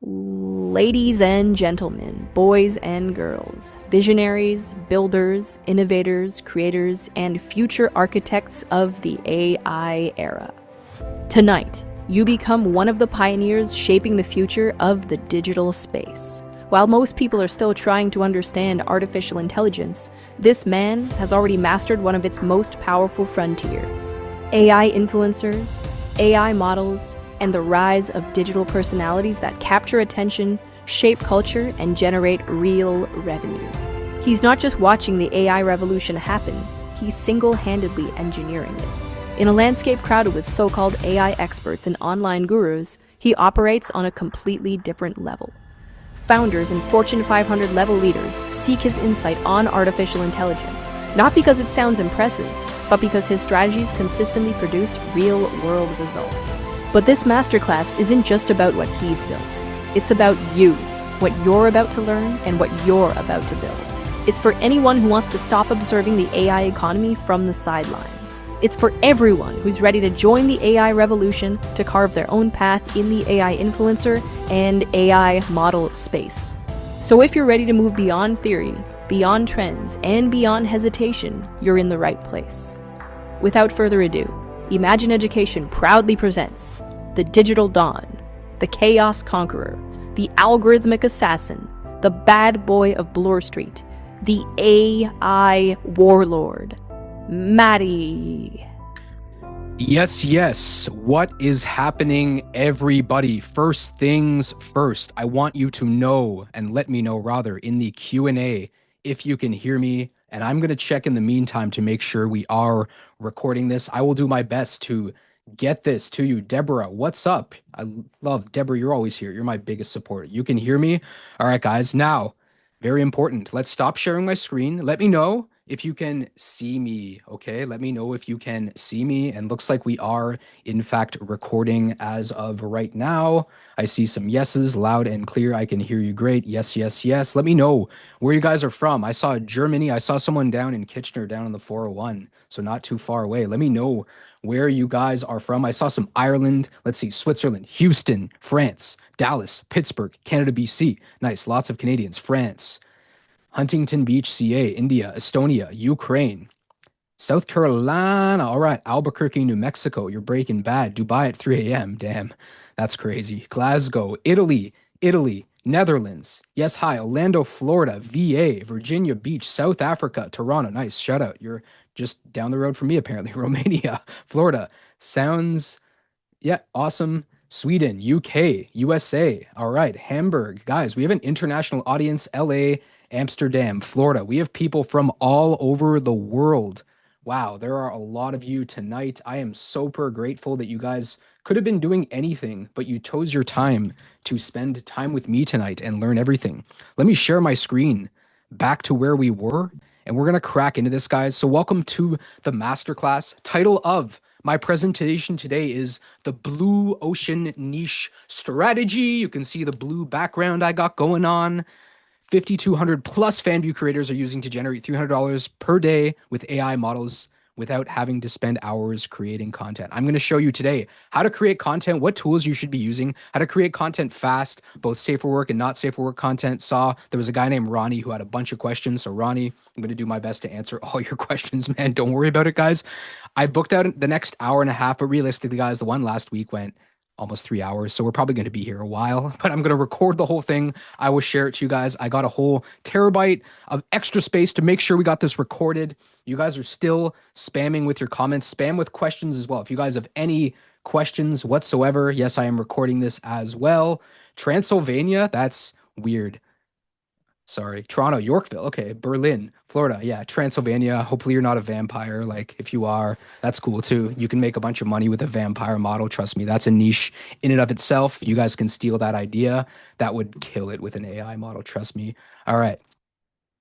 Ladies and gentlemen, boys and girls, visionaries, builders, innovators, creators, and future architects of the AI era. Tonight, you become one of the pioneers shaping the future of the digital space. While most people are still trying to understand artificial intelligence, this man has already mastered one of its most powerful frontiers. AI influencers, AI models, and the rise of digital personalities that capture attention, shape culture, and generate real revenue. He's not just watching the AI revolution happen, he's single-handedly engineering it. In a landscape crowded with so-called AI experts and online gurus, he operates on a completely different level. Founders and Fortune 500 level leaders seek his insight on artificial intelligence, not because it sounds impressive, but because his strategies consistently produce real-world results. But this masterclass isn't just about what he's built. It's about you, what you're about to learn, and what you're about to build. It's for anyone who wants to stop observing the AI economy from the sidelines. It's for everyone who's ready to join the AI revolution to carve their own path in the AI influencer and AI model space. So if you're ready to move beyond theory, beyond trends, and beyond hesitation, you're in the right place. Without further ado, Imagine Education proudly presents the Digital Dawn, the Chaos Conqueror, the Algorithmic Assassin, the Bad Boy of Bloor Street, the AI Warlord, Maddie. Yes. What is happening, everybody? First things first, I want you to know, and let me know rather, in the Q&A if you can hear me. And I'm going to check in the meantime to make sure we are recording this. I will do my best to get this to you. Deborah, what's up? I love Deborah. You're always here. You're my biggest supporter. You can hear me. All right, guys. Now, very important. Let's stop sharing my screen. Let me know if you can see me, okay? Let me know if you can see me. And looks like we are, in fact, recording as of right now. I see some yeses, loud and clear. I can hear you great. Yes. Let me know where you guys are from. I saw Germany. I saw someone down in Kitchener, down in the 401, so not too far away. Let me know where you guys are from. I saw some Ireland. Let's see, Switzerland, Houston, France, Dallas, Pittsburgh, Canada, BC. Nice, lots of Canadians. France, Huntington Beach, CA, India, Estonia, Ukraine, South Carolina. All right, Albuquerque, New Mexico. You're Breaking Bad. Dubai at 3 a.m. Damn, that's crazy. Glasgow, Italy, Netherlands. Yes, hi. Orlando, Florida, VA, Virginia Beach, South Africa, Toronto. Nice. Shout out. You're just down the road from me, apparently. Romania, Florida. Sounds, yeah, awesome. Sweden, UK, USA. All right, Hamburg. Guys, we have an international audience. LA, Amsterdam, Florida. We have people from all over the world. Wow, there are a lot of you tonight. I am super grateful that you guys could have been doing anything, but you chose your time to spend time with me tonight and learn everything. Let me share my screen back to where we were, and we're going to crack into this, guys. So, welcome to the masterclass. Title of my presentation today is the Blue Ocean Niche Strategy. You can see the blue background I got going on. 5,200 plus Fanvue creators are using to generate $300 per day with AI models without having to spend hours creating content. I'm going to show you today how to create content, what tools you should be using, how to create content fast, both safe for work and not safe for work content. Saw there was a guy named Ronnie who had a bunch of questions. So Ronnie, I'm going to do my best to answer all your questions, man. Don't worry about it, guys. I booked out the next hour and a half, but realistically, guys, the one last week went almost 3 hours. So we're probably going to be here a while, but I'm going to record the whole thing. I will share it to you guys. I got a whole terabyte of extra space to make sure we got this recorded. You guys are still spamming with your comments, spam with questions as well. If you guys have any questions whatsoever, yes, I am recording this as well. Transylvania, that's weird. Sorry, Toronto, Yorkville. Okay, Berlin, Florida. Yeah, Transylvania. Hopefully, you're not a vampire. Like, if you are, that's cool too. You can make a bunch of money with a vampire model. Trust me, that's a niche in and of itself. You guys can steal that idea. That would kill it with an AI model. Trust me. All right.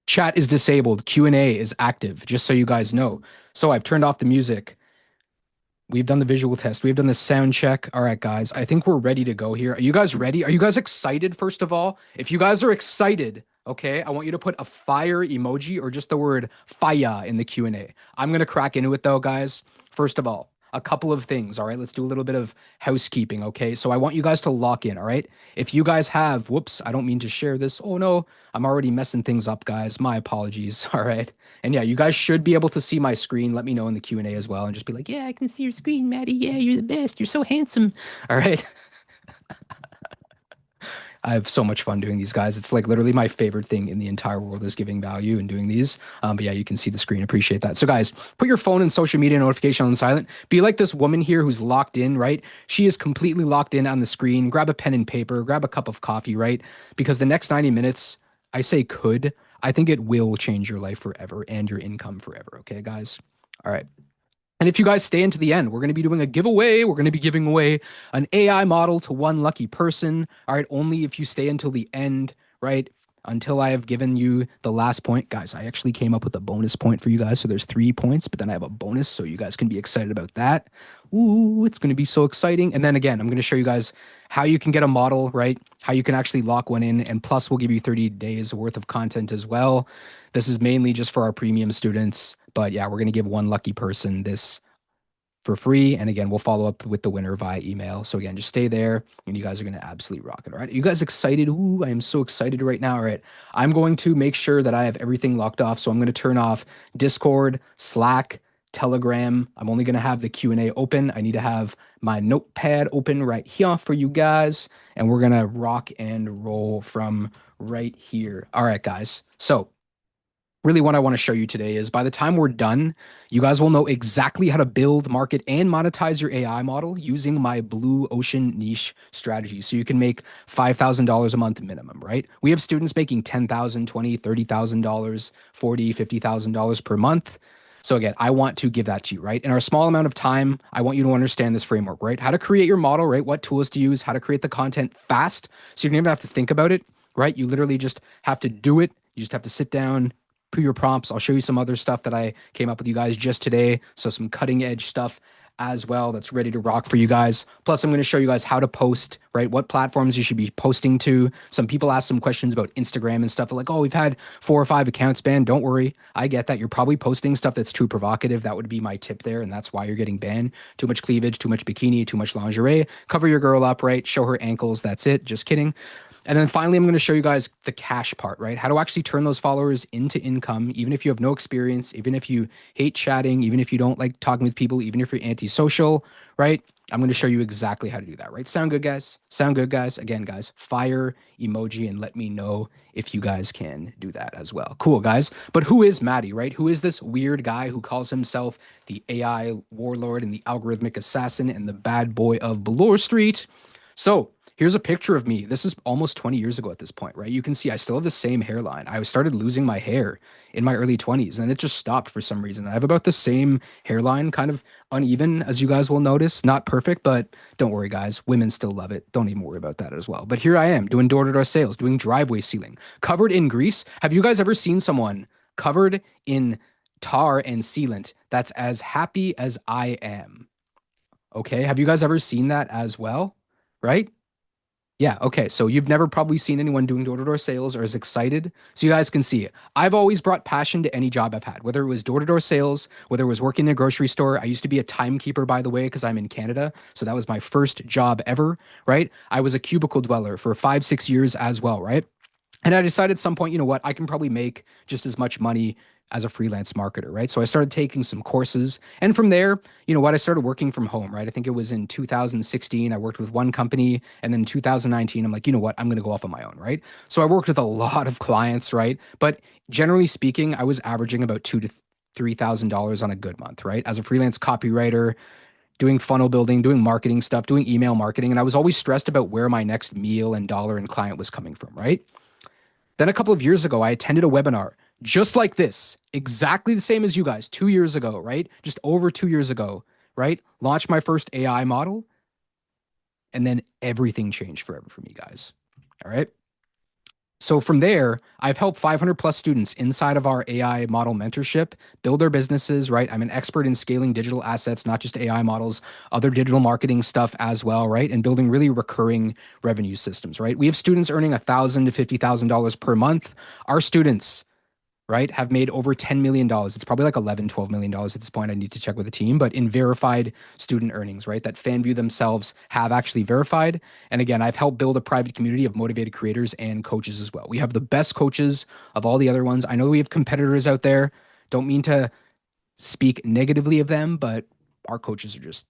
Chat is disabled. Q&A is active, just so you guys know. So I've turned off the music. We've done the visual test. We've done the sound check. All right, guys. I think we're ready to go here. Are you guys ready? Are you guys excited, first of all? If you guys are excited, okay, I want you to put a fire emoji or just the word fire in the Q&A. I'm going to crack into it, though, guys. First of all, a couple of things. All right. Let's do a little bit of housekeeping. Okay. So I want you guys to lock in. All right. If you guys have, whoops, I don't mean to share this. Oh no, I'm already messing things up, guys. My apologies. All right. And yeah, you guys should be able to see my screen. Let me know in the Q&A as well and just be like, yeah, I can see your screen, Maddie. Yeah, you're the best. You're so handsome. All right. I have so much fun doing these guys. It's like literally my favorite thing in the entire world is giving value and doing these. But yeah, you can see the screen. Appreciate that. So guys, put your phone and social media notification on silent. Be like this woman here who's locked in, right? She is completely locked in on the screen. Grab a pen and paper, grab a cup of coffee, right? Because the next 90 minutes, I say could, I think it will change your life forever and your income forever. Okay, guys? All right. And if you guys stay into the end, we're going to be doing a giveaway. We're going to be giving away an AI model to one lucky person. All right. Only if you stay until the end, right? Until I have given you the last point. Guys, I actually came up with a bonus point for you guys. So there's 3 points, but then I have a bonus. So you guys can be excited about that. Ooh, it's going to be so exciting. And then again, I'm going to show you guys how you can get a model, right? How you can actually lock one in. And plus, we'll give you 30 days worth of content as well. This is mainly just for our premium students. But yeah, we're going to give one lucky person this for free. And again, we'll follow up with the winner via email. So again, just stay there and you guys are going to absolutely rock it. All right. Are you guys excited? Ooh, I am so excited right now. All right. I'm going to make sure that I have everything locked off. So I'm going to turn off Discord, Slack, Telegram. I'm only going to have the Q&A open. I need to have my notepad open right here for you guys. And we're going to rock and roll from right here. All right, guys. So really what I want to show you today is by the time we're done, you guys will know exactly how to build, market, and monetize your AI model using my blue ocean niche strategy. So you can make $5,000 a month minimum, right? We have students making $10,000, $20,000, $30,000, $40,000, $50,000 per month. So again, I want to give that to you, right? In our small amount of time, I want you to understand this framework, right? How to create your model, right? What tools to use, how to create the content fast. So you don't even have to think about it, right? You literally just have to do it. You just have to sit down, put your prompts. I'll show you some other stuff that I came up with you guys just today. So some cutting edge stuff as well that's ready to rock for you guys. Plus, I'm going to show you guys how to post, right? What platforms you should be posting to. Some people ask some questions about Instagram and stuff. They're like, oh, we've had 4 or 5 accounts banned. Don't worry. I get that. You're probably posting stuff that's too provocative. That would be my tip there. And that's why you're getting banned. Too much cleavage, too much bikini, too much lingerie. Cover your girl up, right? Show her ankles. That's it. Just kidding. And then finally, I'm going to show you guys the cash part, right? How to actually turn those followers into income, even if you have no experience, even if you hate chatting, even if you don't like talking with people, even if you're antisocial, right? I'm going to show you exactly how to do that, right? Sound good, guys? Sound good, guys? Again, guys, fire emoji and let me know if you guys can do that as well. Cool, guys. But who is Maddie, right? Who is this weird guy who calls himself the AI warlord and the algorithmic assassin and the bad boy of Bloor Street? So here's a picture of me. This is almost 20 years ago at this point, right? You can see I still have the same hairline. I started losing my hair in my early 20s and it just stopped for some reason. I have about the same hairline, kind of uneven, as you guys will notice. Not perfect, but don't worry, guys. Women still love it. Don't even worry about that as well. But here I am doing door-to-door sales, doing driveway sealing, covered in grease. Have you guys ever seen someone covered in tar and sealant that's as happy as I am? Okay. Have you guys ever seen that as well? Right? Yeah, okay. So you've never probably seen anyone doing door-to-door sales or as excited. So you guys can see it. I've always brought passion to any job I've had, whether it was door-to-door sales, whether it was working in a grocery store. I used to be a timekeeper, by the way, because I'm in Canada. So that was my first job ever, right? I was a cubicle dweller for 5, 6 years as well, right? And I decided at some point, you know what, I can probably make just as much money as a freelance marketer, right? So I started taking some courses. And from there, you know what, I started working from home, right? I think it was in 2016. I worked with one company. And then 2019, I'm like, you know what, I'm going to go off on my own, right? So I worked with a lot of clients, right? But generally speaking, I was averaging about $2,000 to $3,000 on a good month, right? As a freelance copywriter, doing funnel building, doing marketing stuff, doing email marketing. And I was always stressed about where my next meal and dollar and client was coming from, right? Then a couple of years ago, I attended a webinar just like this, exactly the same as you guys 2 years ago, right? Just over 2 years ago, right? Launched my first AI model, and then everything changed forever for me, guys. All right. So from there, I've helped 500 plus students inside of our AI model mentorship build their businesses, right? I'm an expert in scaling digital assets, not just AI models, other digital marketing stuff as well, right? And building really recurring revenue systems, right? We have students earning $1,000 to $50,000 per month. Our students right, have made over $10 million. It's probably like 11, $12 million at this point. I need to check with the team, but in verified student earnings, right, that Fanvue themselves have actually verified. And again, I've helped build a private community of motivated creators and coaches as well. We have the best coaches of all the other ones. I know we have competitors out there. Don't mean to speak negatively of them, but our coaches are just,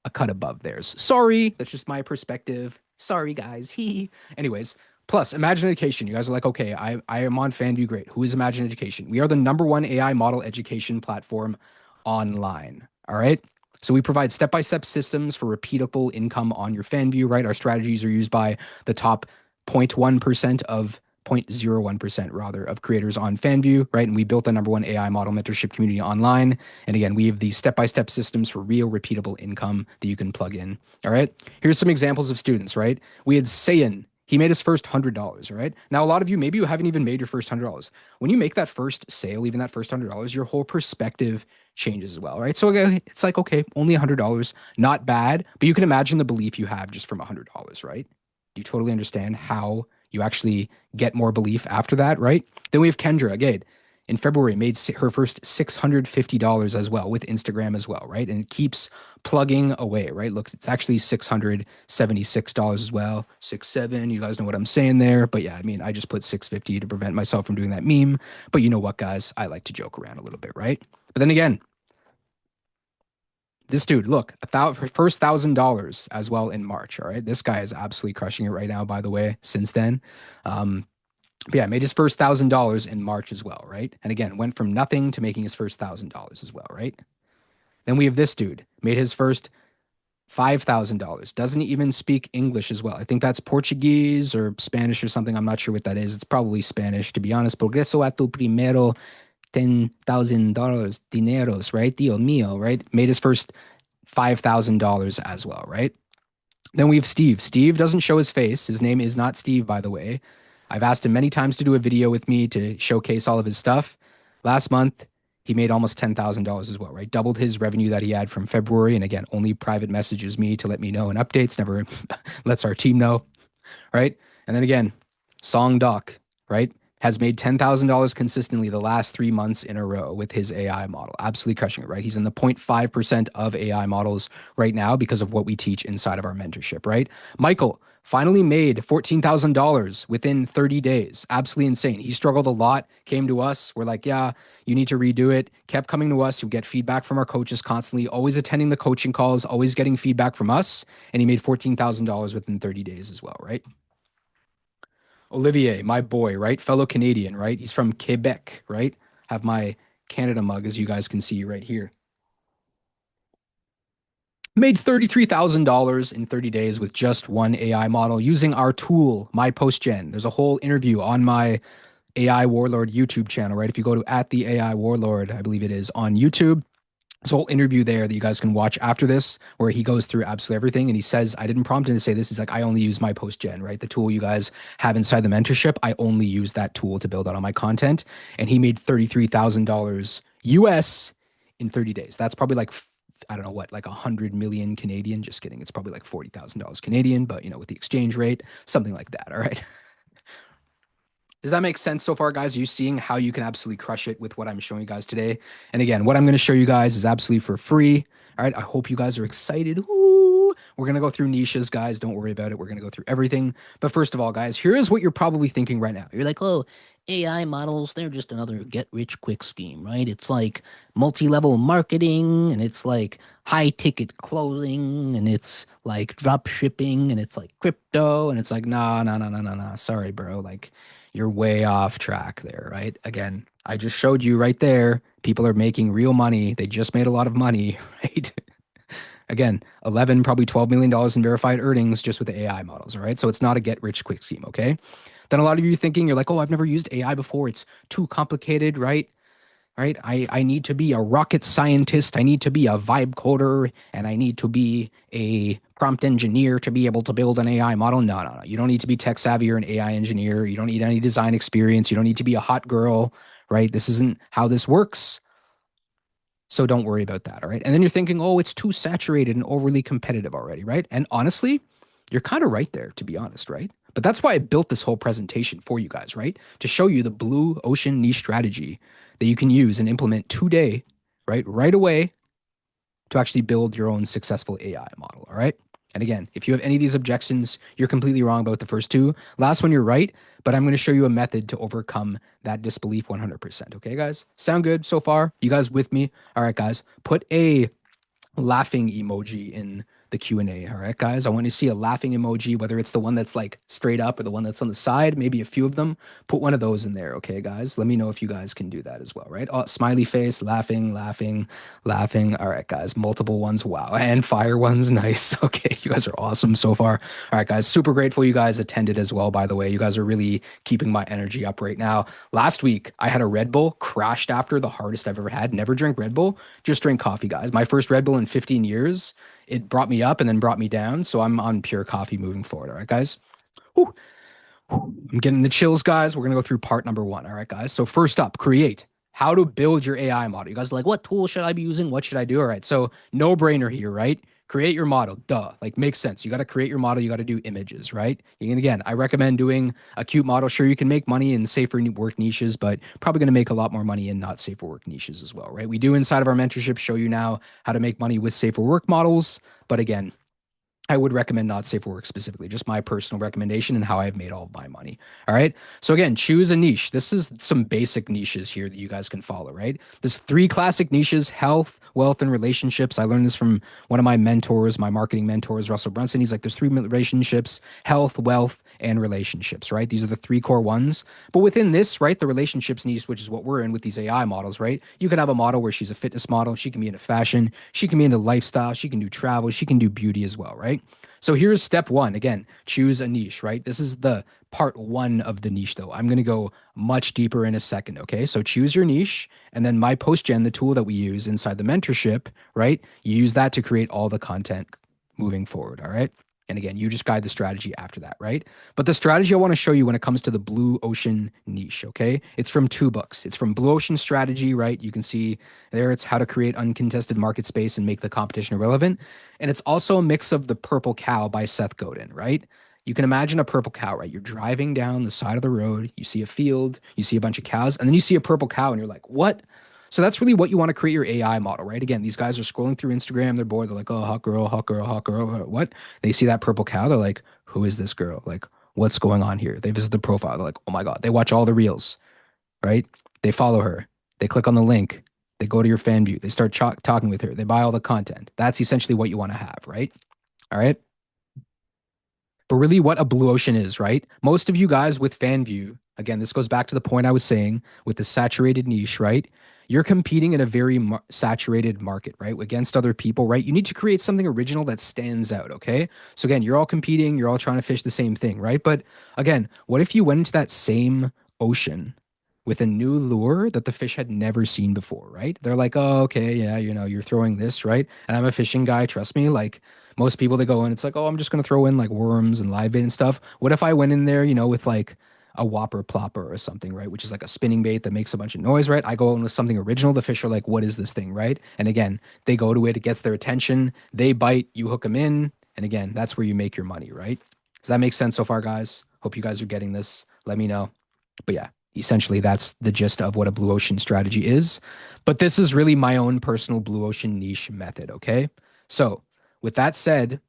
a cut above theirs. Sorry, that's just my perspective. Sorry, guys. He. Anyways, plus Imagine Education. You guys are like, okay, I am on Fanvue. Great. Who is Imagine Education? We are the number one AI model education platform online. All right. So we provide step-by-step systems for repeatable income on your Fanvue, right? Our strategies are used by the top 0.1% of 0.01% rather of creators on Fanvue, right? And we built the number one AI model mentorship community online. And again, we have these step-by-step systems for real repeatable income that you can plug in. All right. Here's some examples of students, right? We had Sayan. He made his first $100, right? Now, a lot of you, maybe you haven't even made your first $100. When you make that first sale, even that first $100, your whole perspective changes as well, right? So again, it's like, okay, only $100, not bad, but you can imagine the belief you have just from $100, right? You totally understand how you actually get more belief after that, right? Then we have Kendra again. In February, made her first $650 as well with Instagram as well, right? And it keeps plugging away, right? Looks, it's actually $676 as well. 6.7. You guys know what I'm saying there. But yeah, I mean, I just put 650 to prevent myself from doing that meme. But you know what, guys? I like to joke around a little bit, right? But then again, this dude, look, first $1,000 as well in March. All right, this guy is absolutely crushing it right now. By the way, since then, but yeah, made his first $1,000 in March as well, right? And again, went from nothing to making his first $1,000 as well, right? Then we have this dude, made his first $5,000. Doesn't even speak English as well. I think that's Portuguese or Spanish or something. I'm not sure what that is. It's probably Spanish, to be honest. Progreso a tu primero $10,000 dineros, right? Dio mío, right? Made his first $5,000 as well, right? Then we have Steve. Steve doesn't show his face. His name is not Steve, by the way. I've asked him many times to do a video with me to showcase all of his stuff. Last month, he made almost $10,000 as well, right? Doubled his revenue that he had from February. And again, only private messages me to let me know and updates, never lets our team know, right? And then again, Song Doc, right? Has made $10,000 consistently the last 3 months in a row with his AI model. Absolutely crushing it, right? He's in the 0.5% of AI models right now because of what we teach inside of our mentorship, right? Michael finally made $14,000 within 30 days. Absolutely insane. He struggled a lot, came to us. We're like, yeah, you need to redo it. Kept coming to us. You get feedback from our coaches constantly, always attending the coaching calls, always getting feedback from us. And he made $14,000 within 30 days as well, right? Olivier, my boy, right? Fellow Canadian, right? He's from Quebec, right? Have my Canada mug, as you guys can see right here. Made $33,000 in 30 days with just one AI model using our tool, my PostGen. There's a whole interview on my AI Warlord YouTube channel, right? If you go to at the AI Warlord, I believe it is on YouTube, there's a whole interview there that you guys can watch after this where he goes through absolutely everything. And he says, I didn't prompt him to say this. He's like, I only use my PostGen, right? The tool you guys have inside the mentorship. I only use that tool to build out all my content. And he made $33,000 US in 30 days. That's probably like, I don't know what, like 100 million Canadian. Just kidding. It's probably like $40,000 Canadian, but with the exchange rate, something like that. All right. Does that make sense so far, guys? Are you seeing how you can absolutely crush it with what I'm showing you guys today? And again, what I'm going to show you guys is absolutely for free. All right. I hope you guys are excited. Ooh. We're going to go through niches, guys. Don't worry about it. We're going to go through everything. But first of all, guys, here is what you're probably thinking right now. You're like, oh, AI models, they're just another get rich quick scheme, right? It's like multi-level marketing and it's like high ticket clothing and it's like drop shipping and it's like crypto and it's like, nah, nah, nah, nah, nah, nah. Sorry, bro. Like, you're way off track there, right? Again, I just showed you right there. People are making real money. They just made a lot of money, right? Again, 11, probably $12 million in verified earnings just with the AI models, all right? So it's not a get rich quick scheme, okay? Then a lot of you thinking, you're like, oh, I've never used AI before. It's too complicated, right? Right? I need to be a rocket scientist. I need to be a vibe coder and I need to be a prompt engineer to be able to build an AI model. No, no, no. You don't need to be tech savvy or an AI engineer. You don't need any design experience. You don't need to be a hot girl, right? This isn't how this works. So don't worry about that, all right? And then you're thinking, oh, it's too saturated and overly competitive already, right? And honestly, You're kind of right there, to be honest, right? But that's why I built this whole presentation for you guys, right? To show you the blue ocean niche strategy that you can use and implement today, right? Right away to actually build your own successful AI model. All right. And again, if you have any of these objections, you're completely wrong about the first two. Last one, you're right, but I'm going to show you a method to overcome that disbelief 100%. Okay, guys? Sound good so far? You guys with me? All right, guys. Put a laughing emoji in the Q&A. All right, guys, I want to see a laughing emoji, whether it's the one that's like straight up or the one that's on the side, maybe a few of them. Put one of those in there. Okay, guys, let me know if you guys can do that as well. Right. Oh, smiley face, laughing, laughing, laughing. All right, guys, multiple ones. Wow. And fire ones. Nice. Okay, you guys are awesome so far. All right, guys, super grateful you guys attended as well, by the way. You guys are really keeping my energy up right now. Last week I had a Red Bull, crashed after, the hardest I've ever had. Never drink Red Bull, just drink coffee, guys. My first Red Bull in 15 years. It brought me up and then brought me down. So I'm on pure coffee moving forward. All right, guys. Whew. I'm getting the chills, guys. We're going to go through part number one. All right, guys. So first up, create. How to build your AI model. You guys are like, what tool should I be using? What should I do? All right. So no brainer here, right? Create your model. Duh. Like, makes sense. You got to create your model. You got to do images, right? And again, I recommend doing a cute model. Sure, you can make money in safer work niches, but probably going to make a lot more money in not safer work niches as well, right? We do inside of our mentorship show you now how to make money with safer work models. But again, I would recommend not safe for work specifically, just my personal recommendation and how I've made all of my money. All right. So again, choose a niche. This is some basic niches here that you guys can follow, right? There's three classic niches: health, wealth, and relationships. I learned this from one of my mentors, my marketing mentors, Russell Brunson. He's like, there's three relationships: health, wealth, and relationships, right? These are the three core ones. But within this, right, the relationships niche, which is what we're in with these AI models, right? You could have a model where she's a fitness model. She can be into fashion. She can be into lifestyle. She can do travel. She can do beauty as well, right? So here's step one. Again, choose a niche, right? This is the part one of the niche, though. I'm going to go much deeper in a second, okay? So choose your niche, and then my post-gen, the tool that we use inside the mentorship, right? You use that to create all the content moving forward, all right? And again, you just guide the strategy after that, right? But the strategy I want to show you when it comes to the blue ocean niche, okay? It's from two books. It's from Blue Ocean Strategy, right? You can see there it's how to create uncontested market space and make the competition irrelevant. And it's also a mix of The Purple Cow by Seth Godin, right? You can imagine a purple cow, right? You're driving down the side of the road, you see a field, you see a bunch of cows, and then you see a purple cow and you're like, what? So that's really what you want to create your AI model, right? Again, these guys are scrolling through Instagram, they're bored, they're like, oh, hot girl, hot girl, hot girl, what? They see that purple cow, they're like, who is this girl? Like, what's going on here? They visit the profile, they're like, oh my God, they watch all the reels, right? They follow her, they click on the link, they go to your Fanvue, they start talking with her, they buy all the content. That's essentially what you want to have, right? All right. But really, what a blue ocean is, right? Most of you guys with Fanvue, again, this goes back to the point I was saying with the saturated niche, right? You're competing in a very saturated market, right? Against other people, right? You need to create something original that stands out, okay? So again, you're all competing, you're all trying to fish the same thing, right? But again, what if you went into that same ocean with a new lure that the fish had never seen before, right? They're like, oh, okay, yeah, you're throwing this, right? And I'm a fishing guy, trust me. Like most people, they go in, it's like, oh, I'm just gonna throw in like worms and live bait and stuff. What if I went in there, with like a whopper plopper or something, right? Which is like a spinning bait that makes a bunch of noise, right? I go in with something original. The fish are like, what is this thing, right? And again, they go to it, it gets their attention, they bite, you hook them in, and again, that's where you make your money, right? Does that make sense so far, guys? Hope you guys are getting this. Let me know. But yeah, essentially that's the gist of what a blue ocean strategy is. But this is really my own personal blue ocean niche method, okay? So with that said,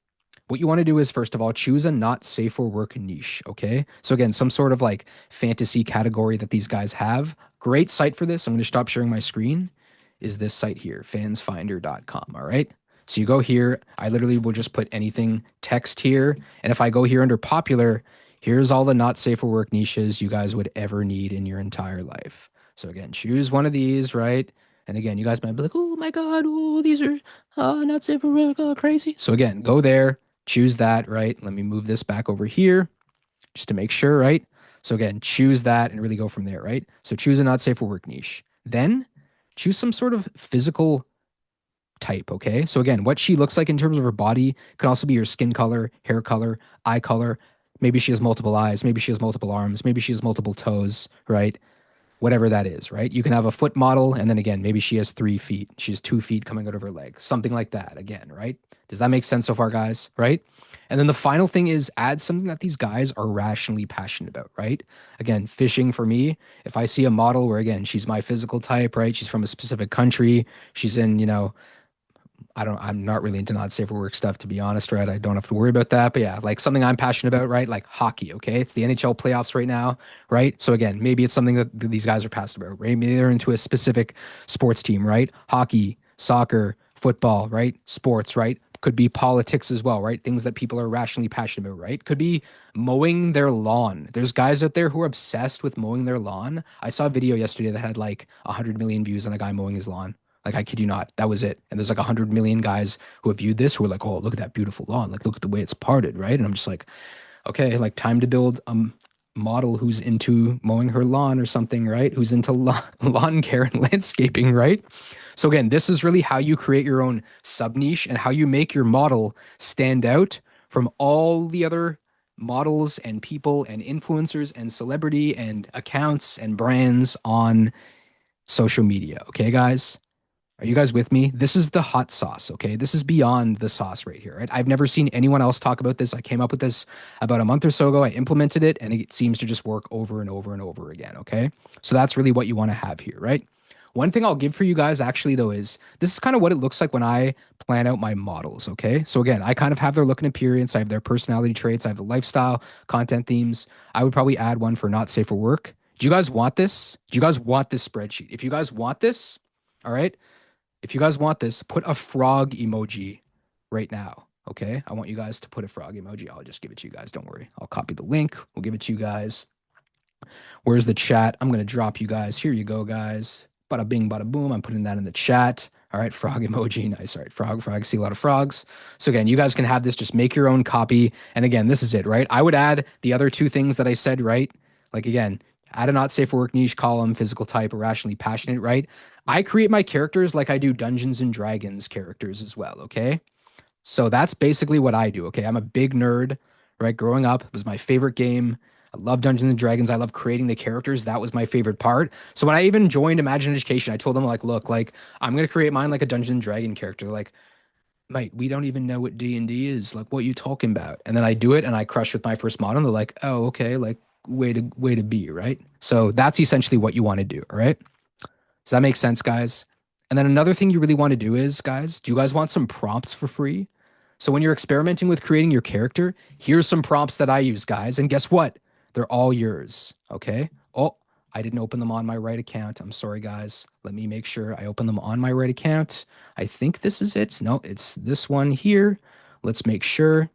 what you want to do is first of all, choose a not safe for work niche, okay? So again, some sort of like fantasy category that these guys have. Great site for this. I'm going to stop sharing my screen. Is this site here, fansfinder.com, all right? So you go here, I literally will just put anything text here. And if I go here under popular, here's all the not safe for work niches you guys would ever need in your entire life. So again, choose one of these, right? And again, you guys might be like, oh my God, oh, these are not safe for work, crazy. So again, go there, choose that, right? Let me move this back over here just to make sure, right? So again, choose that and really go from there, right? So choose a not safe for work niche. Then choose some sort of physical type, okay? So again, what she looks like in terms of her body can also be your skin color, hair color, eye color. Maybe she has multiple eyes, maybe she has multiple arms, maybe she has multiple toes, right? whatever that is, right? You can have a foot model, and then again, maybe she has 3 feet. She has 2 feet coming out of her leg, something like that, again, right? Does that make sense so far, guys? Right? And then the final thing is add something that these guys are rationally passionate about, right? Again, fishing for me, if I see a model where, again, she's my physical type, right? She's from a specific country, she's in, I'm not really into not safe for work stuff, to be honest, right? I don't have to worry about that. But yeah, like something I'm passionate about, right? Like hockey, okay? It's the NHL playoffs right now, right? So again, maybe it's something that these guys are passionate about, right? Maybe they're into a specific sports team, right? Hockey, soccer, football, right? Sports, right? Could be politics as well, right? Things that people are rationally passionate about, right? Could be mowing their lawn. There's guys out there who are obsessed with mowing their lawn. I saw a video yesterday that had like 100 million views on a guy mowing his lawn. Like, I kid you not, that was it. And there's like 100 million guys who have viewed this who are like, oh, look at that beautiful lawn. Like, look at the way it's parted, right? And I'm just like, okay, like time to build a model who's into mowing her lawn or something, right? Who's into lawn care and landscaping, right? So again, this is really how you create your own sub niche and how you make your model stand out from all the other models and people and influencers and celebrity and accounts and brands on social media. Okay, guys? Are you guys with me? This is the hot sauce, okay? This is beyond the sauce right here, right? I've never seen anyone else talk about this. I came up with this about a month or so ago. I implemented it and it seems to just work over and over and over again, okay? So that's really what you want to have here, right? One thing I'll give for you guys actually though is this is kind of what it looks like when I plan out my models, okay? So again, I kind of have their look and appearance, I have their personality traits, I have the lifestyle, content themes. I would probably add one for not safe for work. Do you guys want this? Do you guys want this spreadsheet? If you guys want this, all right? If you guys want this, put a frog emoji right now. Okay. I want you guys to put a frog emoji. I'll just give it to you guys. Don't worry. I'll copy the link. We'll give it to you guys. Where's the chat? I'm going to drop you guys. Here you go, guys. Bada bing, bada boom. I'm putting that in the chat. All right. Frog emoji. Nice. All right. Frog. I see a lot of frogs. So again, you guys can have this. Just make your own copy. And again, this is it, right? I would add the other two things that I said, right? Like again, add a not safe for work niche column, physical type, irrationally passionate, right? I create my characters like I do Dungeons and Dragons characters as well, okay? So that's basically what I do, okay? I'm a big nerd, right? Growing up, it was my favorite game. I love Dungeons and Dragons. I love creating the characters. That was my favorite part. So when I even joined Imagine Education, I told them like, look, like I'm gonna create mine like a Dungeons and Dragon character. They're like, mate, we don't even know what D&D is. Like, what are you talking about? And then I do it and I crush with my first model. And they're like, oh, okay, like way to be, right? So that's essentially what you want to do, all right? Does that make sense, guys? And then another thing you really want to do is, guys, do you guys want some prompts for free? So when you're experimenting with creating your character, here's some prompts that I use, guys. And guess what? They're all yours. Okay. Oh, I didn't open them on my right account. I'm sorry, guys. Let me make sure I open them on my right account. I think this is it. No, it's this one here. Let's make sure.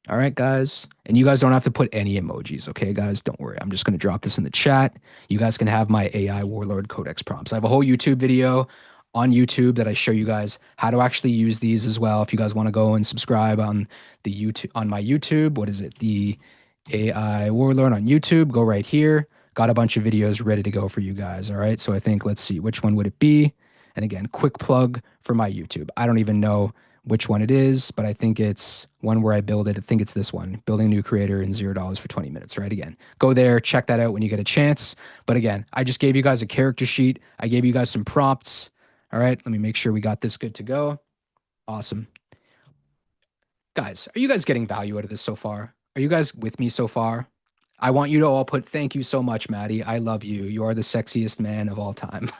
All right, guys. And you guys don't have to put any emojis, okay, guys? Don't worry. I'm just going to drop this in the chat. You guys can have my AI Warlord Codex prompts. I have a whole YouTube video on YouTube that I show you guys how to actually use these as well. If you guys want to go and subscribe on the YouTube on my YouTube, what is it? The AI Warlord on YouTube, go right here. Got a bunch of videos ready to go for you guys. All right. So I think let's see which one would it be. And again, quick plug for my YouTube. I don't even know which one it is, but I think it's one where I build it. I think it's this one, building a new creator in $0 for 20 minutes, right? Again, go there, check that out when you get a chance. But again, I just gave you guys a character sheet. I gave you guys some prompts. All right, let me make sure we got this good to go. Awesome. Guys, are you guys getting value out of this so far? Are you guys with me so far? I want you to all put thank you so much, Maddie. I love you. You are the sexiest man of all time.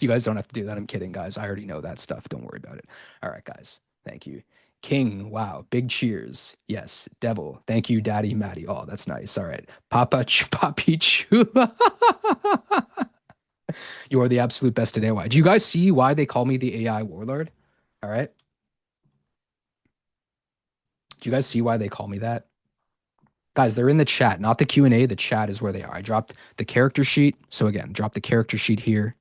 You guys don't have to do that. I'm kidding, guys. I already know that stuff. Don't worry about it. All right, guys. Thank you. King, wow. Big cheers. Yes. Devil. Thank you, Daddy Maddie. Oh, that's nice. All right. Papi Chula. You are the absolute best at AI. Do you guys see why they call me the AI warlord? All right. Do you guys see why they call me that? Guys, they're in the chat, not the Q&A. The chat is where they are. I dropped the character sheet. So again, drop the character sheet here,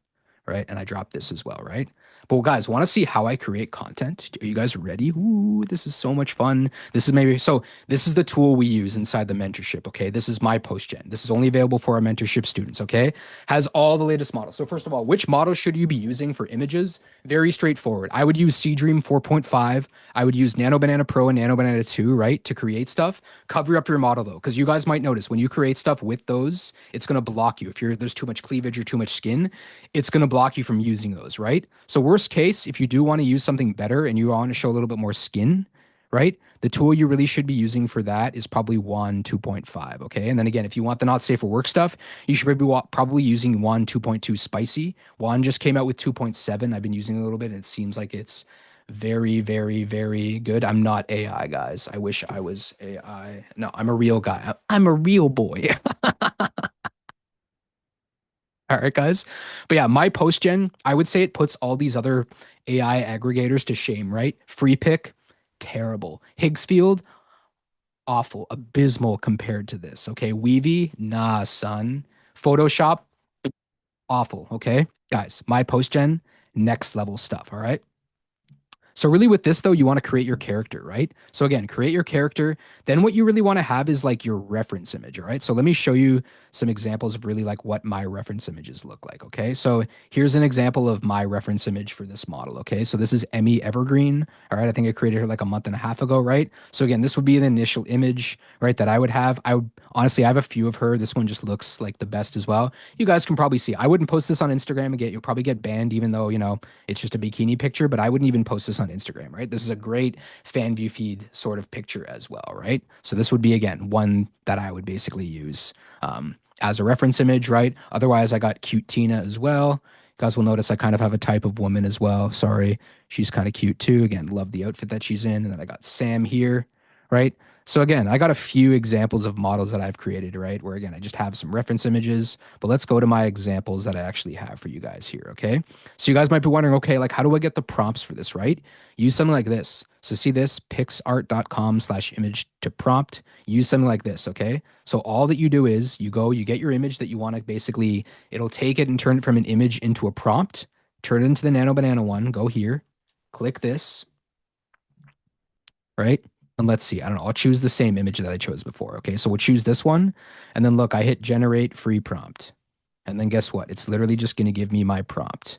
right? And I dropped this as well, right? But guys, want to see how I create content? Are you guys ready? Ooh, this is so much fun. This is maybe so. This is the tool we use inside the mentorship. Okay, this is my post gen. This is only available for our mentorship students. Okay, has all the latest models. So first of all, which model should you be using for images? Very straightforward. I would use Seedream 4.5. I would use Nano Banana Pro and Nano Banana 2, right, to create stuff. Cover up your model though, because you guys might notice when you create stuff with those, it's gonna block you. If there's too much cleavage or too much skin, it's gonna block you from using those, right? So worst case, if you do want to use something better and you want to show a little bit more skin, right? The tool you really should be using for that is probably WAN 2.5. Okay. And then again, if you want the not safe for work stuff, you should probably using WAN 2.2 spicy. WAN just came out with 2.7. I've been using it a little bit and it seems like it's very, very, very good. I'm not AI, guys. I wish I was AI. No, I'm a real guy. I'm a real boy. All right, guys. But yeah, my post gen, I would say it puts all these other AI aggregators to shame, right? Free pick, terrible. Higgsfield, awful, abysmal compared to this. Okay. Weavy, nah, son. Photoshop, awful. Okay. Guys, my post gen, next level stuff. All right. So really with this though, you want to create your character, right? So again, create your character. Then what you really want to have is like your reference image, all right? So let me show you some examples of really like what my reference images look like, okay? So here's an example of my reference image for this model, okay? So this is Emmy Evergreen, all right? I think I created her like a month and a half ago, right? So again, this would be an initial image, right, that I would have. I would honestly, I have a few of her. This one just looks like the best as well. You guys can probably see. I wouldn't post this on Instagram again. You'll probably get banned even though, it's just a bikini picture, but I wouldn't even post this on Instagram, right? This is a great Fanvue feed sort of picture as well, right? So this would be, again, one that I would basically use as a reference image, right? Otherwise, I got cute Tina as well. You guys will notice I kind of have a type of woman as well. Sorry, she's kind of cute too. Again, love the outfit that she's in. And then I got Sam here, right? So again, I got a few examples of models that I've created, right? Where again, I just have some reference images, but let's go to my examples that I actually have for you guys here, okay? So you guys might be wondering, okay, like how do I get the prompts for this, right? Use something like this. So see this, pixart.com/image to prompt. Use something like this, okay? So all that you do is you go, you get your image that you want to basically, it'll take it and turn it from an image into a prompt, turn it into the Nano Banana one, go here, click this, right? And let's see, I don't know, I'll choose the same image that I chose before, okay? So we'll choose this one, and then look, I hit generate free prompt. And then guess what? It's literally just going to give me my prompt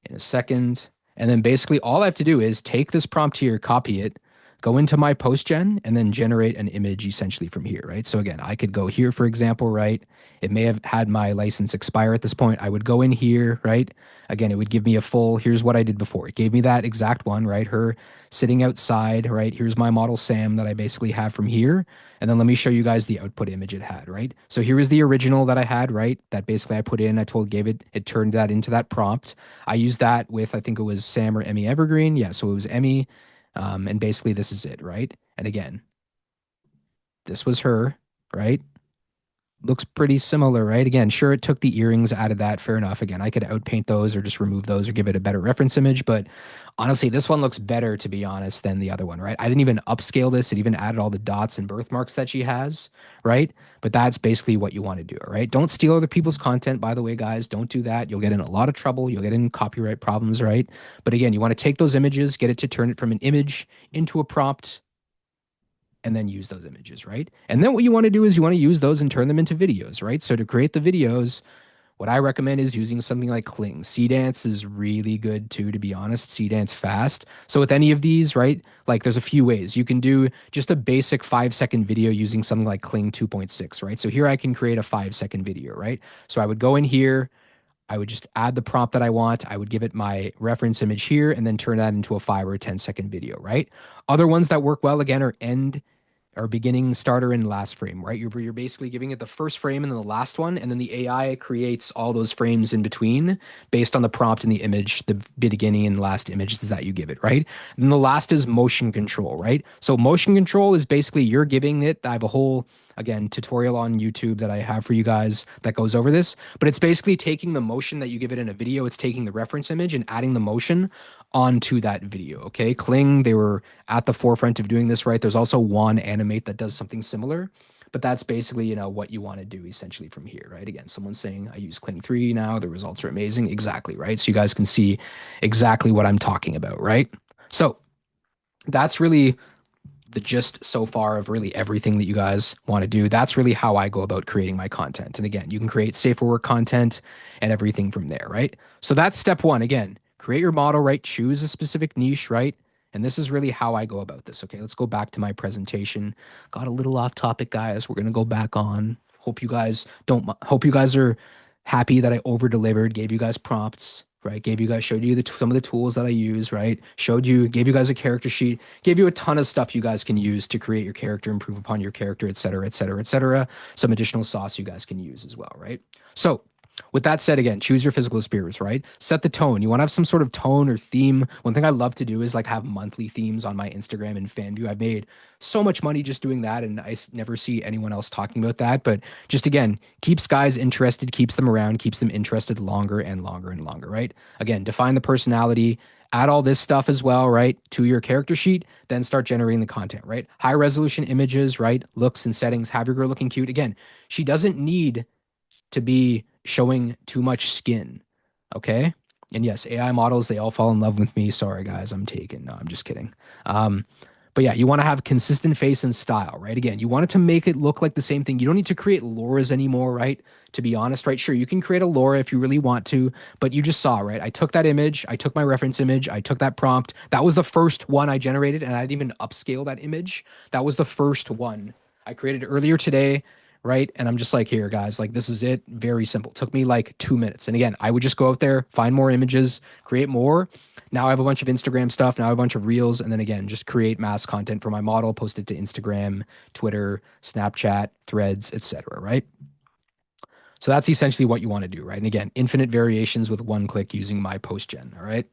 in a second. And then basically all I have to do is take this prompt here, copy it, go into my post gen, and then generate an image essentially from here, right? So again, I could go here, for example, right? It may have had my license expire at this point. I would go in here, right? Again, it would give me a full, here's what I did before. It gave me that exact one, right? Her sitting outside, right? Here's my model Sam that I basically have from here. And then let me show you guys the output image it had, right? So here is the original that I had, right? That basically I put in, it turned that into that prompt. I used that with, I think it was Sam or Emmy Evergreen. Yeah, so it was Emmy. And basically this is it, right? And again, this was her, right? Looks pretty similar, right? Again, sure, it took the earrings out of that. Fair enough. Again, I could outpaint those or just remove those or give it a better reference image. But honestly, this one looks better, to be honest, than the other one, right? I didn't even upscale this. It even added all the dots and birthmarks that she has, right? But that's basically what you want to do, all right? Don't steal other people's content, by the way, guys. Don't do that. You'll get in a lot of trouble. You'll get in copyright problems, right? But again, you want to take those images, get it to turn it from an image into a prompt, and then use those images, right? And then what you want to do is you want to use those and turn them into videos, right? So to create the videos, what I recommend is using something like Kling. Dance is really good too, to be honest. Dance fast. So with any of these, right? Like there's a few ways. You can do just a basic 5-second video using something like Kling 2.6, right? So here I can create a 5-second video, right? So I would go in here, I would just add the prompt that I want. I would give it my reference image here and then turn that into a 5 or 10-second video, right? Other ones that work well again are end or beginning, starter, and last frame, right? You're basically giving it the first frame and then the last one, and then the AI creates all those frames in between based on the prompt and the image, the beginning and last images that you give it, right? And then the last is motion control, right? So motion control is basically you're giving it, I have a whole, again, tutorial on YouTube that I have for you guys that goes over this, but it's basically taking the motion that you give it in a video, it's taking the reference image and adding the motion onto that video, okay? Kling, they were at the forefront of doing this, right? There's also One Animate that does something similar. But that's basically, what you want to do essentially from here, right? Again, someone's saying I use Kling 3 now, the results are amazing. Exactly, right? So you guys can see exactly what I'm talking about, right? So that's really the gist so far of really everything that you guys want to do. That's really how I go about creating my content. And again, you can create safer work content and everything from there, right? So that's step one. Again, create your model, right? Choose a specific niche, right? And this is really how I go about this. Okay, let's go back to my presentation. Got a little off topic, guys. We're gonna go back on. Hope you guys are happy that I over delivered, gave you guys prompts, right? Showed you some of the tools that I use, right? Gave you guys a character sheet, gave you a ton of stuff you guys can use to create your character, improve upon your character, et cetera, et cetera, et cetera. Some additional sauce you guys can use as well, right? So with that said, again, choose your physical spirits, right? Set the tone. You want to have some sort of tone or theme. One thing I love to do is like have monthly themes on my Instagram and Fanvue. I've made so much money just doing that, and never see anyone else talking about that. But just again, keeps guys interested, keeps them around, keeps them interested longer and longer and longer, right? Again, define the personality, add all this stuff as well, right, to your character sheet, then start generating the content, right? High resolution images, right? Looks and settings, have your girl looking cute. Again, she doesn't need to be showing too much skin. Okay. And yes, AI models, they all fall in love with me. Sorry, guys, I'm taken. No, I'm just kidding. Um, but yeah, you want to have consistent face and style, right? Again, you want it to make it look like the same thing. You don't need to create Lauras anymore, right? To be honest, right? Sure, you can create a Laura if you really want to, but you just saw, right? I took that image, I took my reference image, I took that prompt. That was the first one I generated, and I didn't even upscale that image. That was the first one I created earlier today, right? And I'm just like, here, guys, like this is it. Very simple. Took me like 2 minutes. And again, I would just go out there, find more images, create more. Now I have a bunch of Instagram stuff. Now I have a bunch of reels. And then again, just create mass content for my model, post it to Instagram, Twitter, Snapchat, Threads, etc. Right? So that's essentially what you want to do, right? And again, infinite variations with one click using my post gen. All right.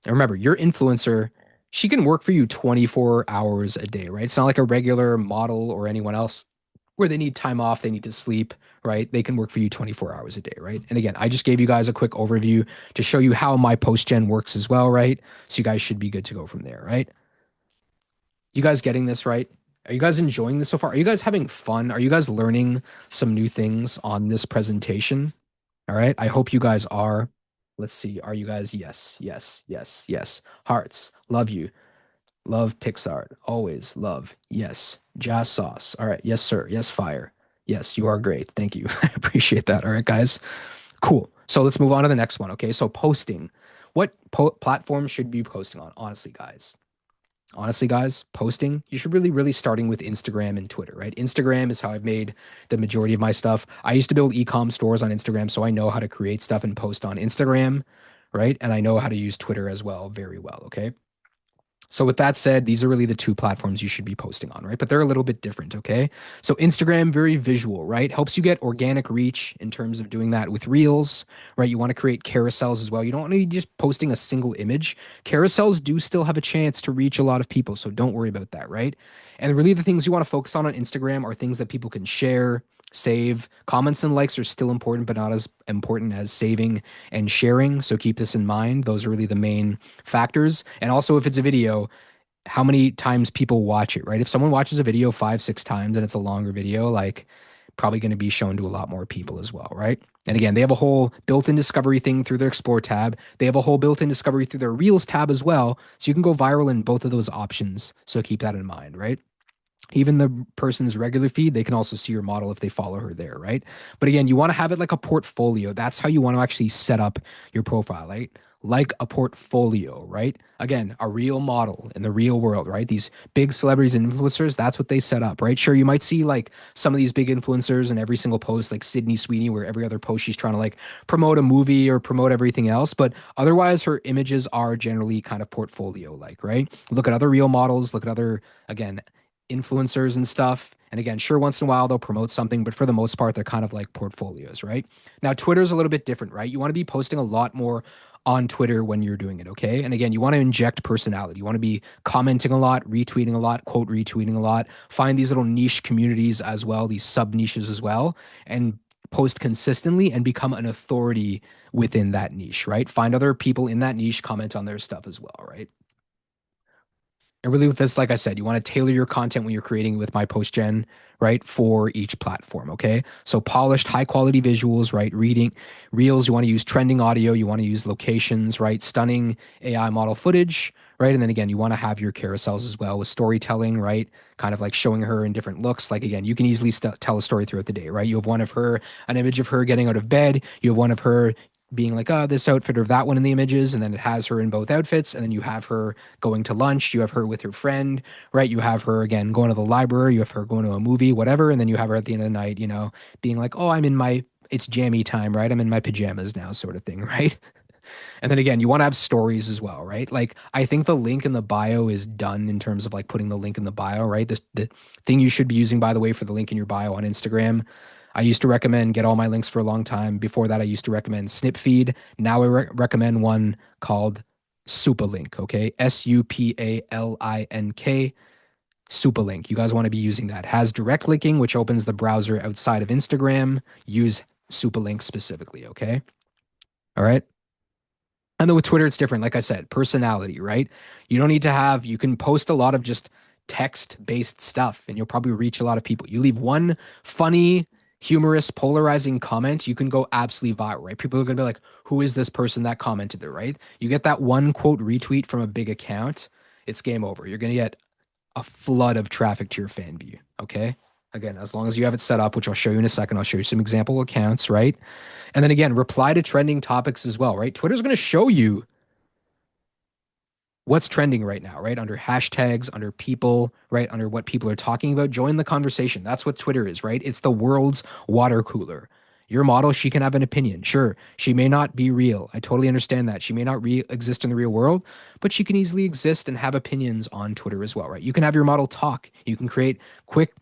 And remember, your influencer, she can work for you 24 hours a day, right? It's not like a regular model or anyone else where they need time off, they need to sleep, right? They can work for you 24 hours a day, right? And again, I just gave you guys a quick overview to show you how my post gen works as well, right? So you guys should be good to go from there, right? You guys getting this right? Are you guys enjoying this so far? Are you guys having fun? Are you guys learning some new things on this presentation? All right. I hope you guys are. Let's see. Are you guys? Yes, yes, yes, yes. Hearts. Love you. Love Pixar. Always love. Yes. Jazz sauce. All right. Yes, sir. Yes, fire. Yes, you are great. Thank you. I appreciate that. All right, guys. Cool. So let's move on to the next one. Okay. So posting. What platform should you be posting on? Honestly, guys, posting, you should really starting with Instagram and Twitter, right? Instagram is how I've made the majority of my stuff. I used to build e-com stores on Instagram, so I know how to create stuff and post on Instagram, right? And I know how to use Twitter as well very well, okay? So with that said, these are really the two platforms you should be posting on, right? But they're a little bit different, okay? So Instagram, very visual, right? Helps you get organic reach in terms of doing that with Reels, right? You want to create carousels as well. You don't want to be just posting a single image. Carousels do still have a chance to reach a lot of people, so don't worry about that, right? And really the things you want to focus on Instagram are things that people can share, save. Comments and likes are still important, but not as important as saving and sharing. So keep this in mind. Those are really the main factors. And also, if it's a video, how many times people watch it, right? If someone watches a video 5, 6 times and it's a longer video, like probably going to be shown to a lot more people as well, right? And again, they have a whole built-in discovery thing through their Explore tab. They have a whole built-in discovery through their Reels tab as well. So you can go viral in both of those options. So keep that in mind, right? Even the person's regular feed, they can also see your model if they follow her there, right? But again, you want to have it like a portfolio. That's how you want to actually set up your profile, right? Like a portfolio, right? Again, a real model in the real world, right? These big celebrities and influencers, that's what they set up, right? Sure, you might see like some of these big influencers in every single post, like Sydney Sweeney, where every other post she's trying to like promote a movie or promote everything else. But otherwise, her images are generally kind of portfolio like, right? Look at other real models, look at other, again, influencers and stuff. And again, sure, once in a while they'll promote something, but for the most part, they're kind of like portfolios, right? Now, Twitter's a little bit different, right? You want to be posting a lot more on Twitter when you're doing it, okay? And again, you want to inject personality. You want to be commenting a lot, retweeting a lot, quote retweeting a lot. Find these little niche communities as well, these sub niches as well, and post consistently and become an authority within that niche, right? Find other people in that niche, comment on their stuff as well, right? And really with this, like I said, you want to tailor your content when you're creating with my post gen, right, for each platform. Okay. So polished, high quality visuals, right? Reading reels, you want to use trending audio, you want to use locations, right? Stunning AI model footage, right? And then again, you want to have your carousels as well with storytelling, right? Kind of like showing her in different looks. Like again, you can easily tell a story throughout the day, right? You have one of her, an image of her getting out of bed. You have one of her being like, oh, this outfit or that one in the images, and then it has her in both outfits, and then you have her going to lunch, you have her with her friend, right? You have her again going to the library, you have her going to a movie, whatever, and then you have her at the end of the night, being like, oh, it's jammy time, right? I'm in my pajamas now, sort of thing, right? And then again, you want to have stories as well, right? Like I think the link in the bio is done in terms of like putting the link in the bio, right? The thing you should be using, by the way, for the link in your bio on Instagram. I used to recommend Get All My Links for a long time. Before that, I used to recommend Snipfeed. Now I recommend one called Supalink, okay? Supalink. Supalink. You guys want to be using that. Has direct linking, which opens the browser outside of Instagram. Use Supalink specifically, okay? All right. And then with Twitter, it's different. Like I said, personality, right? You can post a lot of just text based stuff and you'll probably reach a lot of people. You leave one funny, humorous, polarizing comment, you can go absolutely viral, right? People are going to be like, who is this person that commented there, right? You get that one quote retweet from a big account, it's game over. You're going to get a flood of traffic to your Fanvue, okay? Again, as long as you have it set up, which I'll show you in a second, I'll show you some example accounts, right? And then again, reply to trending topics as well, right? Twitter's going to show you what's trending right now, right? Under hashtags, under people, right? Under what people are talking about. Join the conversation. That's what Twitter is, right? It's the world's water cooler. Your model, she can have an opinion. Sure, she may not be real. I totally understand that. She may not exist in the real world, but she can easily exist and have opinions on Twitter as well, right? You can have your model talk. You can create quick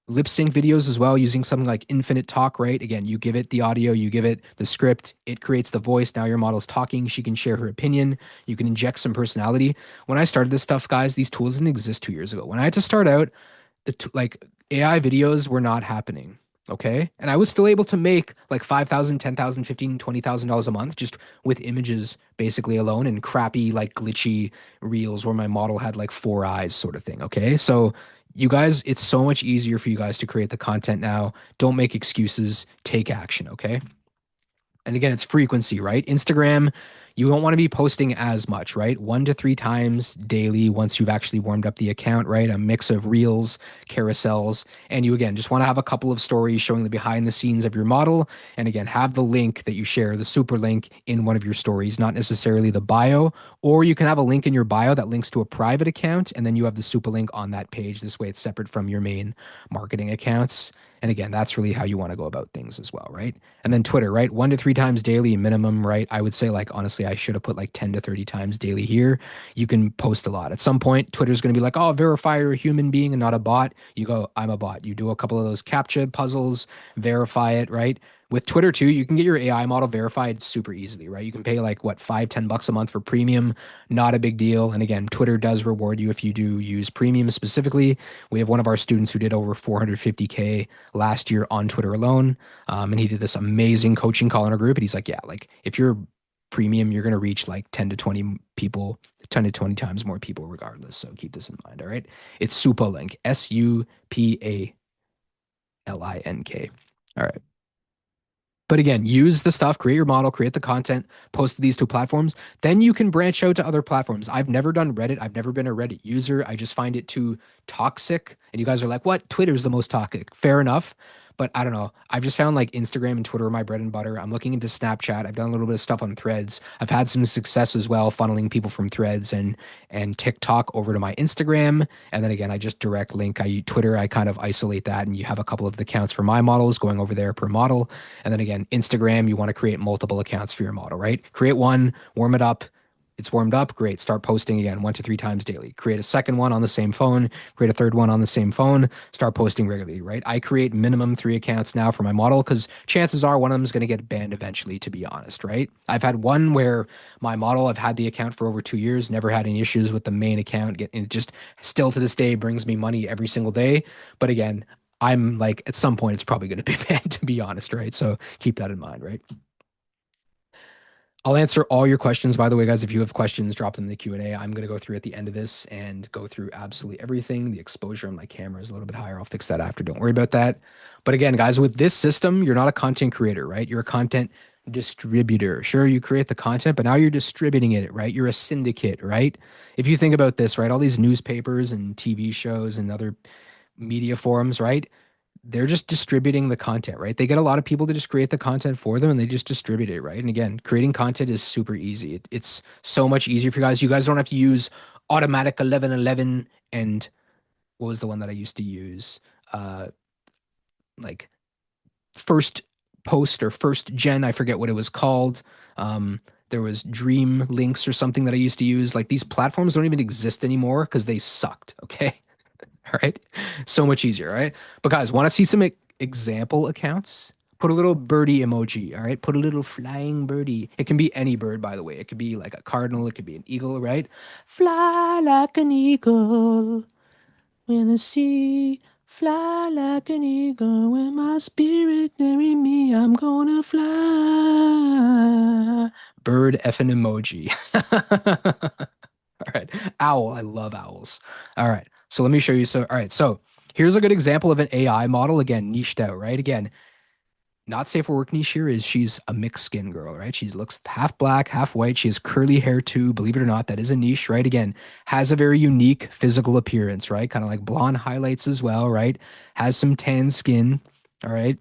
lip sync videos as well using something like Infinite Talk, right? Again, you give it the audio, you give it the script, it creates the voice. Now your model's talking. She can share her opinion. You can inject some personality. When I started this stuff, guys, these tools didn't exist 2 years ago. When I had to start out, like AI videos were not happening. Okay. And I was still able to make like 5,000, 10,000, 15, $20,000 a month just with images basically alone and crappy, like glitchy reels where my model had like four eyes sort of thing. Okay. So you guys, it's so much easier for you guys to create the content now. Don't make excuses, take action. Okay. And again, it's frequency, right? Instagram, you don't want to be posting as much, right? 1 to 3 times daily once you've actually warmed up the account, right? A mix of reels, carousels, and you again just want to have a couple of stories showing the behind the scenes of your model. And again, have the link that you share, the super link in one of your stories, not necessarily the bio. Or you can have a link in your bio that links to a private account, and then you have the super link on that page. This way it's separate from your main marketing accounts. And again, that's really how you want to go about things as well, right? And then Twitter, right? 1 to 3 times daily minimum, right? I would say, like, honestly, I should have put like 10 to 30 times daily here. You can post a lot. At some point, Twitter's going to be like, oh, verify you're a human being and not a bot. You go, I'm a bot. You do a couple of those CAPTCHA puzzles, verify it, right? With Twitter too, you can get your AI model verified super easily, right? You can pay like what, $5, $10 a month for premium, not a big deal. And again, Twitter does reward you if you do use premium specifically. We have one of our students who did over 450K last year on Twitter alone. And he did this amazing coaching call in our group. And he's like, yeah, like if you're premium, you're going to reach like 10 to 20 people, 10 to 20 times more people regardless. So keep this in mind. All right. It's Supalink, Supalink. All right. But again, use the stuff, create your model, create the content, post to these two platforms. Then you can branch out to other platforms. I've never done Reddit. I've never been a Reddit user. I just find it too toxic. And you guys are like, what? Twitter's the most toxic. Fair enough. But I don't know. I've just found like Instagram and Twitter are my bread and butter. I'm looking into Snapchat. I've done a little bit of stuff on Threads. I've had some success as well, funneling people from Threads and TikTok over to my Instagram. And then again, I just direct link. Twitter, I kind of isolate that, and you have a couple of the accounts for my models going over there per model. And then again, Instagram, you want to create multiple accounts for your model, right? Create one, warm it up. It's warmed up. Great. Start posting again 1 to 3 times daily. Create a second one on the same phone. Create a third one on the same phone. Start posting regularly, right? I create minimum 3 accounts now for my model because chances are one of them is going to get banned eventually, to be honest, right? I've had one where my model, I've had the account for over 2 years, never had any issues with the main account. It just still to this day brings me money every single day. But again, I'm like, at some point, it's probably going to be banned, to be honest, right? So keep that in mind, right? I'll answer all your questions. By the way, guys, if you have questions, drop them in the Q&A. I'm going to go through at the end of this and go through absolutely everything. The exposure on my camera is a little bit higher. I'll fix that after. Don't worry about that. But again, guys, with this system, you're not a content creator, right? You're a content distributor. Sure, you create the content, but now you're distributing it, right? You're a syndicate, right? If you think about this, right, all these newspapers and TV shows and other media forums, right? They're just distributing the content, right? They get a lot of people to just create the content for them and they just distribute it, right? And again, creating content is super easy. It's so much easier for you guys. You guys don't have to use automatic 1111 and what was the one that I used to use? Uh, like first post or first gen, I forget what it was called. There was Dream Links or something that I used to use. Like these platforms don't even exist anymore because they sucked. Okay. All right. So much easier. All right. But guys, want to see some example accounts? Put a little birdie emoji. All right. Put a little flying birdie. It can be any bird, by the way. It could be like a cardinal. It could be an eagle, right? Fly like an eagle in the sea. Fly like an eagle when my spirit carry me. I'm gonna fly. Bird effing emoji. All right. Owl. I love owls. All right. So let me show you. So, all right. So here's a good example of an AI model. Again, niched out, right? Again, not safe for work niche here is she's a mixed skin girl, right? She looks half black, half white. She has curly hair too. Believe it or not, that is a niche, right? Again, has a very unique physical appearance, right? Kind of like blonde highlights as well, right? Has some tan skin, all right?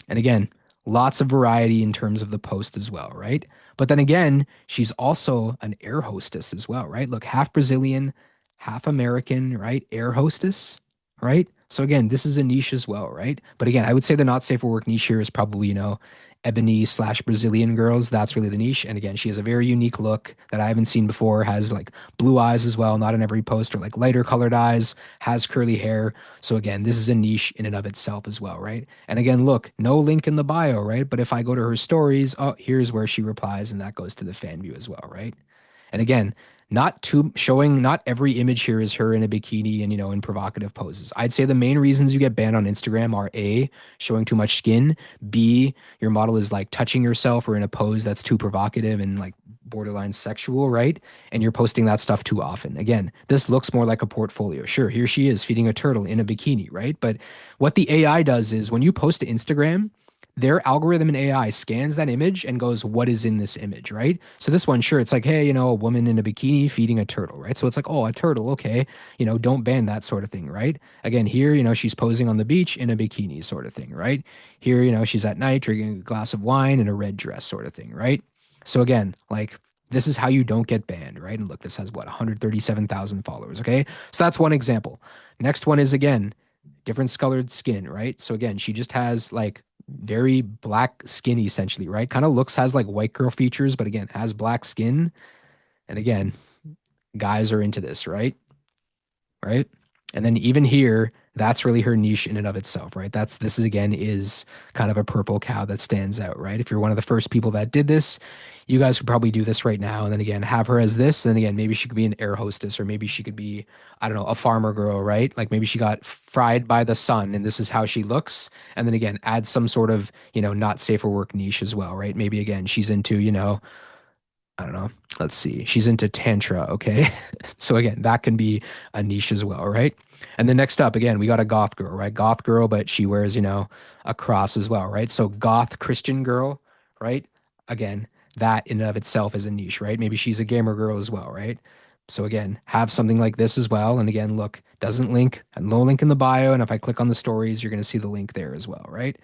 And again, lots of variety in terms of the post as well, right? But then again, she's also an air hostess as well, right? Look, half Brazilian, half American, right? Air hostess, right? So again, this is a niche as well, right? But again, I would say the not safe for work niche here is probably, ebony slash Brazilian girls. That's really the niche. And again, she has a very unique look that I haven't seen before, has like blue eyes as well, not in every post, or like lighter colored eyes, has curly hair. So again, this is a niche in and of itself as well, right? And again, look, no link in the bio, right? But if I go to her stories, oh, here's where she replies, and that goes to the Fanvue as well, right? And again, not too showing, not every image here is her in a bikini and, in provocative poses. I'd say the main reasons you get banned on Instagram are A, showing too much skin, B, your model is like touching yourself or in a pose that's too provocative and like borderline sexual, right? And you're posting that stuff too often. Again, this looks more like a portfolio. Sure, here she is feeding a turtle in a bikini, right? But what the AI does is when you post to Instagram, their algorithm in AI scans that image and goes, what is in this image, right? So this one, sure, it's like, hey, a woman in a bikini feeding a turtle, right? So it's like, oh, a turtle, okay, don't ban that sort of thing, right? Again, here, she's posing on the beach in a bikini sort of thing, right? Here, she's at night drinking a glass of wine in a red dress sort of thing, right? So again, like, this is how you don't get banned, right? And look, this has what, 137,000 followers, okay? So that's one example. Next one is, again, different colored skin, right? So again, she just has like very black skin essentially, right? Kind of has like white girl features, but again, has black skin. And again, guys are into this, right? Right. And then even here, that's really her niche in and of itself, right? This is again is kind of a purple cow that stands out, right? If you're one of the first people that did this, you guys could probably do this right now. And then again, have her as this. And again, maybe she could be an air hostess, or maybe she could be, I don't know, a farmer girl, right? Like maybe she got fried by the sun and this is how she looks. And then again, add some sort of, not safe for work niche as well, right? Maybe again, she's into, I don't know. Let's see. She's into tantra. Okay. So again, that can be a niche as well, right? And then next up, again, we got a goth girl, right? Goth girl, but she wears, a cross as well, right? So goth Christian girl, right? Again, that in and of itself is a niche, right? Maybe she's a gamer girl as well, right? So again, have something like this as well. And again, look, doesn't link, no link in the bio. And if I click on the stories, you're going to see the link there as well, right?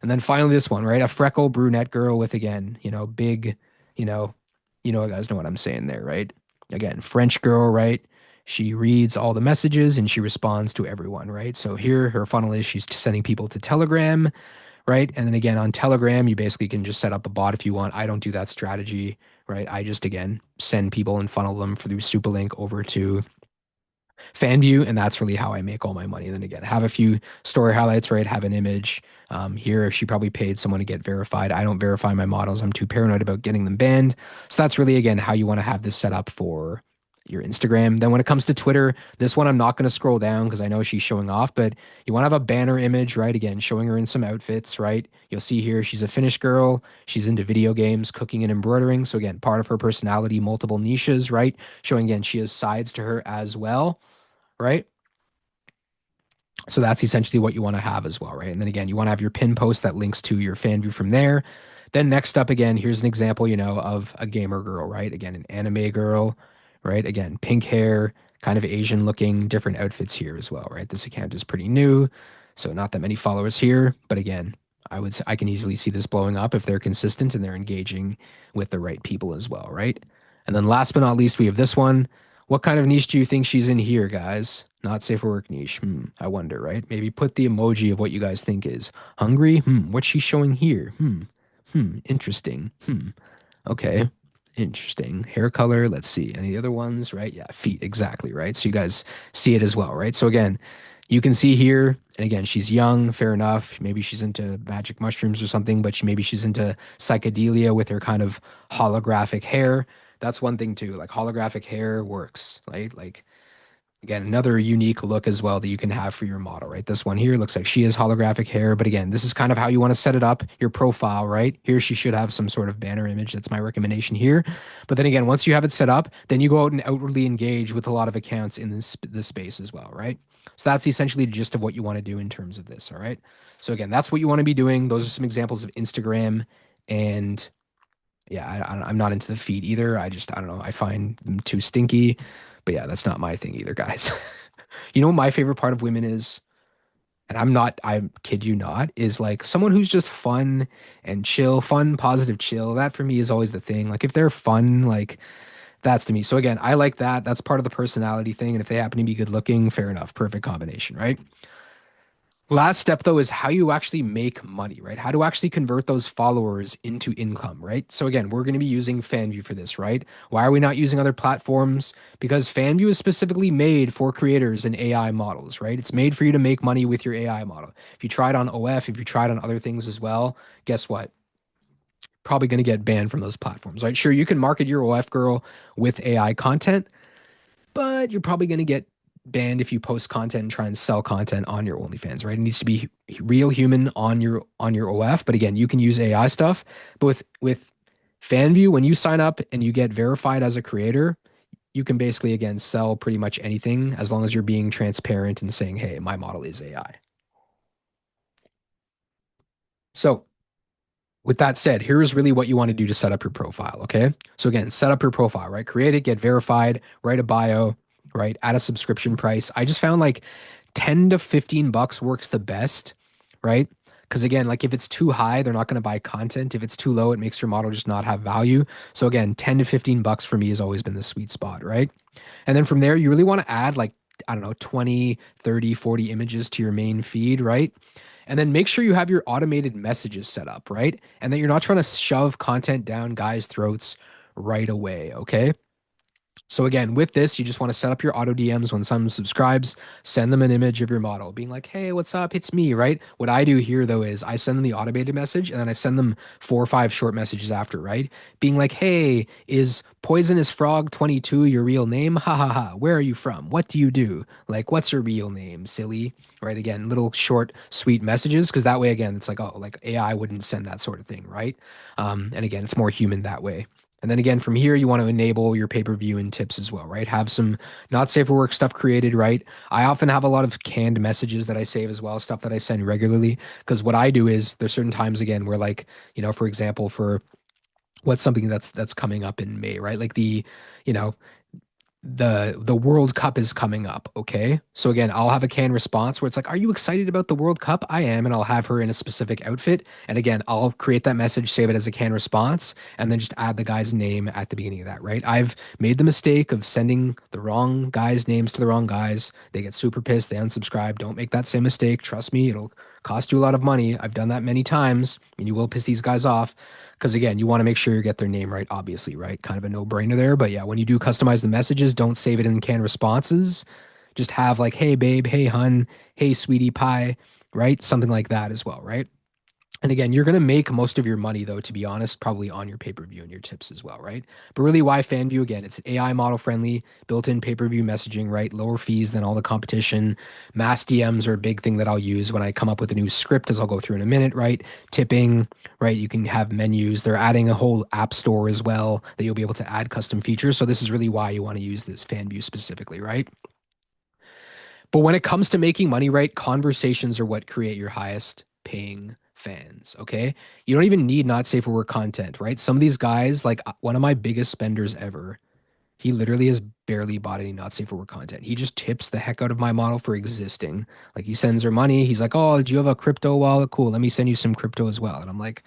And then finally, this one, right? A freckle brunette girl with, again, big, you know, you guys know what I'm saying there, right? Again, French girl, right? She reads all the messages and she responds to everyone, right? So here, her funnel is she's sending people to Telegram, right? And then again, on Telegram, you basically can just set up a bot if you want. I don't do that strategy, right? I just, again, send people and funnel them through Superlink over to Fanvue, and that's really how I make all my money. And then again, have a few story highlights, right? Have an image. Here, she probably paid someone to get verified. I don't verify my models. I'm too paranoid about getting them banned. So that's really, again, how you want to have this set up for, your Instagram. Then when it comes to Twitter, this one I'm not going to scroll down because I know she's showing off, but you want to have a banner image, right? Again, showing her in some outfits, right? You'll see here she's a Finnish girl. She's into video games, cooking and embroidering. So again, part of her personality, multiple niches, right? Showing again, she has sides to her as well, right? So that's essentially what you want to have as well, right? And then again, you want to have your pin post that links to your Fanvue from there. Then next up, again, here's an example, of a gamer girl, right? Again, an anime girl, right? Again, pink hair, kind of Asian looking, different outfits here as well, right? This account is pretty new, so not that many followers here, but again, I can easily see this blowing up if they're consistent and they're engaging with the right people as well, right? And then last but not least, we have this one. What kind of niche do you think she's in here, guys? Not safe for work niche. I wonder, right? Maybe put the emoji of what you guys think is. Hungry? What's she showing here? Interesting. Okay. Interesting. Hair color. Let's see. Any other ones, right? Yeah, feet. Exactly, right? So you guys see it as well, right? So again, you can see here, and again, she's young, fair enough. Maybe she's into magic mushrooms or something, but maybe she's into psychedelia with her kind of holographic hair. That's one thing too. Like holographic hair works, right? Like again, another unique look as well that you can have for your model, right? This one here looks like she has holographic hair, but again, this is kind of how you want to set it up, your profile, right? Here she should have some sort of banner image. That's my recommendation here. But then again, once you have it set up, then you go out and outwardly engage with a lot of accounts in this space as well, right? So that's essentially the gist of what you want to do in terms of this, all right? So again, that's what you want to be doing. Those are some examples of Instagram and yeah, I'm not into the feed either. I don't know. I find them too stinky. But yeah, that's not my thing either, guys. You know what my favorite part of women is? And I kid you not, is like someone who's just fun and chill, fun, positive, chill. That for me is always the thing. Like if they're fun, like that's to me. So again, I like that. That's part of the personality thing. And if they happen to be good looking, fair enough. Perfect combination, right? Last step though is how you actually make money, right? How to actually convert those followers into income, right? So again, we're going to be using Fanvue for this, right? Why are we not using other platforms? Because Fanvue is specifically made for creators and AI models, right? It's made for you to make money with your AI model. If you try it on OF, if you try it on other things as well, guess what? Probably going to get banned from those platforms, right? Sure, you can market your OF girl with AI content, but you're probably going to get banned if you post content and try and sell content on your OnlyFans, right? It needs to be real human on your OF. But again, you can use AI stuff. But with Fanvue, when you sign up and you get verified as a creator, you can basically again sell pretty much anything as long as you're being transparent and saying, "Hey, my model is AI." So with that said, here's really what you want to do to set up your profile. Okay. So again, set up your profile, right? Create it, get verified, write a bio, right? Add a subscription price. I just found like 10 to 15 bucks works the best, right? Because again, like if it's too high, they're not going to buy content. If it's too low, it makes your model just not have value. So again, 10 to 15 bucks for me has always been the sweet spot, right? And then from there, you really want to add like, I don't know, 20, 30, 40 images to your main feed, right? And then make sure you have your automated messages set up, right? And that you're not trying to shove content down guys' throats right away, okay? So again, with this, you just want to set up your auto DMs when someone subscribes, send them an image of your model, being like, "Hey, what's up? It's me," right? What I do here though is I send them the automated message and then I send them 4 or 5 short messages after, right? Being like, "Hey, is Poisonous Frog 22 your real name? Ha ha ha. Where are you from? What do you do? Like, what's your real name, silly?" Right? Again, little short, sweet messages, because that way, again, it's like, oh, like AI wouldn't send that sort of thing, right? And again, it's more human that way. And then again, from here, you want to enable your pay-per-view and tips as well, right? Have some not safe for work stuff created, right? I often have a lot of canned messages that I save as well, stuff that I send regularly. Because what I do is there's certain times again where like, for example, for what's something that's coming up in May, right? Like you know, the World Cup is coming up, okay? So again, I'll have a canned response where it's like, "Are you excited about the World Cup?" I am, and I'll have her in a specific outfit. And again, I'll create that message, save it as a canned response, and then just add the guy's name at the beginning of that, right? I've made the mistake of sending the wrong guys' names to the wrong guys. They get super pissed, they unsubscribe. Don't make that same mistake. Trust me, it'll cost you a lot of money. I've done that many times, and you will piss these guys off. Because again, you want to make sure you get their name right, obviously, right? Kind of a no-brainer there. But yeah, when you do customize the messages, don't save it in canned responses. Just have like, "Hey babe, hey hun, hey sweetie pie," right? Something like that as well, right? And again, you're going to make most of your money, though, to be honest, probably on your pay-per-view and your tips as well, right? But really, why Fanvue? Again, it's AI model friendly, built-in pay-per-view messaging, right? Lower fees than all the competition. Mass DMs are a big thing that I'll use when I come up with a new script, as I'll go through in a minute, right? Tipping, right? You can have menus. They're adding a whole app store as well that you'll be able to add custom features. So this is really why you want to use this Fanvue specifically, right? But when it comes to making money, right, conversations are what create your highest paying fans. Okay. You don't even need not safe for work content, right? Some of these guys, like one of my biggest spenders ever, he literally has barely bought any not safe for work content. He just tips the heck out of my model for existing. Like he sends her money. He's like, oh, do you have a crypto wallet? Cool. Let me send you some crypto as well. And I'm like,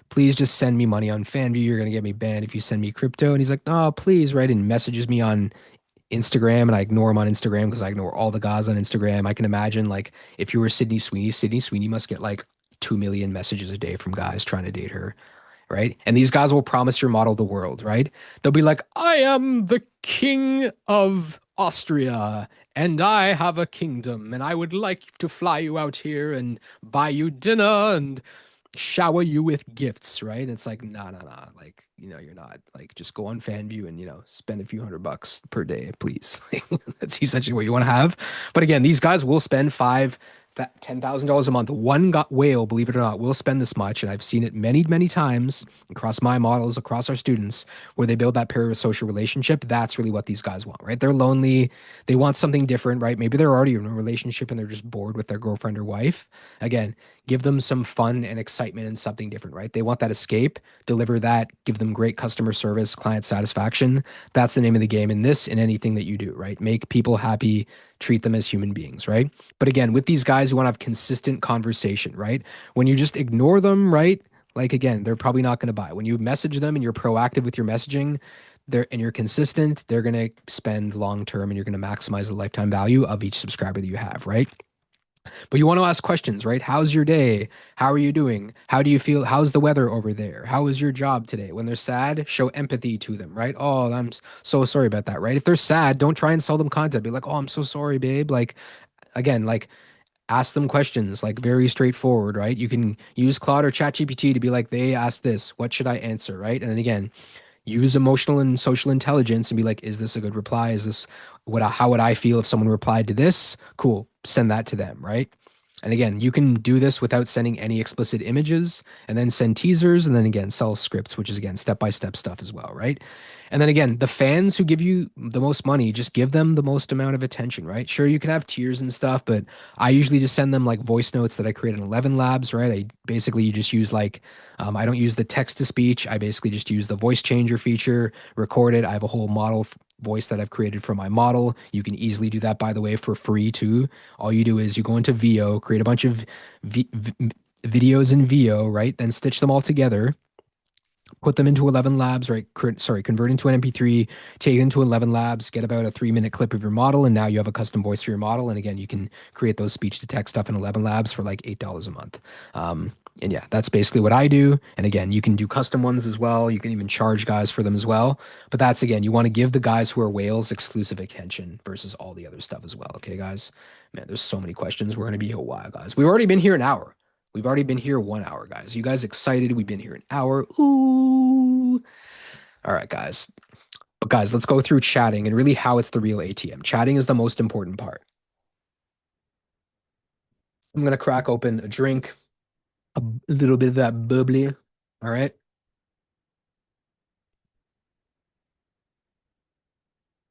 please just send me money on Fanvue. You're going to get me banned if you send me crypto. And he's like, no, please, right? And messages me on Instagram, and I ignore him on Instagram because I ignore all the guys on Instagram. I can imagine like if you were Sydney Sweeney must get like 2 million messages a day from guys trying to date her, right? And these guys will promise your model the world, right? They'll be like, I am the king of Austria and I have a kingdom and I would like to fly you out here and buy you dinner and shower you with gifts, right? And it's like, nah, nah, nah. Like, you're not. Like, just go on Fanvue and, spend a few $100 per day, please. That's essentially what you want to have. But again, these guys will spend $10,000 a month. One got whale, believe it or not, will spend this much. And I've seen it many, many times across my models, across our students, where they build that parasocial relationship. That's really what these guys want, right? They're lonely. They want something different, right? Maybe they're already in a relationship and they're just bored with their girlfriend or wife. Again, give them some fun and excitement and something different, right? They want that escape, deliver that, give them great customer service, client satisfaction. That's the name of the game in this and anything that you do, right? Make people happy, treat them as human beings, right? But again, with these guys, you want to have consistent conversation, right? When you just ignore them, right? Like again, they're probably not going to buy. When you message them and you're proactive with your messaging, and you're consistent, they're going to spend long term and you're going to maximize the lifetime value of each subscriber that you have, right? But you want to ask questions, right? How's your day? How are you doing? How do you feel? How's the weather over there? How was your job today? When they're sad, show empathy to them, right? Oh, I'm so sorry about that, right? If they're sad, don't try and sell them content. Be like, oh, I'm so sorry, babe. Like, again, like, ask them questions, like very straightforward, right? You can use Claude or ChatGPT to be like, they asked this, what should I answer, right? And then again, use emotional and social intelligence and be like, is this a good reply? Is this how would I feel if someone replied to this? Cool. Send that to them, right? And again, you can do this without sending any explicit images and then send teasers and then again sell scripts, which is again step-by-step stuff as well, right? And then again, the fans who give you the most money, just give them the most amount of attention, right? Sure, you can have tiers and stuff, but I usually just send them like voice notes that I create in 11 Labs, right? I basically you just use like I don't use the text to speech. I basically just use the voice changer feature, record it. I have a whole model voice that I've created for my model. You can easily do that, by the way, for free too. All you do is you go into VO, create a bunch of videos in VO, right? Then stitch them all together, put them into 11 Labs, right? Convert into an MP3, take it into 11 Labs, get about a 3-minute clip of your model, and now you have a custom voice for your model. And again, you can create those speech to text stuff in 11 Labs for like $8 a month. And yeah, that's basically what I do. And again, you can do custom ones as well. You can even charge guys for them as well. But that's again, you want to give the guys who are whales exclusive attention versus all the other stuff as well. Okay, guys? Man, there's so many questions. We're going to be here a while, guys. We've already been here an hour. We've already been here 1 hour, guys. You guys excited? We've been here an hour. Ooh. All right, guys. But guys, let's go through chatting and really how it's the real ATM. Chatting is the most important part. I'm going to crack open a drink, a little bit of that bubbly. All right.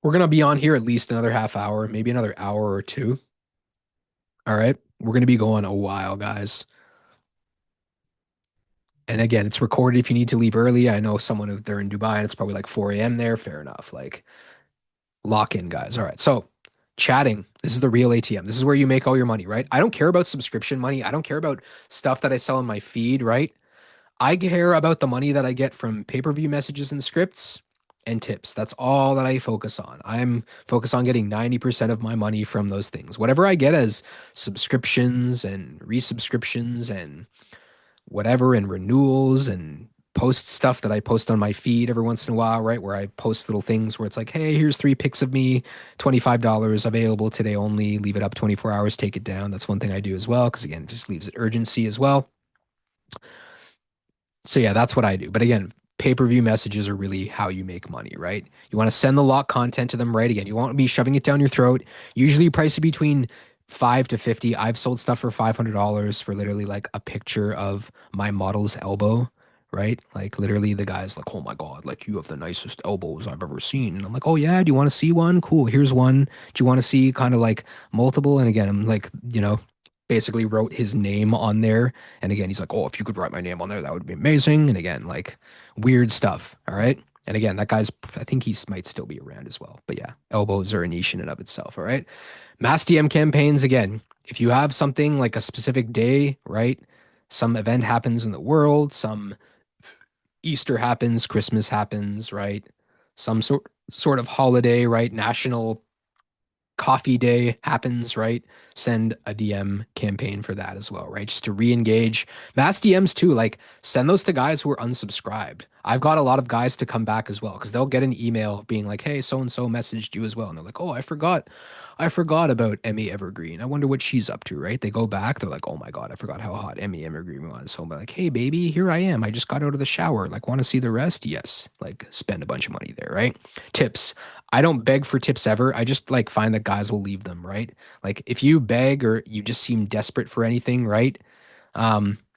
We're going to be on here at least another half hour, maybe another hour or two. All right. We're going to be going a while, guys. And again, it's recorded if you need to leave early. I know someone if they're in Dubai and it's probably like 4 a.m. there. Fair enough. Like lock in, guys. All right. So chatting, this is the real ATM. This is where you make all your money, right? I don't care about subscription money. I don't care about stuff that I sell in my feed, right? I care about the money that I get from pay-per-view messages and scripts and tips. That's all that I focus on. I'm focused on getting 90% of my money from those things. Whatever I get as subscriptions and resubscriptions and whatever and renewals and post stuff that I post on my feed every once in a while, right? Where I post little things where it's like, hey, here's 3 pics of me, $25 available today only. Leave it up 24 hours, take it down. That's one thing I do as well, because again, it just leaves it urgency as well. So yeah, that's what I do. But again, pay-per-view messages are really how you make money, right? You want to send the lock content to them, right? Again, you won't be shoving it down your throat. Usually you price it between 5 to 50. I've sold stuff for $500 for literally like a picture of my model's elbow, right? Like literally the guy's like, oh my God, like you have the nicest elbows I've ever seen. And I'm like, oh yeah, do you want to see one? Cool, here's one. Do you want to see kind of like multiple? And again, I'm like, basically wrote his name on there. And again, he's like, oh, if you could write my name on there, that would be amazing. And again, like weird stuff. All right. And again, that guy's, I think he might still be around as well. But yeah, elbows are a niche in and of itself. All right. Mass DM campaigns, again, if you have something like a specific day, right? Some event happens in the world, some Easter happens, Christmas happens, right? Some sort of holiday, right? National coffee day happens, right? Send a DM campaign for that as well, right? Just to re-engage. Mass DMs too, like send those to guys who are unsubscribed. I've got a lot of guys to come back as well because they'll get an email being like, hey, so and so messaged you as well. And they're like, oh, I forgot about Emmy Evergreen. I wonder what she's up to, right? They go back, they're like, oh my God, I forgot how hot Emmy Evergreen was. So I'm like, hey, baby, here I am. I just got out of the shower. Like, want to see the rest? Yes. Like, spend a bunch of money there, right? Tips. I don't beg for tips ever. I just like find that guys will leave them, right? Like, if you beg or you just seem desperate for anything, right?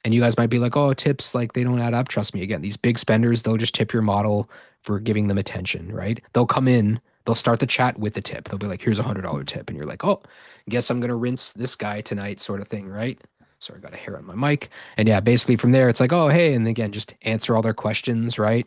And you guys might be like, oh, tips, like they don't add up. Trust me, again, these big spenders, they'll just tip your model for giving them attention, right? They'll come in, they'll start the chat with a tip. They'll be like, here's $100 tip. And you're like, oh, guess I'm going to rinse this guy tonight, sort of thing, right? Sorry, I got a hair on my mic. And yeah, basically from there, it's like, oh, hey. And again, just answer all their questions, right?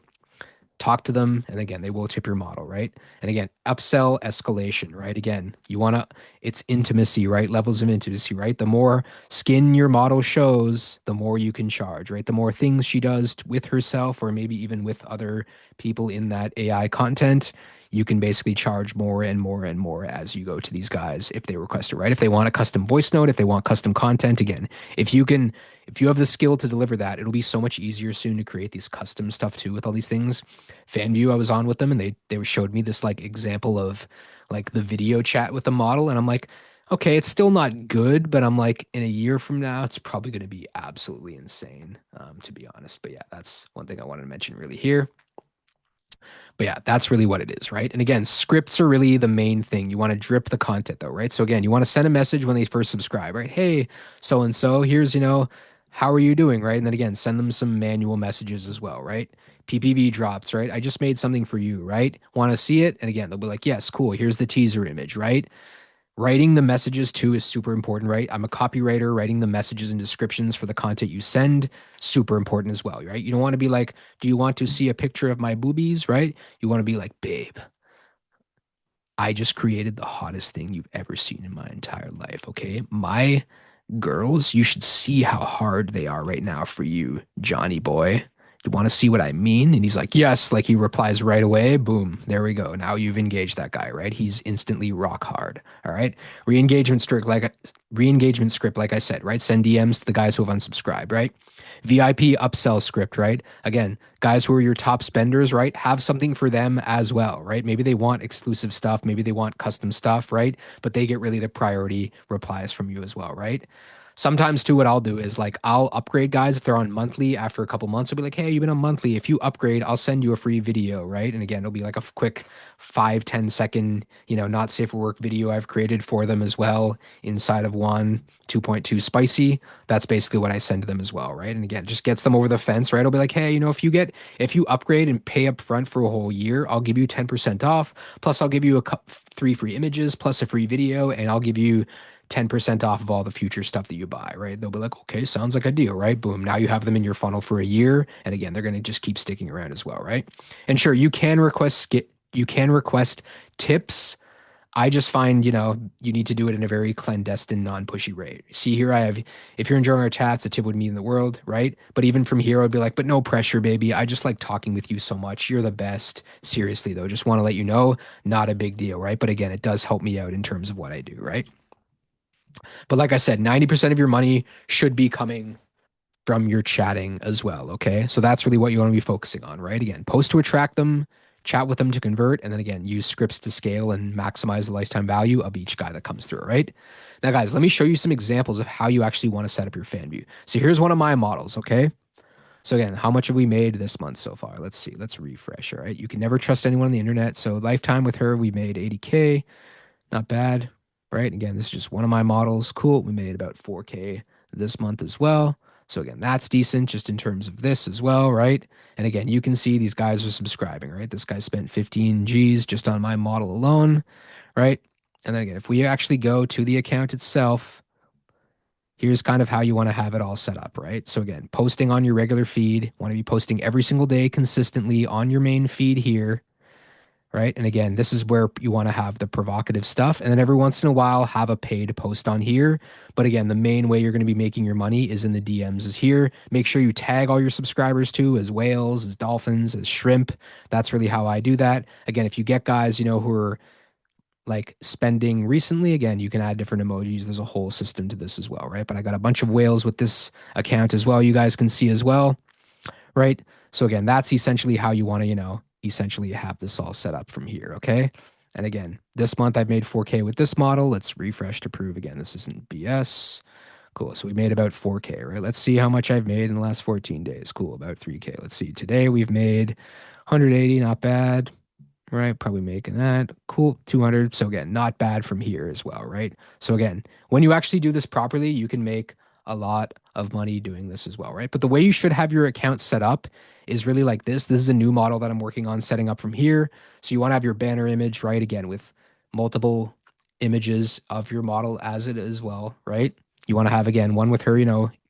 Talk to them, and again, they will tip your model, right? And again, upsell escalation, right? Again, you want to, it's intimacy, right? Levels of intimacy, right? The more skin your model shows, the more you can charge, right? The more things she does with herself or maybe even with other people in that AI content, you can basically charge more and more and more as you go to these guys if they request it, right? If they want a custom voice note, if they want custom content, again, if you can, if you have the skill to deliver that, it'll be so much easier soon to create these custom stuff too with all these things. Fanvue, I was on with them and they showed me this like example of like the video chat with the model. And I'm like, okay, it's still not good, but I'm like, in a year from now, it's probably going to be absolutely insane, to be honest. But yeah, that's one thing I wanted to mention really here. But yeah, that's really what it is, right? And again, scripts are really the main thing. You want to drip the content though, right? So again, you want to send a message when they first subscribe, right? Hey, so and so, here's, how are you doing, right? And then again, send them some manual messages as well, right? PPV drops, right? I just made something for you, right? Want to see it? And again, they'll be like, yes, cool. Here's the teaser image, right? Writing the messages too is super important, right? I'm a copywriter. Writing the messages and descriptions for the content you send, super important as well, right? You don't want to be like, do you want to see a picture of my boobies, right? You want to be like, babe, I just created the hottest thing you've ever seen in my entire life, okay? My girls, you should see how hard they are right now for you, Johnny boy. You want to see what I mean? And he's like, yes. Like he replies right away. Boom. There we go. Now you've engaged that guy, right? He's instantly rock hard. All right. Re-engagement script, like I said, right? Send DMs to the guys who have unsubscribed, right? VIP upsell script, right? Again, guys who are your top spenders, right? Have something for them as well, right? Maybe they want exclusive stuff, maybe they want custom stuff, right? But they get really the priority replies from you as well, right? Sometimes too, what I'll do is like I'll upgrade guys if they're on monthly after a couple months. I'll be like, hey, you've been on monthly. If you upgrade, I'll send you a free video, right? And again, it'll be like a quick 5-10 second, not safe for work video I've created for them as well inside of one 2.2 spicy. That's basically what I send to them as well, right? And again, it just gets them over the fence, right? I'll be like, hey, if you upgrade and pay up front for a whole year, I'll give you 10% off. Plus, I'll give you 3 free images plus a free video, and I'll give you 10% off of all the future stuff that you buy, right? They'll be like, okay, sounds like a deal, right? Boom. Now you have them in your funnel for a year. And again, they're going to just keep sticking around as well, right? And sure, you can request tips. I just find, you need to do it in a very clandestine, non-pushy rate. See here, if you're enjoying our chats, a tip would mean in the world, right? But even from here, I'd be like, but no pressure, baby. I just like talking with you so much. You're the best. Seriously, though, just want to let you know, not a big deal, right? But again, it does help me out in terms of what I do, right? But like I said, 90% of your money should be coming from your chatting as well. Okay. So that's really what you want to be focusing on, right? Again, post to attract them, chat with them to convert, and then again, use scripts to scale and maximize the lifetime value of each guy that comes through, right? Now, guys, let me show you some examples of how you actually want to set up your Fanvue. So here's one of my models, okay? So again, how much have we made this month so far? Let's see. Let's refresh, all right? You can never trust anyone on the internet. So lifetime with her, we made 80K. Not bad, right? Again, this is just one of my models. Cool. We made about 4K this month as well. So again, that's decent just in terms of this as well, right? And again, you can see these guys are subscribing, right? This guy spent 15 G's just on my model alone, right? And then again, if we actually go to the account itself, here's kind of how you want to have it all set up, right? So again, posting on your regular feed, want to be posting every single day consistently on your main feed here, right? And again, this is where you want to have the provocative stuff. And then every once in a while, have a paid post on here. But again, the main way you're going to be making your money is in the DMs is here. Make sure you tag all your subscribers too, as whales, as dolphins, as shrimp. That's really how I do that. Again, if you get guys, who are like spending recently, again, you can add different emojis. There's a whole system to this as well, right? But I got a bunch of whales with this account as well. You guys can see as well, right? So again, that's essentially how you want to, essentially have this all set up from here, okay? And again, this month I've made 4K with this model. Let's refresh to prove again, this isn't BS. Cool, so we made about 4K, right? Let's see how much I've made in the last 14 days. Cool, about 3K. Let's see, today we've made 180, not bad, right? Probably making that. Cool, 200. So again, not bad from here as well, right? So again, when you actually do this properly, you can make a lot of money doing this as well, right? But the way you should have your account set up is really like this. This is a new model that I'm working on setting up from here. So you want to have your banner image, right? Again, with multiple images of your model as it is well, right? You want to have, again, one with her,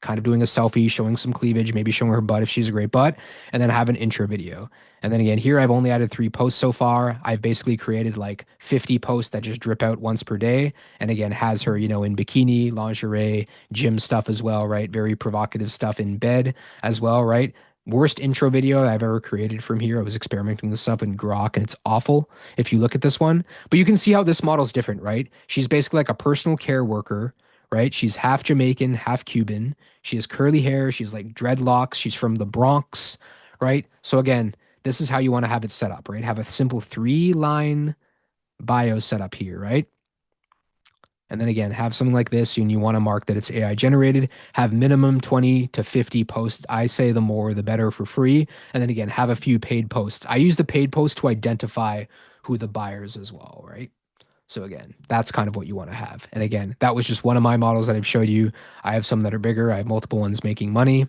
kind of doing a selfie, showing some cleavage, maybe showing her butt if she's a great butt, and then have an intro video. And then again, here I've only added 3 posts so far. I've basically created like 50 posts that just drip out once per day. And again, has her, in bikini, lingerie, gym stuff as well, right? Very provocative stuff in bed as well, right? Worst intro video I've ever created from here. I was experimenting with stuff in Grok and it's awful if you look at this one. But you can see how this model's different, right? She's basically like a personal care worker, right? She's half Jamaican, half Cuban. She has curly hair. She's like dreadlocks. She's from the Bronx, right? So again, this is how you want to have it set up, right? Have a simple 3-line bio set up here, right? And then again, have something like this, and you want to mark that it's AI generated. Have minimum 20 to 50 posts. I say the more, the better for free. And then again, have a few paid posts. I use the paid posts to identify who the buyers as well, right? So again, that's kind of what you want to have. And again, that was just one of my models that I've showed you. I have some that are bigger. I have multiple ones making money.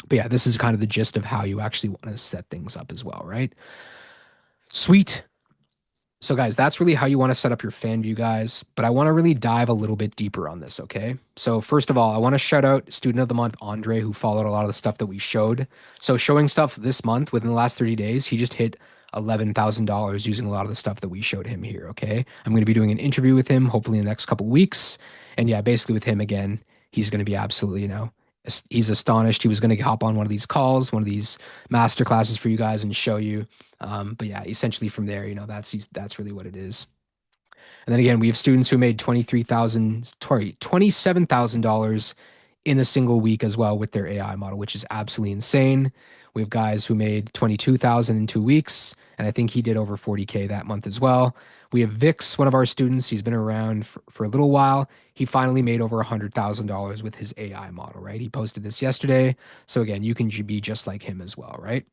But yeah, this is kind of the gist of how you actually want to set things up as well, right? Sweet. So guys, that's really how you want to set up your Fanvue, guys. But I want to really dive a little bit deeper on this, okay? So first of all, I want to shout out Student of the Month, Andre, who followed a lot of the stuff that we showed. So showing stuff this month, within the last 30 days, he just hit $11,000 using a lot of the stuff that we showed him here, okay? I'm going to be doing an interview with him, hopefully in the next couple weeks. And yeah, basically with him, again, he's going to be absolutely, he's astonished. He was going to hop on one of these calls, one of these master classes for you guys and show you. But yeah, essentially from there, that's really what it is. And then again, we have students who made $27,000 in a single week as well with their AI model, which is absolutely insane. We have guys who made 22,000 in 2 weeks, and I think he did over 40K that month as well. We have Vix, one of our students. He's been around for a little while. He finally made over $100,000 with his AI model, right? He posted this yesterday. So again, you can be just like him as well, right?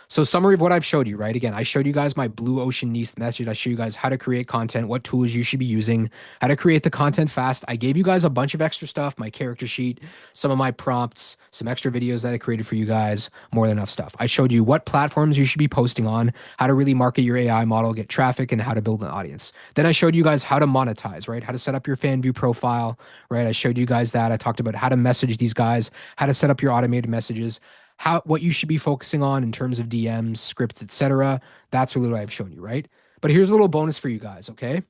So summary of what I've showed you, right? Again, I showed you guys my blue ocean niche method. I show you guys how to create content, what tools you should be using, how to create the content fast. I gave you guys a bunch of extra stuff, my character sheet, some of my prompts, some extra videos that I created for you guys, more than enough stuff. I showed you what platforms you should be posting on, how to really market your AI model, get traffic, and how to build an audience. Then I showed you guys how to monetize, right? How to set up your Fanvue profile, right? I showed you guys that. I talked about how to message these guys, how to set up your automated messages, what you should be focusing on in terms of DMs, scripts, etc. That's really what I've shown you, right? But here's a little bonus for you guys, okay?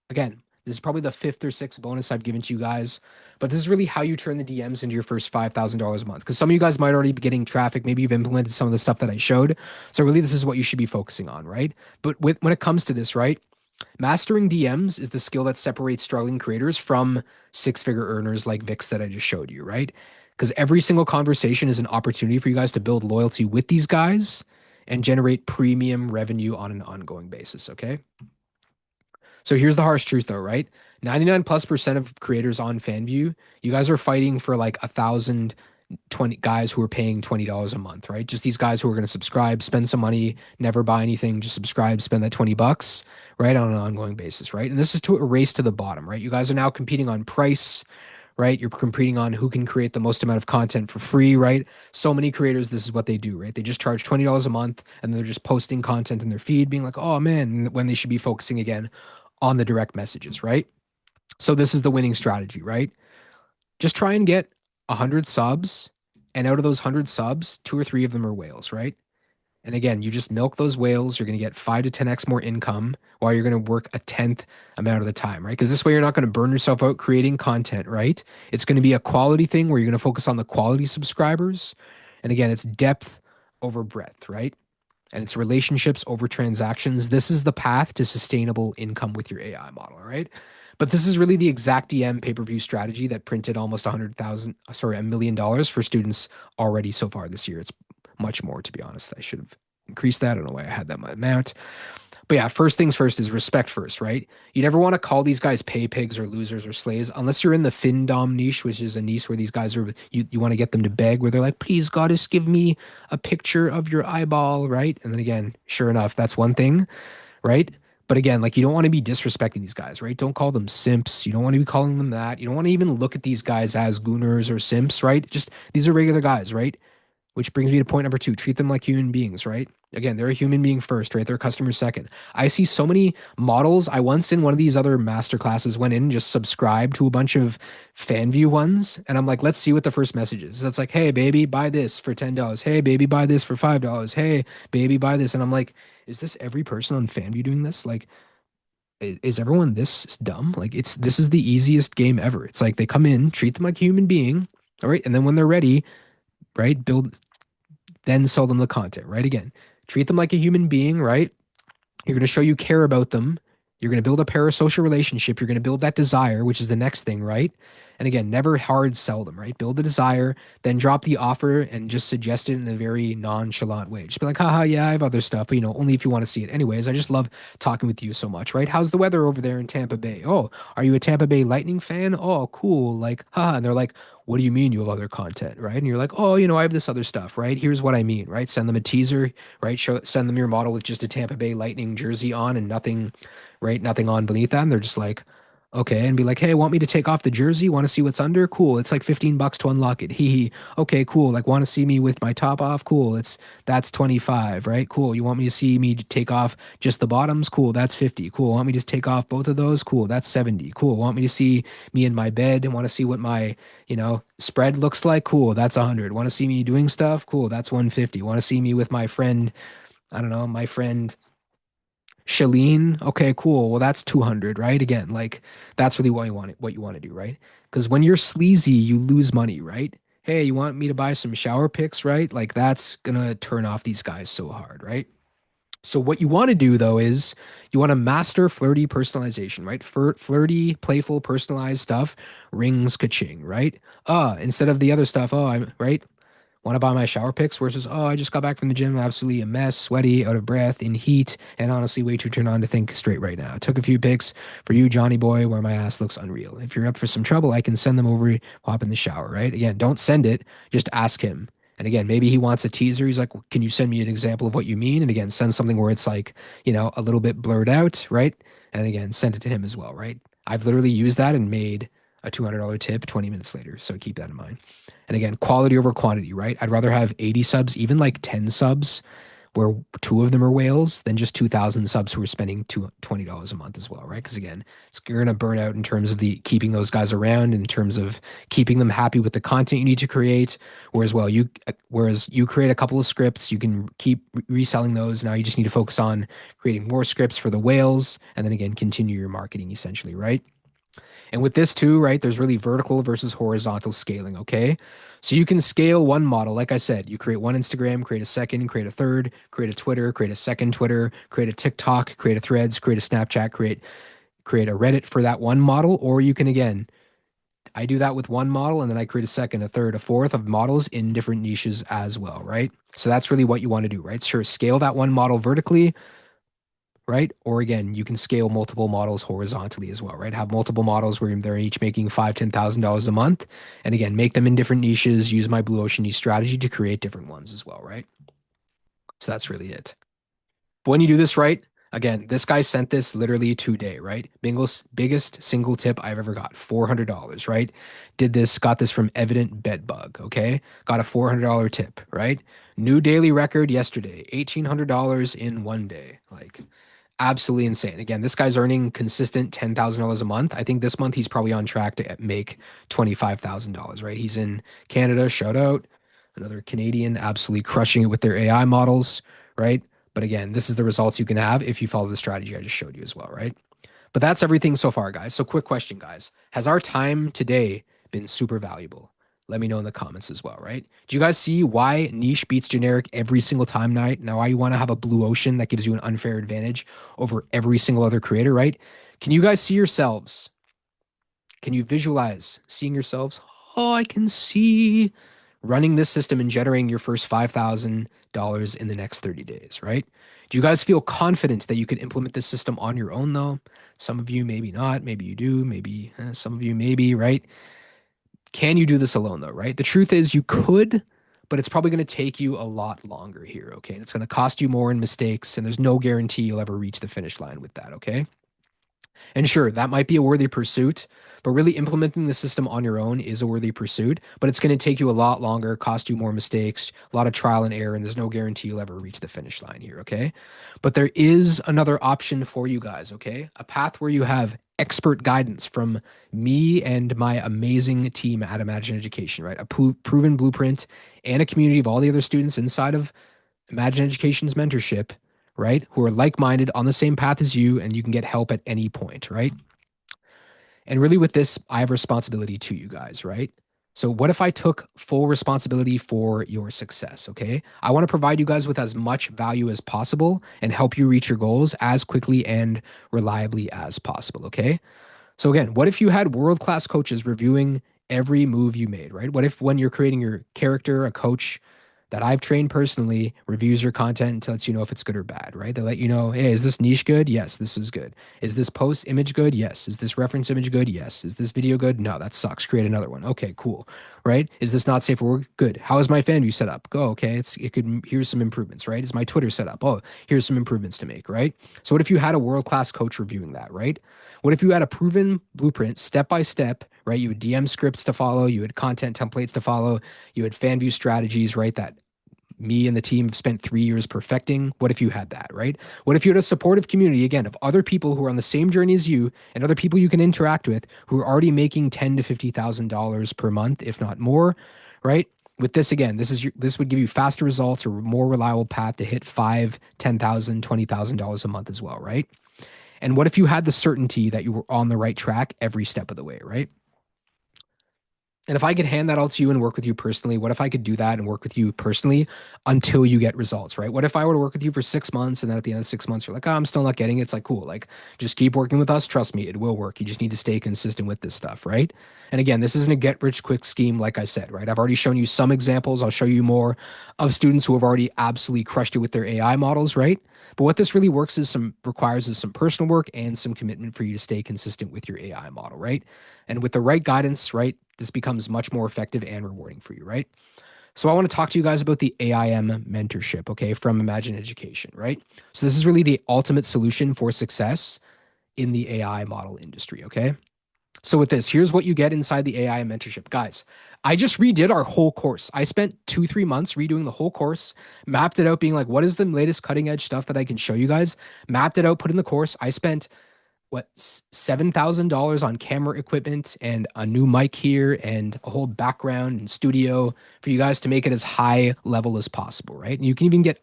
Again, this is probably the 5th or 6th bonus I've given to you guys, but this is really how you turn the DMs into your first $5,000 a month. Because some of you guys might already be getting traffic. Maybe you've implemented some of the stuff that I showed. So really, this is what you should be focusing on, right? But when it comes to this, right? Mastering DMs is the skill that separates struggling creators from 6-figure earners like Vix that I just showed you, right? Because every single conversation is an opportunity for you guys to build loyalty with these guys and generate premium revenue on an ongoing basis. Okay. So here's the harsh truth though, right? 99+% of creators on Fanvue, you guys are fighting for like 1,020 guys who are paying $20 a month, right? Just these guys who are going to subscribe, spend some money, never buy anything, just subscribe, spend that 20 bucks, right? On an ongoing basis, right? And this is to a race to the bottom, right? You guys are now competing on price, right? You're competing on who can create the most amount of content for free, right? So many creators, this is what they do, right? They just charge $20 a month and they're just posting content in their feed, being like, oh man, when they should be focusing again on the direct messages, right? So this is the winning strategy, right? Just try and get 100 subs, and out of those 100 subs, two or three of them are whales, right? And again, you just milk those whales. You're going to get 5 to 10x more income while you're going to work a tenth amount of the time, right? Because this way you're not going to burn yourself out creating content, right? It's going to be a quality thing where you're going to focus on the quality subscribers. And again, it's depth over breadth, right? And it's relationships over transactions. This is the path to sustainable income with your AI model, right? But this is really the exact DM pay-per-view strategy that printed almost $1 million for students already so far this year. It's much more, to be honest. I should have increased that. I don't know why I had that amount. But yeah, first things first is respect first, right? You never want to call these guys pay pigs or losers or slaves unless you're in the FinDom niche, which is a niche where these guys are, you want to get them to beg, where they're like, please, goddess, give me a picture of your eyeball, right? And then again, sure enough, that's one thing, right? But again, like you don't want to be disrespecting these guys, right? Don't call them simps. You don't want to be calling them that. You don't want to even look at these guys as gooners or simps, right? Just these are regular guys, right? Which brings me to point number two, treat them like human beings, right? Again, they're a human being first, right? They're customers second. I see so many models. I once in one of these other master classes went in and just subscribed to a bunch of Fanvue ones. And I'm like, let's see what the first message is. That's like, hey, baby, buy this for $10. Hey, baby, buy this for $5. Hey, baby, buy this. And I'm like, is this every person on Fanvue doing this? Like, is everyone this dumb? Like, this is the easiest game ever. It's like they come in, treat them like a human being, all right? And then when they're ready, right, then sell them the content, right? Again, treat them like a human being, right? You're going to show you care about them. You're going to build a parasocial relationship. You're going to build that desire, which is the next thing, right? And again, never hard sell them, right? Build the desire, then drop the offer and just suggest it in a very nonchalant way. Just be like, haha, yeah, I have other stuff, but only if you want to see it. Anyways, I just love talking with you so much, right? How's the weather over there in Tampa Bay? Oh, are you a Tampa Bay Lightning fan? Oh, cool. Like, haha. And they're like, what do you mean you have other content, right? And you're like, oh, I have this other stuff, right? Here's what I mean, right? Send them a teaser, right? Send them your model with just a Tampa Bay Lightning jersey on and nothing, right? Nothing on beneath that. And they're just like, okay, and be like, hey, want me to take off the jersey? Want to see what's under? Cool. It's like 15 bucks to unlock it. Hee hee. Okay, cool. Like, want to see me with my top off? Cool. That's 25, right? Cool. You want me to see me take off just the bottoms? Cool. That's 50. Cool. Want me to take off both of those? Cool. That's 70. Cool. Want me to see me in my bed and want to see what my, spread looks like? Cool. That's 100. Want to see me doing stuff? Cool. That's 150. Want to see me with my friend, I don't know, my friend Shalene, okay, cool. Well, that's 200, right? Again, like that's really what you want to do, right? Because when you're sleazy, you lose money, right? Hey, you want me to buy some shower pics, right? Like that's gonna turn off these guys so hard, right? So what you want to do though is you want to master flirty personalization, right? Flirty, playful, personalized stuff rings ka-ching, right? Instead of the other stuff, I'm right. Want to buy my shower pics versus, oh, I just got back from the gym, absolutely a mess, sweaty, out of breath, in heat, and honestly way too turned on to think straight right now. Took a few pics for you, Johnny boy, where my ass looks unreal. If you're up for some trouble, I can send them over, hop in the shower, right? Again, don't send it, just ask him. And again, maybe he wants a teaser. He's like, can you send me an example of what you mean? And again, send something where it's like, a little bit blurred out, right? And again, send it to him as well, right? I've literally used that and made a $200 tip 20 minutes later. So keep that in mind. And again, quality over quantity, right? I'd rather have 80 subs, even like 10 subs, where two of them are whales, than just 2,000 subs who are spending $20 a month as well, right? Because again, you're going to burn out in terms of the keeping those guys around, in terms of keeping them happy with the content you need to create. Whereas you create a couple of scripts, you can keep reselling those. Now you just need to focus on creating more scripts for the whales, and then again, continue your marketing essentially, right? And with this too, right, there's really vertical versus horizontal scaling, okay? So you can scale one model. Like I said, you create one Instagram, create a second, create a third, create a Twitter, create a second Twitter, create a TikTok, create a Threads, create a Snapchat, create a Reddit for that one model. Or you can, again, I do that with one model, and then I create a second, a third, a fourth of models in different niches as well, right? So that's really what you want to do, right? Sure, scale that one model vertically, right? Or again, you can scale multiple models horizontally as well, right? Have multiple models where they're each making $5,000, $10,000 a month. And again, make them in different niches, use my blue ocean niche strategy to create different ones as well, right? So that's really it. But when you do this right, again, this guy sent this literally today, right? Bingle's biggest single tip I've ever got, $400, right? Did this, got this from Evident Bedbug, okay? Got a $400 tip, right? New daily record yesterday, $1,800 in one day. Like, absolutely insane. Again, this guy's earning consistent $10,000 a month. I think this month he's probably on track to make $25,000, right? He's in Canada, shout out. Another Canadian absolutely crushing it with their AI models, right? But again, this is the results you can have if you follow the strategy I just showed you as well, right? But that's everything so far, guys. So quick question, guys. Has our time today been super valuable? Let me know in the comments as well, right? Do you guys see why niche beats generic every single time night? Now, why you want to have a blue ocean that gives you an unfair advantage over every single other creator, right? Can you guys see yourselves? Can you visualize seeing yourselves? Oh, I can see running this system and generating your first $5,000 in the next 30 days, right? Do you guys feel confident that you can implement this system on your own, though? Some of you, maybe not. Maybe you do. Maybe some of you, maybe, right? Can you do this alone, though, right? The truth is you could, but it's probably going to take you a lot longer here, okay? And it's going to cost you more in mistakes, and there's no guarantee you'll ever reach the finish line with that, okay? And sure, that might be a worthy pursuit, but really implementing the system on your own is a worthy pursuit, but it's going to take you a lot longer, cost you more mistakes, a lot of trial and error, and there's no guarantee you'll ever reach the finish line here, okay? But there is another option for you guys, okay? A path where you have expert guidance from me and my amazing team at Imagine Education, right? A proven blueprint and a community of all the other students inside of Imagine Education's mentorship, right? Who are like minded on the same path as you, and you can get help at any point, right? And really, with this, I have responsibility to you guys, right? So, what if I took full responsibility for your success? Okay. I want to provide you guys with as much value as possible and help you reach your goals as quickly and reliably as possible. Okay. So again, what if you had world-class coaches reviewing every move you made, right? What if when you're creating your character, a coach that I've trained personally reviews your content and lets you know if it's good or bad, right? They let you know, hey, is this niche good? Yes, this is good. Is this post image good? Yes. Is this reference image good? Yes. Is this video good? No, that sucks. Create another one. Okay, cool. Right? Is this not safe for work? Good. How is my Fanvue set up? Go. Okay, here's some improvements, right? Is my Twitter set up? Oh, here's some improvements to make, right? So what if you had a world-class coach reviewing that, right? What if you had a proven blueprint step by step, right? You had DM scripts to follow, you had content templates to follow, you had Fanvue strategies, right? That me and the team have spent 3 years perfecting. What if you had that, right? What if you had a supportive community, again, of other people who are on the same journey as you and other people you can interact with who are already making $10,000 to $50,000 per month, if not more, right? With this, again, this would give you faster results or more reliable path to hit $5,000, $10,000, $20,000 a month as well, right? And what if you had the certainty that you were on the right track every step of the way, right? And if I could hand that all to you and work with you personally, what if I could do that and work with you personally until you get results, right? What if I were to work with you for 6 months and then at the end of 6 months, you're like, oh, I'm still not getting it. It's like, cool. Like, just keep working with us. Trust me, it will work. You just need to stay consistent with this stuff, right? And again, this isn't a get rich quick scheme, like I said, right? I've already shown you some examples. I'll show you more of students who have already absolutely crushed it with their AI models, right? But what this really requires is some personal work and some commitment for you to stay consistent with your AI model, right? And with the right guidance, right, this becomes much more effective and rewarding for you, right? So I want to talk to you guys about the AIM mentorship, okay, from Imagine Education, right? So this is really the ultimate solution for success in the AI model industry, okay? So with this, here's what you get inside the AI mentorship. Guys, I just redid our whole course. I spent 2-3 months redoing the whole course, mapped it out, being like, what is the latest cutting edge stuff that I can show you guys? Mapped it out, put in the course. I spent $7,000 on camera equipment and a new mic here and a whole background and studio for you guys to make it as high level as possible, right? And you can even get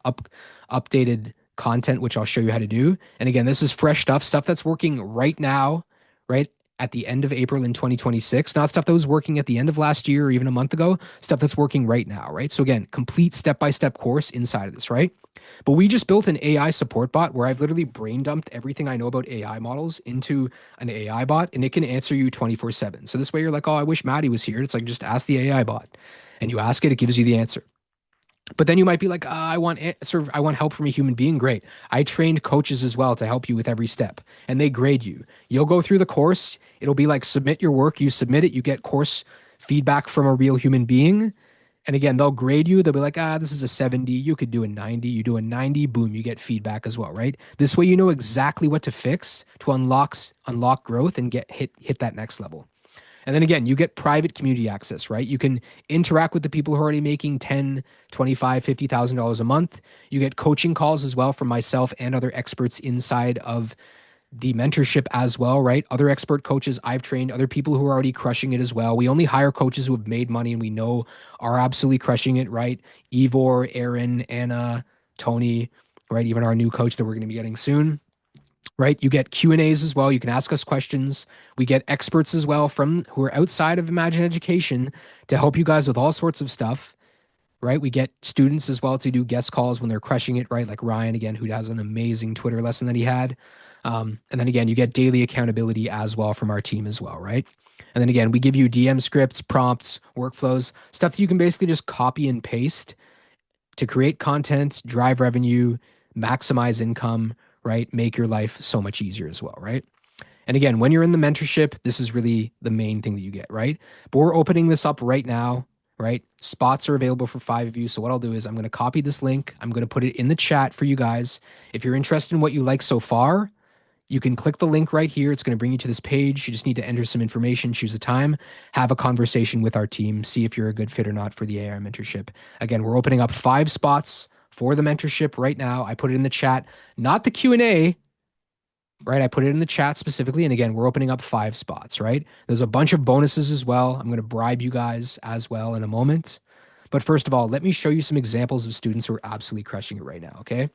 updated content, which I'll show you how to do. And again, this is fresh stuff that's working right now, right? at the end of April in 2026, not stuff that was working at the end of last year or even a month ago, stuff that's working right now, right? So again, complete step-by-step course inside of this, right? But we just built an AI support bot where I've literally brain dumped everything I know about AI models into an AI bot and it can answer you 24/7. So this way you're like, oh, I wish Maddie was here. It's like, just ask the AI bot and you ask it, it gives you the answer. But then you might be like, I want help from a human being. Great. I trained coaches as well to help you with every step, and they grade you. You'll go through the course. It'll be like submit your work. You submit it. You get course feedback from a real human being. And again, they'll grade you. They'll be like, this is a 70. You could do a 90. You do a 90. Boom, you get feedback as well, right? This way, you know exactly what to fix to unlock growth and hit that next level. And then again, you get private community access, right? You can interact with the people who are already making 10, 25, $50,000 a month. You get coaching calls as well from myself and other experts inside of the mentorship as well, right? Other expert coaches I've trained, other people who are already crushing it as well. We only hire coaches who have made money and we know are absolutely crushing it, right? Ivor, Aaron, Anna, Tony, right? Even our new coach that we're going to be getting soon, right? You get Q&As as well. You can ask us questions. We get experts as well from who are outside of Imagine Education to help you guys with all sorts of stuff, right? We get students as well to do guest calls when they're crushing it, right? Like Ryan, again, who has an amazing Twitter lesson that he had. And then again, you get daily accountability as well from our team as well, right? And then again, we give you DM scripts, prompts, workflows, stuff that you can basically just copy and paste to create content, drive revenue, maximize income, right? Make your life so much easier as well, right? And again, when you're in the mentorship, this is really the main thing that you get, right? But we're opening this up right now, right? Spots are available for 5 of you. So what I'll do is I'm going to copy this link. I'm going to put it in the chat for you guys. If you're interested in what you like so far, you can click the link right here. It's going to bring you to this page. You just need to enter some information, choose a time, have a conversation with our team, see if you're a good fit or not for the AI mentorship. Again, we're opening up 5 spots for the mentorship right now. I put it in the chat, not the Q&A, right? I put it in the chat specifically. And again, we're opening up 5 spots, right? There's a bunch of bonuses as well. I'm going to bribe you guys as well in a moment. But first of all, let me show you some examples of students who are absolutely crushing it right now, okay?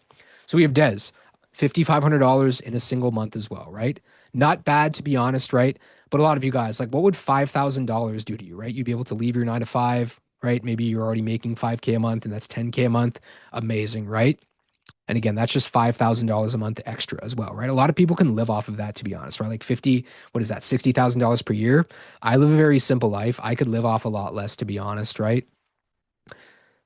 So we have Des, $5,500 in a single month as well, right? Not bad, to be honest, right? But a lot of you guys, like, what would $5,000 do to you, right? You'd be able to leave your 9 to 5, right? Maybe you're already making 5K a month and that's 10K a month. Amazing, right? And again, that's just $5,000 a month extra as well, right? A lot of people can live off of that, to be honest, right? Like 50, what is that, $60,000 per year? I live a very simple life. I could live off a lot less, to be honest, right?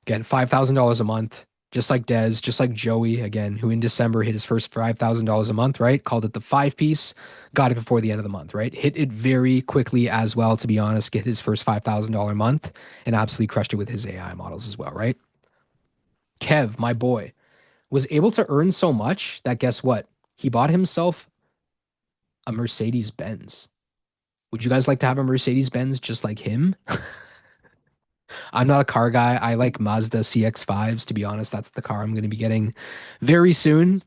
Again, $5,000 a month, just like Des, just like Joey, again, who in December hit his first $5,000 a month, right? Called it the 5 piece, got it before the end of the month, right? Hit it very quickly as well, to be honest, get his first $5,000 month and absolutely crushed it with his AI models as well, right? Kev, my boy, was able to earn so much that guess what? He bought himself a Mercedes Benz. Would you guys like to have a Mercedes Benz just like him? I'm not a car guy. I like Mazda CX-5s, to be honest. That's the car I'm going to be getting very soon.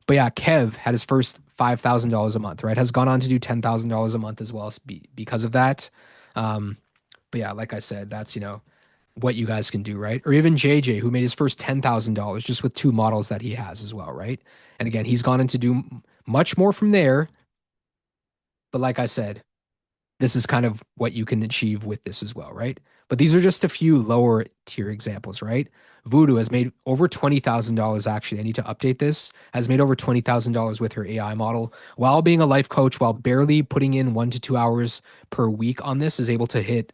But yeah, Kev had his first $5,000 a month, right? Has gone on to do $10,000 a month as well because of that. But yeah, like I said, that's, what you guys can do, right? Or even JJ, who made his first $10,000 just with 2 models that he has as well, right? And again, he's gone on to do much more from there. But like I said, this is kind of what you can achieve with this as well, right? But these are just a few lower tier examples, right? Voodoo has made over $20,000 actually. I need to update this. Has made over $20,000 with her AI model while being a life coach, while barely putting in 1 to 2 hours per week on this, is able to hit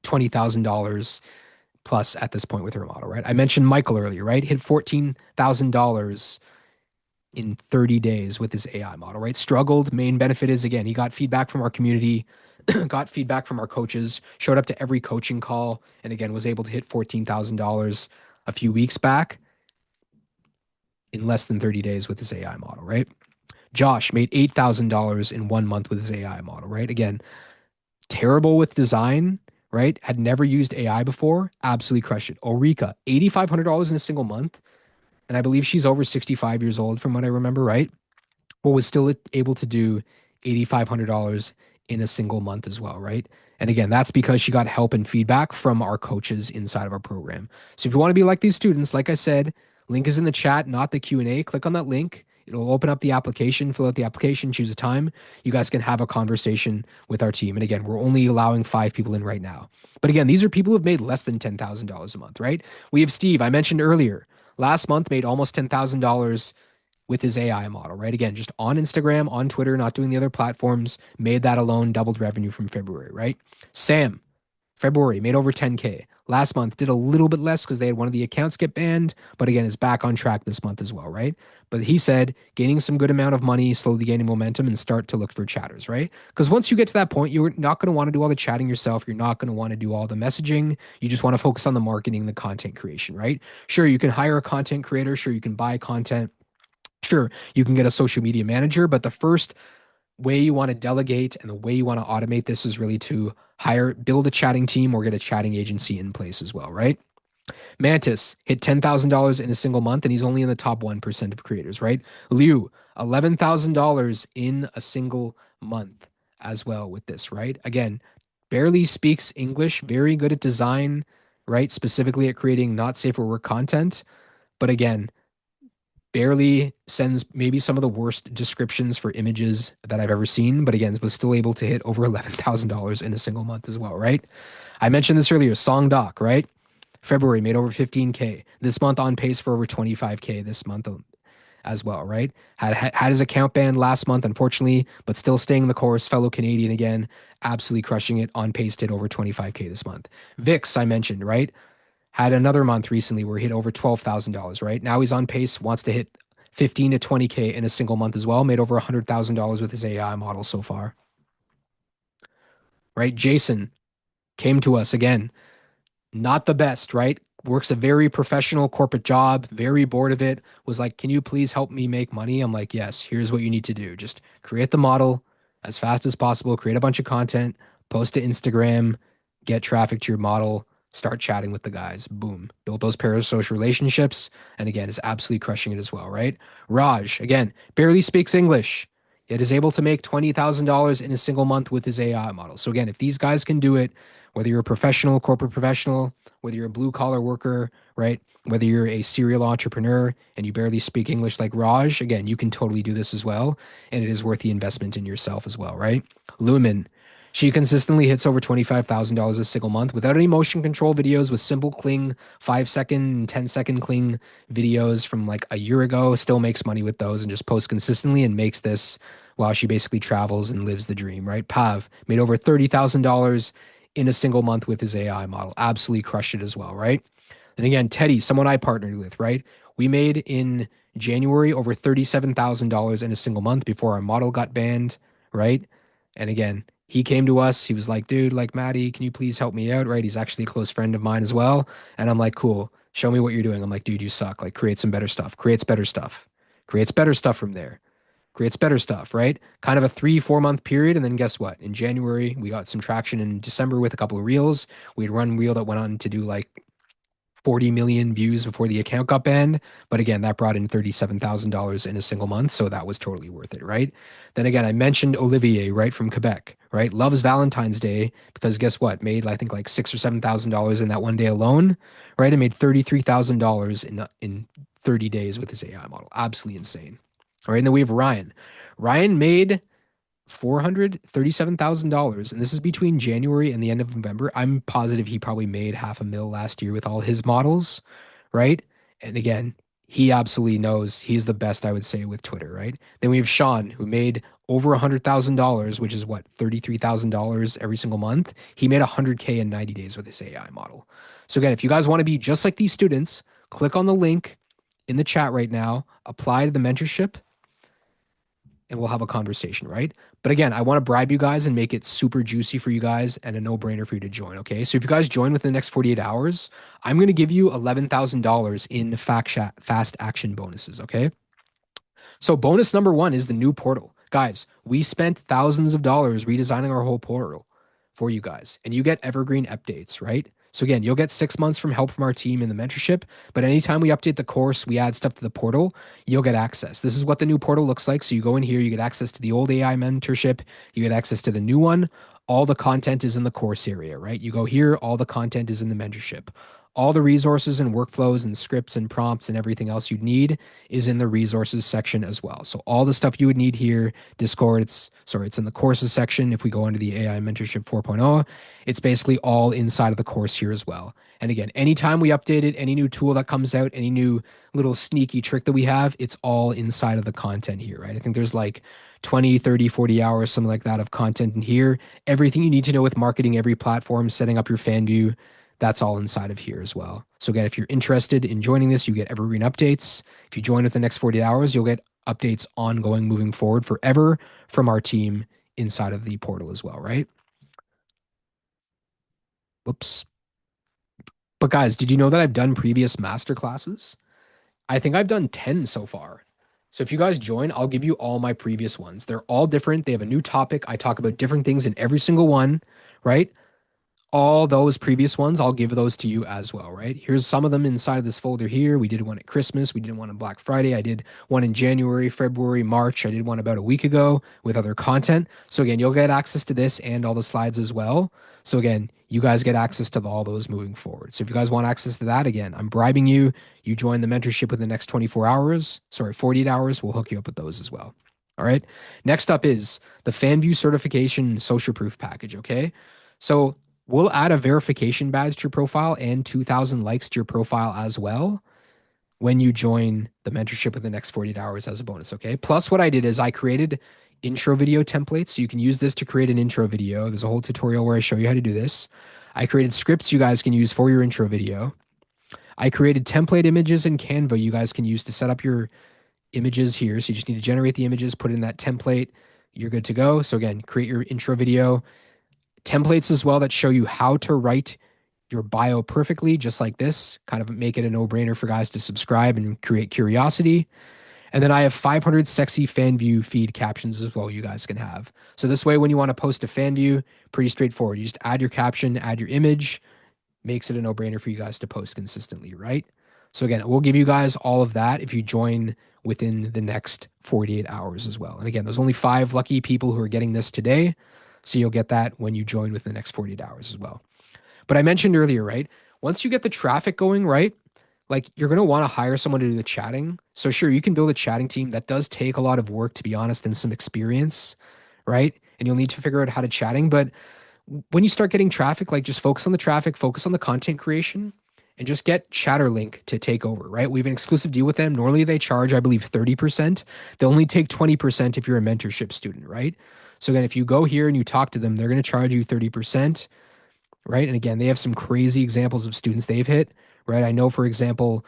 $20,000 plus at this point with her model, right? I mentioned Michael earlier, right? Hit $14,000 in 30 days with his AI model, right? Struggled. Main benefit is, again, he got feedback from our community, got feedback from our coaches, showed up to every coaching call, and again, was able to hit $14,000 a few weeks back in less than 30 days with his AI model, right? Josh made $8,000 in 1 month with his AI model, right? Again, terrible with design, right? Had never used AI before, absolutely crushed it. Ulrika, $8,500 in a single month. And I believe she's over 65 years old from what I remember, right? But was still able to do $8,500 in a single month as well, right? And again, that's because she got help and feedback from our coaches inside of our program. So if you want to be like these students, like I said, link is in the chat, not the Q&A. Click on that link. It'll open up the application, fill out the application, choose a time. You guys can have a conversation with our team. And again, we're only allowing 5 people in right now. But again, these are people who have made less than $10,000 a month, right? We have Steve, I mentioned earlier, last month made almost $10,000 with his AI model, right? Again, just on Instagram, on Twitter, not doing the other platforms, made that alone, doubled revenue from February, right? Sam, February, made over 10K. Last month, did a little bit less because they had one of the accounts get banned, but again, is back on track this month as well, right? But he said, gaining some good amount of money, slowly gaining momentum, and start to look for chatters, right? Because once you get to that point, you're not going to want to do all the chatting yourself. You're not going to want to do all the messaging. You just want to focus on the marketing, the content creation, right? Sure, you can hire a content creator. Sure, you can buy content. Sure, you can get a social media manager, but the first way you want to delegate and the way you want to automate this is really to build a chatting team or get a chatting agency in place as well, right? Mantis hit $10,000 in a single month, and he's only in the top 1% of creators, right? Liu, $11,000 in a single month as well with this, right? Again, barely speaks English, very good at design, right? Specifically at creating not safe for work content. But again, barely sends maybe some of the worst descriptions for images that I've ever seen, but again, was still able to hit over $11,000 in a single month as well, right? I mentioned this earlier, Song Doc, right? February made over 15K. This month on pace for over 25K this month as well, right? Had his account banned last month, unfortunately, but still staying the course. Fellow Canadian again, absolutely crushing it. On pace to hit over 25K this month. Vix, I mentioned, right? Had another month recently where he hit over $12,000, right? Now he's on pace, wants to hit 15 to 20K in a single month as well. Made over $100,000 with his AI model so far, right? Jason came to us again, not the best, right? Works a very professional corporate job, very bored of it. Was like, can you please help me make money? I'm like, yes, here's what you need to do. Just create the model as fast as possible, create a bunch of content, post to Instagram, get traffic to your model, start chatting with the guys. Boom. Build those parasocial relationships. And again, is absolutely crushing it as well, right? Raj, again, barely speaks English, yet is able to make $20,000 in a single month with his AI model. So again, if these guys can do it, whether you're a professional, corporate professional, whether you're a blue collar worker, right? Whether you're a serial entrepreneur and you barely speak English like Raj, again, you can totally do this as well. And it is worth the investment in yourself as well, right? Lumen, she consistently hits over $25,000 a single month without any motion control videos, with simple cling, 5 second, 10-second cling videos from like a year ago. Still makes money with those and just posts consistently and makes this while she basically travels and lives the dream, right? Pav made over $30,000 in a single month with his AI model. Absolutely crushed it as well, right? And again, Teddy, someone I partnered with, right? We made in January over $37,000 in a single month before our model got banned, right? And again, he came to us. He was like, dude, like, Maddie, can you please help me out, right? He's actually a close friend of mine as well. And I'm like, cool, show me what you're doing. I'm like, dude, you suck. Like, create some better stuff. Creates better stuff. Creates better stuff from there. Creates better stuff, right? Kind of a 3-4 month period. And then guess what? In January, we got some traction in December with a couple of reels. We'd run reel that went on to do like 40 million views before the account got banned. But again, that brought in $37,000 in a single month. So that was totally worth it, right? Then again, I mentioned Olivier, right, from Quebec, right? Loves Valentine's Day because guess what? Made, I think, like $6,000 or $7,000 in that one day alone, right? And made $33,000 in 30 days with his AI model. Absolutely insane. All right. And then we have Ryan. Ryan made $437,000, and this is between January and the end of November. I'm positive he probably made $500,000 last year with all his models, right? And again, he absolutely knows he's the best, I would say, with Twitter, right? Then we have Sean, who made over $100,000, which is what, $33,000 every single month. He made $100K in 90 days with his AI model. So again, if you guys want to be just like these students, click on the link in the chat right now, apply to the mentorship, and we'll have a conversation, right? But again, I want to bribe you guys and make it super juicy for you guys and a no-brainer for you to join, okay? So if you guys join within the next 48 hours, I'm going to give you $11,000 in fast action bonuses, okay? So bonus number one is the new portal. Guys, we spent thousands of dollars redesigning our whole portal for you guys, and you get evergreen updates, right? So again, you'll get 6 months from help from our team in the mentorship, but anytime we update the course, we add stuff to the portal, you'll get access. This is what the new portal looks like. So you go in here, you get access to the old AI mentorship, you get access to the new one. All the content is in the course area, right? You go here, all the content is in the mentorship. all the resources and workflows and scripts and prompts and everything else you'd need is in the resources section as well. So all the stuff you would need here, Discord, it's in the courses section. If we go into the AI Mentorship 4.0, it's basically all inside of the course here as well. And again, anytime we update it, any new tool that comes out, any new little sneaky trick that we have, it's all inside of the content here, right? I think there's like 20, 30, 40 hours, something like that of content in here. Everything you need to know with marketing every platform, setting up your Fanvue, that's all inside of here as well. So again, if you're interested in joining this, you get evergreen updates. If you join within the next 40 hours, you'll get updates ongoing moving forward forever from our team inside of the portal as well, right? Whoops. But guys, did you know that I've done previous master classes? I think I've done 10 so far. So if you guys join, I'll give you all my previous ones. They're all different. They have a new topic. I talk about different things in every single one, right? All those previous ones, I'll give those to you as well, right? Here's some of them inside of this folder here. We did one at Christmas. We did one on Black Friday. I did one in January, February, March. I did one about a week ago with other content. So again, you'll get access to this and all the slides as well. So again, you guys get access to all those moving forward. So if you guys want access to that, again, I'm bribing you. You join the mentorship within the next 24 hours. Sorry, 48 hours. We'll hook you up with those as well. All right. Next up is the Fanvue certification social proof package. Okay. So we'll add a verification badge to your profile and 2,000 likes to your profile as well when you join the mentorship within the next 48 hours as a bonus, okay? Plus, what I did is I created intro video templates. So you can use this to create an intro video. There's a whole tutorial where I show you how to do this. I created scripts you guys can use for your intro video. I created template images in Canva you guys can use to set up your images here. So you just need to generate the images, put in that template. You're good to go. So again, create your intro video. Templates as well that show you how to write your bio perfectly, just like this, kind of make it a no-brainer for guys to subscribe and create curiosity. And then I have 500 sexy Fanvue feed captions as well you guys can have. So this way, when you want to post a Fanvue, pretty straightforward. You just add your caption, add your image, makes it a no-brainer for you guys to post consistently, right? So again, we'll give you guys all of that if you join within the next 48 hours as well. And again, there's only 5 lucky people who are getting this today. So you'll get that when you join within the next 48 hours as well. But I mentioned earlier, right? Once you get the traffic going, right? Like you're going to want to hire someone to do the chatting. So sure, you can build a chatting team. That does take a lot of work, to be honest, and some experience, right? And you'll need to figure out how to chatting. But when you start getting traffic, like just focus on the traffic, focus on the content creation, and just get Chatterlink to take over, right? We have an exclusive deal with them. Normally they charge, I believe, 30%. They'll only take 20% if you're a mentorship student, right? So again, if you go here and you talk to them, they're going to charge you 30%, right? And again, they have some crazy examples of students they've hit, right? I know, for example,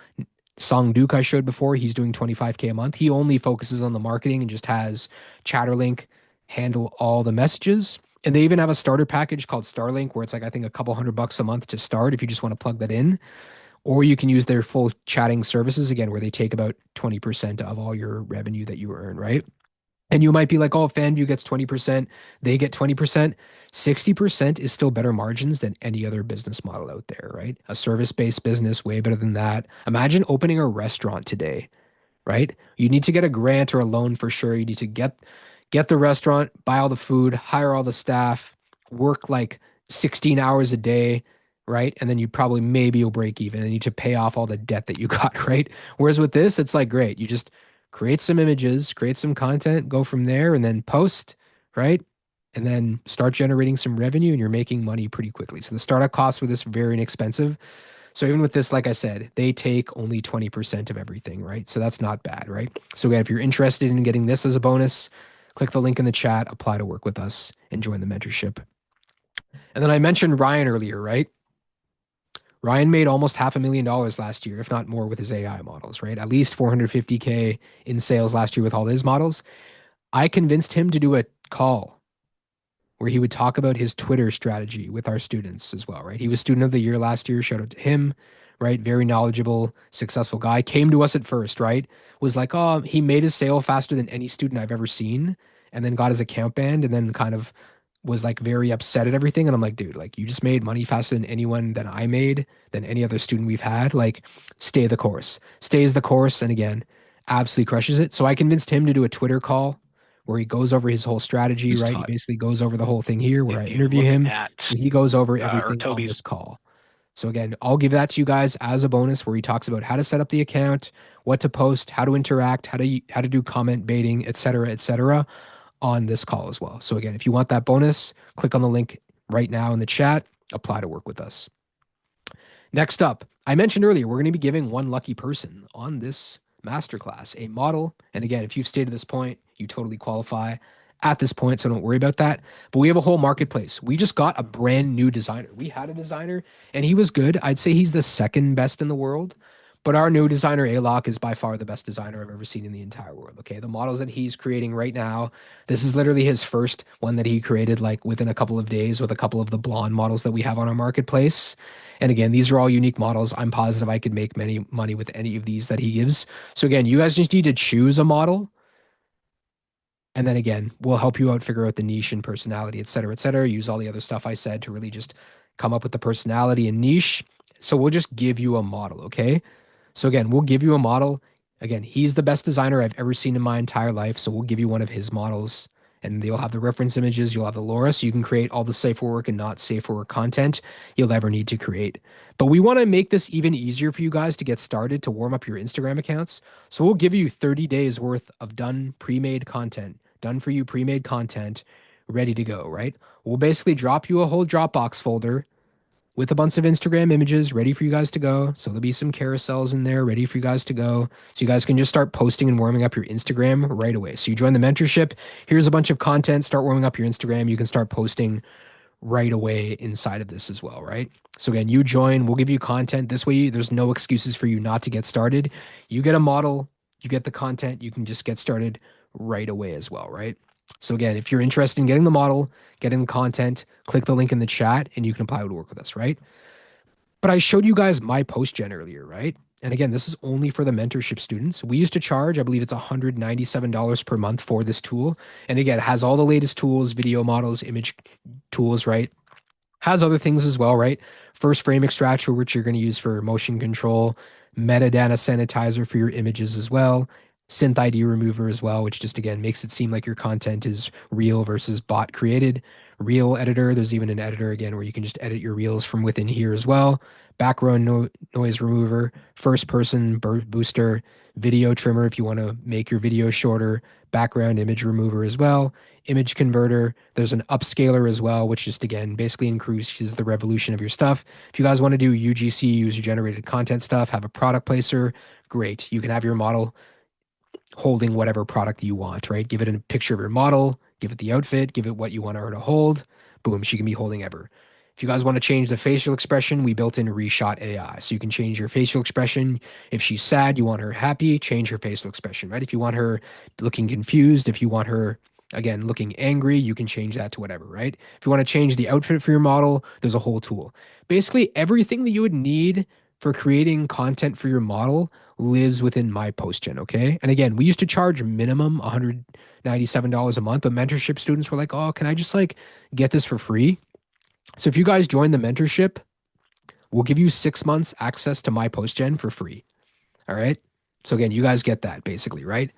Song Duke I showed before, he's doing 25K a month. He only focuses on the marketing and just has Chatterlink handle all the messages. And they even have a starter package called Starlink where it's like, I think a couple $100 a month to start if you just want to plug that in. Or you can use their full chatting services again, where they take about 20% of all your revenue that you earn, right? And you might be like, oh, Fanvue gets 20%, they get 20%. 60% is still better margins than any other business model out there, right? A service-based business, way better than that. Imagine opening a restaurant today, right? You need to get a grant or a loan for sure. You need to get the restaurant, buy all the food, hire all the staff, work like 16 hours a day, right? And then you probably maybe you'll break even and you need to pay off all the debt that you got, right? Whereas with this, it's like great. You just create some images, create some content, go from there and then post, right? And then start generating some revenue and you're making money pretty quickly. So the startup costs for this are very inexpensive. So even with this, like I said, they take only 20% of everything, right? So that's not bad, right? So again, if you're interested in getting this as a bonus, click the link in the chat, apply to work with us, and join the mentorship. And then I mentioned Ryan earlier, right? Ryan made almost $500,000 last year, if not more, with his AI models, right? At least 450K in sales last year with all his models. I convinced him to do a call where he would talk about his Twitter strategy with our students as well, right? He was student of the year last year. Shout out to him, right? Very knowledgeable, successful guy. Came to us at first, right? Was like, oh, he made his sale faster than any student I've ever seen, and then got his account banned, and then kind of was like very upset at everything. And I'm like, dude, like you just made money faster than anyone that I made, than any other student we've had. Like, stay the course. Stays the course, and again, absolutely crushes it. So I convinced him to do a Twitter call where he goes over his whole strategy, Who's right? He taught? basically goes over the whole thing here where I If you interview look him at and he goes over or everything on Toby's this call. So again, I'll give that to you guys as a bonus where he talks about how to set up the account, what to post, how to interact, how to do comment baiting, et cetera, on this call as well. So again, if you want that bonus, click on the link right now in the chat, apply to work with us. Next up, I mentioned earlier, we're going to be giving one lucky person on this masterclass a model. And again, if you've stayed to this point, you totally qualify at this point, so don't worry about that. But we have a whole marketplace. We just got a brand new designer. We had a designer and he was good. I'd say he's the second best in the world. But our new designer, Alok, is by far the best designer I've ever seen in the entire world. Okay. The models that he's creating right now, this is literally his first one that he created like within a couple of days with a couple of the blonde models that we have on our marketplace. And again, these are all unique models. I'm positive I could make many money with any of these that he gives. So again, you guys just need to choose a model. And then again, we'll help you out, figure out the niche and personality, et cetera, et cetera. Use all the other stuff I said to really just come up with the personality and niche. So we'll just give you a model, okay? So again, we'll give you a model. Again, he's the best designer I've ever seen in my entire life. So we'll give you one of his models and you'll have the reference images. You'll have the LoRa, so you can create all the safe for work and not safe for work content you'll ever need to create. But we want to make this even easier for you guys to get started to warm up your Instagram accounts. So we'll give you 30 days worth of done pre-made content, done for you pre-made content ready to go, right? We'll basically drop you a whole Dropbox folder with a bunch of Instagram images ready for you guys to go. So there'll be some carousels in there ready for you guys to go. So you guys can just start posting and warming up your Instagram right away. So you join the mentorship. Here's a bunch of content. Start warming up your Instagram. You can start posting right away inside of this as well, right? So again, you join, we'll give you content. This way, there's no excuses for you not to get started. You get a model, you get the content, you can just get started right away as well, right? So again, if you're interested in getting the model, getting the content, click the link in the chat and you can apply to work with us, right? But I showed you guys my post gen earlier, right? And again, this is only for the mentorship students. We used to charge, I believe it's $197 per month for this tool. And again, it has all the latest tools, video models, image tools, right? Has other things as well, right? First frame extractor, which you're going to use for motion control, metadata sanitizer for your images as well, synth ID remover as well, which just again makes it seem like your content is real versus bot created. Reel editor, there's even an editor again where you can just edit your reels from within here as well. Background noise remover, first person booster, video trimmer if you want to make your video shorter, background image remover as well, image converter. There's an upscaler as well, which just again basically increases the revolution of your stuff. If you guys want to do UGC, user generated content stuff, have a product placer, great. You can have your model holding whatever product you want, right? Give it a picture of your model, give it the outfit, give it what you want her to hold. Boom, she can be holding ever. If you guys want to change the facial expression, we built in Reshot AI. So you can change your facial expression. If she's sad, you want her happy, change her facial expression, right? If you want her looking confused, if you want her, again, looking angry, you can change that to whatever, right? If you want to change the outfit for your model, there's a whole tool. Basically, everything that you would need for creating content for your model lives within my postgen, okay? And again, we used to charge minimum $197 a month, but mentorship students were like, oh, can I just like get this for free? So if you guys join the mentorship, we'll give you 6 months access to my postgen for free. All right. So again, you guys get that basically, right?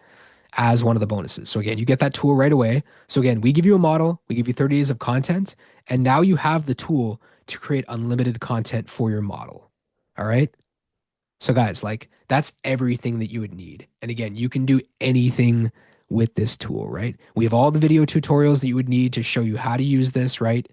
As one of the bonuses. So again, you get that tool right away. So again, we give you a model, we give you 30 days of content, and now you have the tool to create unlimited content for your model. All right. So guys, like that's everything that you would need. And again, you can do anything with this tool, right? We have all the video tutorials that you would need to show you how to use this, right?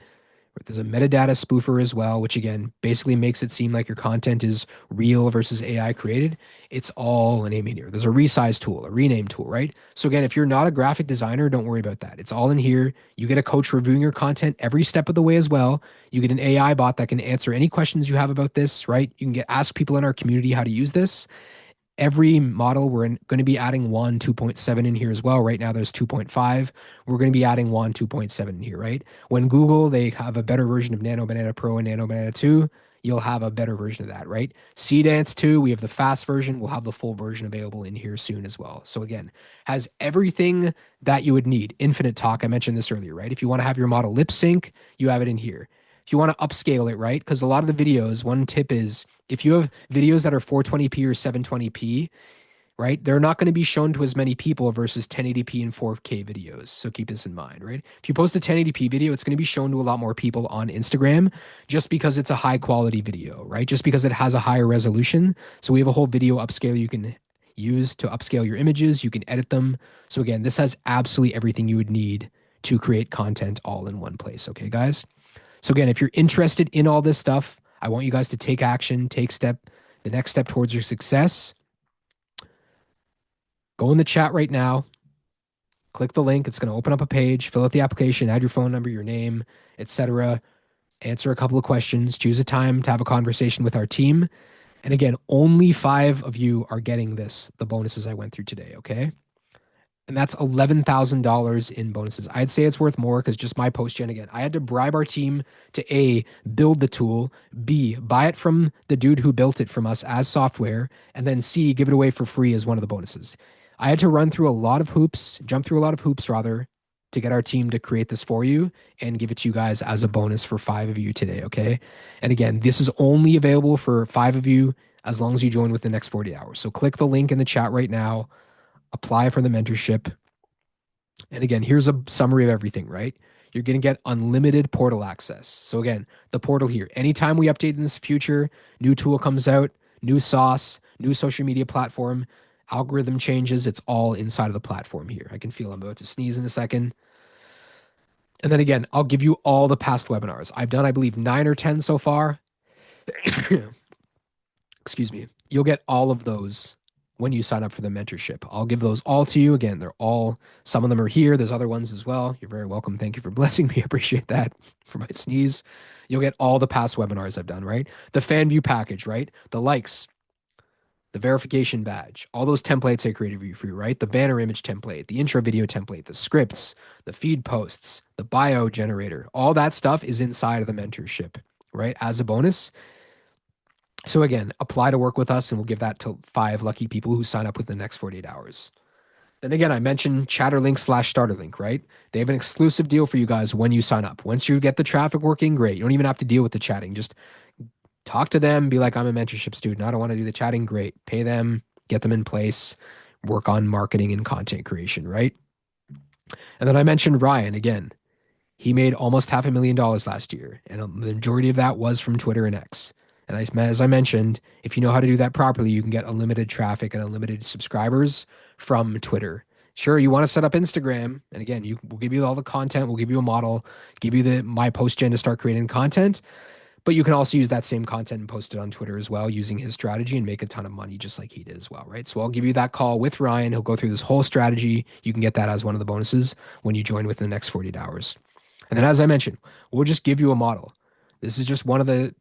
There's a metadata spoofer as well, which again basically makes it seem like your content is real versus AI created. It's all in here. There's a resize tool, a rename tool, right? So again, if you're not a graphic designer, don't worry about that. It's all in here. You get a coach reviewing your content every step of the way as well. You get an AI bot that can answer any questions you have about this, right? You can ask people in our community how to use this. Every model, we're going to be adding WAN 2.7 in here as well. Right now, there's 2.5. We're going to be adding WAN 2.7 in here, right? When Google, they have a better version of Nano Banana Pro and Nano Banana 2, you'll have a better version of that, right? Cdance 2, we have the fast version. We'll have the full version available in here soon as well. So again, has everything that you would need. Infinite talk, I mentioned this earlier, right? If you want to have your model lip sync, you have it in here. If you want to upscale it, right? Because a lot of the videos, one tip is if you have videos that are 420p or 720p, right? They're not going to be shown to as many people versus 1080p and 4K videos. So keep this in mind, right? If you post a 1080p video, it's going to be shown to a lot more people on Instagram just because it's a high quality video, right? Just because it has a higher resolution. So we have a whole video upscale you can use to upscale your images. You can edit them. So again, this has absolutely everything you would need to create content all in one place. Okay, guys? So again, if you're interested in all this stuff, I want you guys to take action, the next step towards your success. Go in the chat right now, click the link. It's going to open up a page, fill out the application, add your phone number, your name, etc. Answer a couple of questions, choose a time to have a conversation with our team. And again, only 5 of you are getting the bonuses I went through today, okay? And that's $11,000 in bonuses. I'd say it's worth more because just my post gen again. I had to bribe our team to A, build the tool, B, buy it from the dude who built it from us as software, and then C, give it away for free as one of the bonuses. I had to jump through a lot of hoops rather, to get our team to create this for you and give it to you guys as a bonus for 5 of you today, okay? And again, this is only available for 5 of you as long as you join within the next 40 hours. So click the link in the chat right now, apply for the mentorship. And again, here's a summary of everything, right? You're going to get unlimited portal access. So again, the portal here, anytime we update in this future, new tool comes out, new sauce, new social media platform, algorithm changes, it's all inside of the platform here. I can feel I'm about to sneeze in a second. And then again, I'll give you all the past webinars. I've done, I believe, 9 or 10 so far. Excuse me. You'll get all of those when you sign up for the mentorship. I'll give those all to you. Again, some of them are here. There's other ones as well. You're very welcome. Thank you for blessing me. I appreciate that for my sneeze. You'll get all the past webinars I've done, right? The Fanvue package, right? The likes, the verification badge, all those templates I created for you free, right? The banner image template, the intro video template, the scripts, the feed posts, the bio generator, all that stuff is inside of the mentorship, right? As a bonus. So again, apply to work with us and we'll give that to 5 lucky people who sign up within the next 48 hours. Then again, I mentioned Chatterlink/Starterlink, right? They have an exclusive deal for you guys when you sign up. Once you get the traffic working, great. You don't even have to deal with the chatting. Just talk to them, be like, I'm a mentorship student. I don't want to do the chatting. Great. Pay them, get them in place, work on marketing and content creation, right? And then I mentioned Ryan again. He made almost $500,000 last year, and the majority of that was from Twitter and X. And as I mentioned, if you know how to do that properly, you can get unlimited traffic and unlimited subscribers from Twitter. Sure, you want to set up Instagram, and again, we'll give you all the content, we'll give you a model, give you my post gen to start creating content, but you can also use that same content and post it on Twitter as well using his strategy and make a ton of money just like he did as well, right? So I'll give you that call with Ryan. He'll go through this whole strategy. You can get that as one of the bonuses when you join within the next 48 hours. And then, as I mentioned, we'll just give you a model. This is just one of the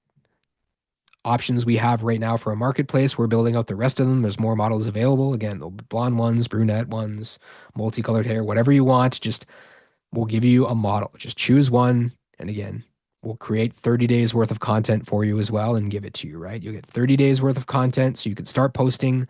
options we have right now for a marketplace. We're building out the rest of them. There's more models available. Again, the blonde ones, brunette ones, multicolored hair, whatever you want. Just we'll give you a model. Just choose one. And again, we'll create 30 days worth of content for you as well and give it to you, right? You'll get 30 days worth of content so you can start posting,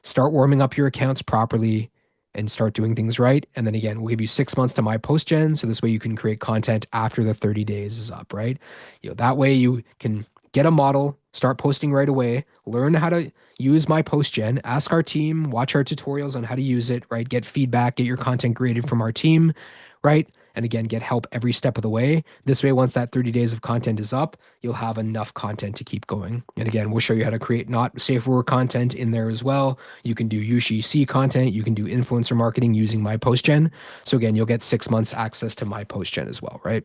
start warming up your accounts properly, and start doing things right. And then again, we'll give you 6 months to my post gen. So this way you can create content after the 30 days is up, right? That way you can get a model, start posting right away, learn how to use my post gen, ask our team, watch our tutorials on how to use it, right? Get feedback, get your content graded from our team, right? And again, get help every step of the way. This way, once that 30 days of content is up, you'll have enough content to keep going. And again, we'll show you how to create not safe for work content in there as well. You can do UGC content. You can do influencer marketing using my post gen. So again, you'll get 6 months access to my post gen as well, right?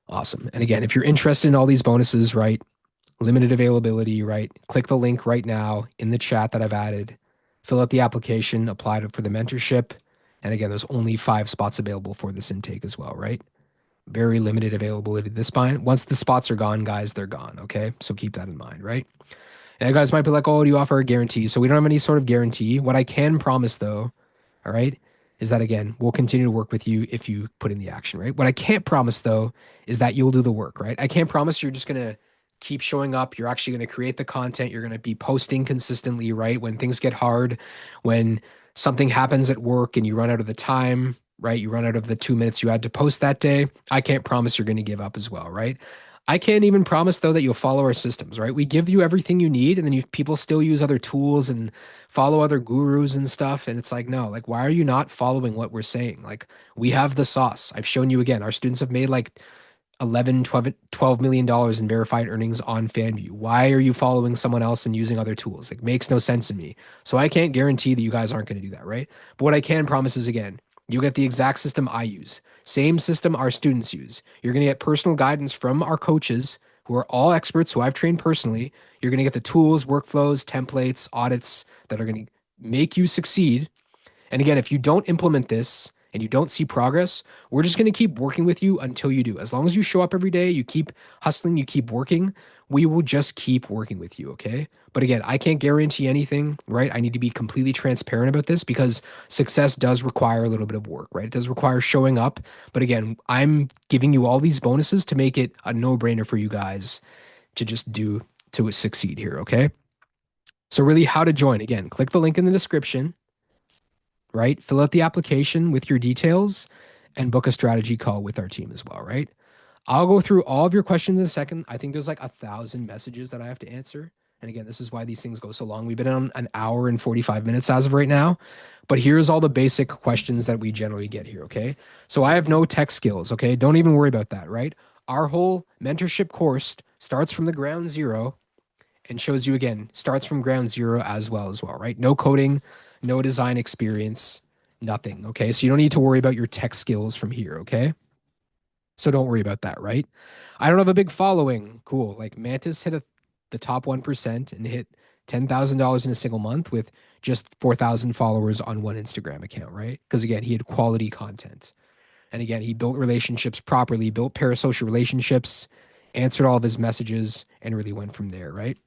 Awesome. And again, if you're interested in all these bonuses, right? Limited availability, right? Click the link right now in the chat that I've added. Fill out the application, apply for the mentorship. And again, there's only 5 spots available for this intake as well, right? Very limited availability this point. Once the spots are gone, guys, they're gone, okay? So keep that in mind, right? And you guys might be like, oh, do you offer a guarantee? So we don't have any sort of guarantee. What I can promise, though, all right, is that, again, we'll continue to work with you if you put in the action, right? What I can't promise, though, is that you'll do the work, right? I can't promise you're just going to keep showing up. You're actually going to create the content. You're going to be posting consistently, right? When things get hard, when something happens at work and you run out of the time, right? You run out of the 2 minutes you had to post that day. I can't promise you're going to give up as well, right? I can't even promise though that you'll follow our systems, right? We give you everything you need, and then people still use other tools and follow other gurus and stuff. And it's like, no, like, why are you not following what we're saying? Like, we have the sauce. I've shown you again. Our students have made like 11, $12 million dollars in verified earnings on Fanvue. Why are you following someone else and using other tools? It makes no sense to me. So I can't guarantee that you guys aren't going to do that, right? But what I can promise is, again, you get the exact system I use, same system our students use. You're going to get personal guidance from our coaches who are all experts who I've trained personally. You're going to get the tools, workflows, templates, audits that are going to make you succeed. And again, if you don't implement this and you don't see progress, we're just going to keep working with you until you do. As long as you show up every day, you keep hustling, you keep working, we will just keep working with you, okay? But again, I can't guarantee anything, right? I need to be completely transparent about this because success does require a little bit of work, right? It does require showing up. But again, I'm giving you all these bonuses to make it a no-brainer for you guys to just do to succeed here, okay? So really how to join, again, click the link in the description, right? Fill out the application with your details and book a strategy call with our team as well, right? I'll go through all of your questions in a second. I think there's like 1,000 messages that I have to answer. And again, this is why these things go so long. We've been on an hour and 45 minutes as of right now. But here's all the basic questions that we generally get here, okay? So I have no tech skills, okay? Don't even worry about that, right? Our whole mentorship course starts from the ground zero and shows you again, starts from ground zero as well, right? No coding, no design experience, nothing. Okay. So you don't need to worry about your tech skills from here. Okay. So don't worry about that, right? I don't have a big following. Cool. Like Mantis hit the top 1% and hit $10,000 in a single month with just 4,000 followers on one Instagram account, right? Because again, he had quality content. And again, he built relationships properly, built parasocial relationships, answered all of his messages, and really went from there, right?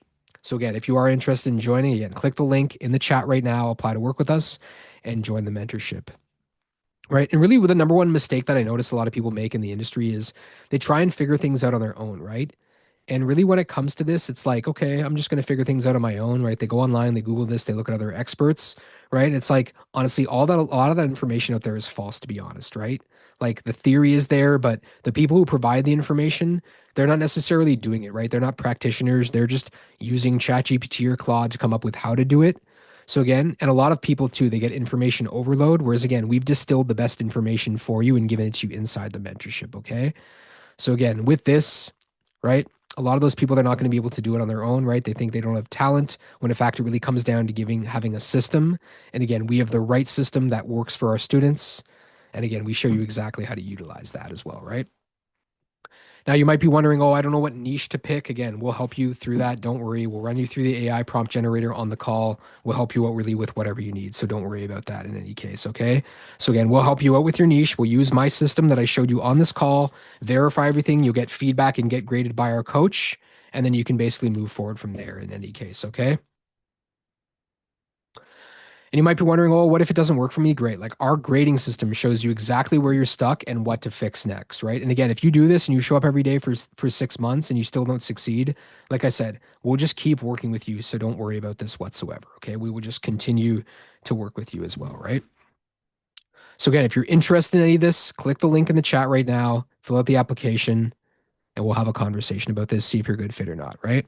So again, if you are interested in joining, again, click the link in the chat right now, apply to work with us, and join the mentorship. Right. And really, the number one mistake that I notice a lot of people make in the industry is they try and figure things out on their own, right? And really, when it comes to this, it's like, okay, I'm just going to figure things out on my own, right? They go online, they Google this, they look at other experts, right? And it's like, honestly, a lot of that information out there is false, to be honest, right? Like the theory is there, but the people who provide the information, they're not necessarily doing it, right? They're not practitioners. They're just using ChatGPT or Claude to come up with how to do it. So again, and a lot of people too, they get information overload. Whereas again, we've distilled the best information for you and given it to you inside the mentorship. Okay. So again, with this, right? A lot of those people, they're not going to be able to do it on their own, right? They think they don't have talent when in fact it really comes down to having a system. And again, we have the right system that works for our students. And again, we show you exactly how to utilize that as well, right? Now you might be wondering, oh, I don't know what niche to pick. Again, we'll help you through that. Don't worry. We'll run you through the AI prompt generator on the call. We'll help you out really with whatever you need. So don't worry about that in any case. Okay. So again, we'll help you out with your niche. We'll use my system that I showed you on this call, verify everything. You'll get feedback and get graded by our coach. And then you can basically move forward from there in any case. Okay. And you might be wondering, oh, what if it doesn't work for me? Great. Like our grading system shows you exactly where you're stuck and what to fix next, right? And again, if you do this and you show up every day for 6 months and you still don't succeed, like I said, we'll just keep working with you. So don't worry about this whatsoever. Okay. We will just continue to work with you as well, right? So again, if you're interested in any of this, click the link in the chat right now, fill out the application, and we'll have a conversation about this, see if you're a good fit or not, right?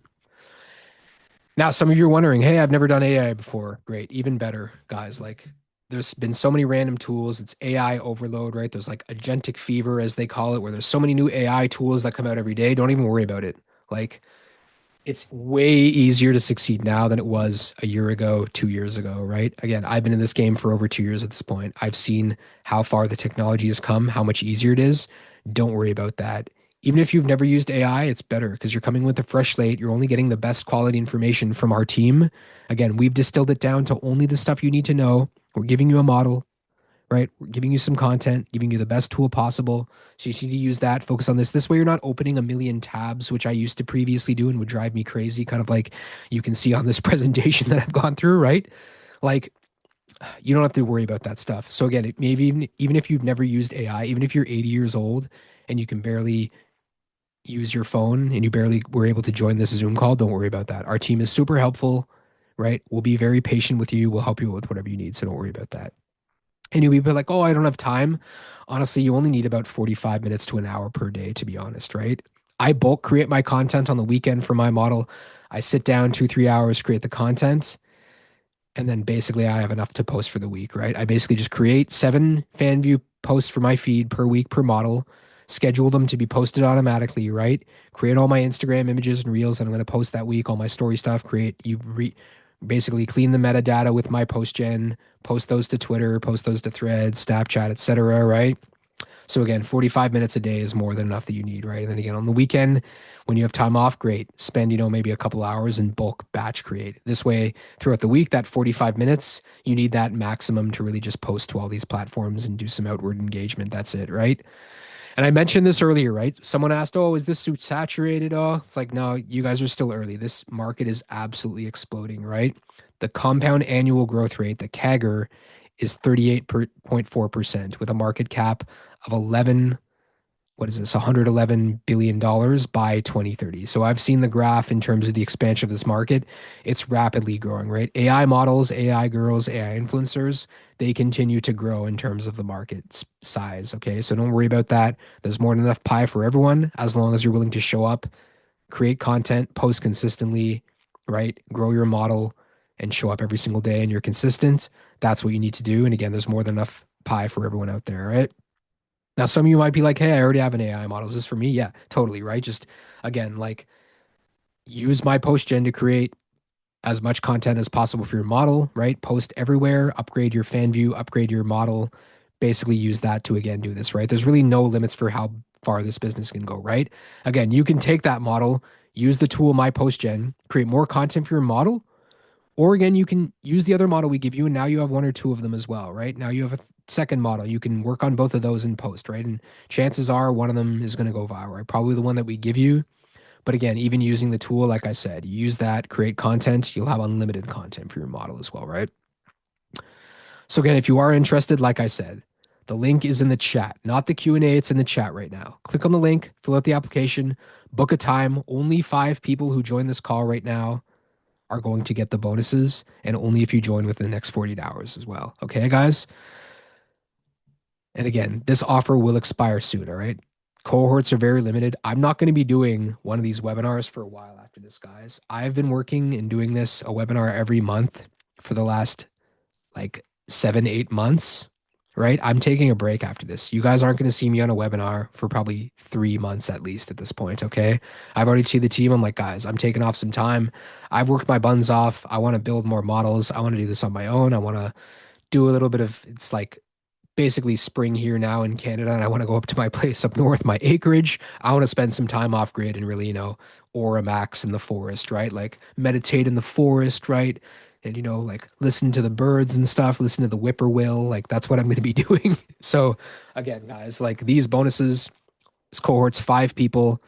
Now, some of you are wondering, hey, I've never done AI before. Great, even better, guys. Like, there's been so many random tools. It's AI overload, right? There's like agentic fever, as they call it, where there's so many new AI tools that come out every day. Don't even worry about it. Like, it's way easier to succeed now than it was a year ago, 2 years ago, right? Again, I've been in this game for over 2 years at this point. I've seen how far the technology has come, how much easier it is. Don't worry about that. Even if you've never used AI, it's better because you're coming with a fresh slate. You're only getting the best quality information from our team. Again, we've distilled it down to only the stuff you need to know. We're giving you a model, right? We're giving you some content, giving you the best tool possible. So you need to use that, focus on this. This way you're not opening a million tabs, which I used to previously do and would drive me crazy, kind of like you can see on this presentation that I've gone through, right? Like you don't have to worry about that stuff. So again, maybe even if you've never used AI, even if you're 80 years old and you can barely use your phone and you barely were able to join this Zoom call, don't worry about that. Our team is super helpful, right? We'll be very patient with you. We'll help you with whatever you need. So don't worry about that. And you'll be like, oh, I don't have time. Honestly, you only need about 45 minutes to an hour per day, to be honest, right? I bulk create my content on the weekend for my model. I sit down 2, 3 hours, create the content, and then basically I have enough to post for the week, right? I basically just create 7 Fanvue posts for my feed per week per model, schedule them to be posted automatically, right? Create all my Instagram images and reels that I'm going to post that week, all my story stuff, basically clean the metadata with my post gen, post those to Twitter, post those to Threads, Snapchat, etc., right? So again, 45 minutes a day is more than enough that you need, right? And then again, on the weekend, when you have time off, great. Spend, maybe a couple hours and bulk batch create. This way, throughout the week, that 45 minutes, you need that maximum to really just post to all these platforms and do some outward engagement. That's it, right? And I mentioned this earlier, right? Someone asked, oh, is this suit saturated? Oh, it's like, no, you guys are still early. This market is absolutely exploding, right? The compound annual growth rate, the CAGR, is 38.4% with a market cap of 11, what is this, $111 billion by 2030. So I've seen the graph in terms of the expansion of this market. It's rapidly growing, right? AI models, AI girls, AI influencers, they continue to grow in terms of the market size. Okay. So don't worry about that. There's more than enough pie for everyone as long as you're willing to show up, create content, post consistently, right? Grow your model and show up every single day and you're consistent. That's what you need to do. And again, there's more than enough pie for everyone out there, right? Now, some of you might be like, hey, I already have an AI model. Is this for me? Yeah, totally, right? Just again, like use my post gen to create as much content as possible for your model, right? Post everywhere, upgrade your fan view, upgrade your model. Basically, use that to again do this, right? There's really no limits for how far this business can go, right? Again, you can take that model, use the tool my post gen, create more content for your model, or again, you can use the other model we give you, and now you have one or two of them as well, right? Now you have a second model. You can work on both of those in post, right? And chances are one of them is going to go viral, right? Probably the one that we give you. But again, even using the tool, like I said, you use that, create content, you'll have unlimited content for your model as well, right? So again, if you are interested, like I said, the link is in the chat, not the Q&A. It's in the chat right now. Click on the link, fill out the application, book a time. Only 5 people who join this call right now are going to get the bonuses, and only if you join within the next 48 hours as well. Okay, guys? And again, this offer will expire soon, all right? Cohorts are very limited. I'm not going to be doing one of these webinars for a while after this, guys. I've been working and doing this, a webinar every month for the last like 7, 8 months, right? I'm taking a break after this. You guys aren't going to see me on a webinar for probably 3 months at least at this point, okay? I've already told the team, I'm like, guys, I'm taking off some time. I've worked my buns off. I want to build more models. I want to do this on my own. I want to do a little bit of, it's like basically spring here now in Canada, and I want to go up to my place up north, my acreage. I want to spend some time off grid and really, aura max in the forest, right? Like meditate in the forest, right? And, like listen to the birds and stuff, listen to the whippoorwill. Like that's what I'm going to be doing. So, again, guys, like these bonuses, this cohort's 5 people.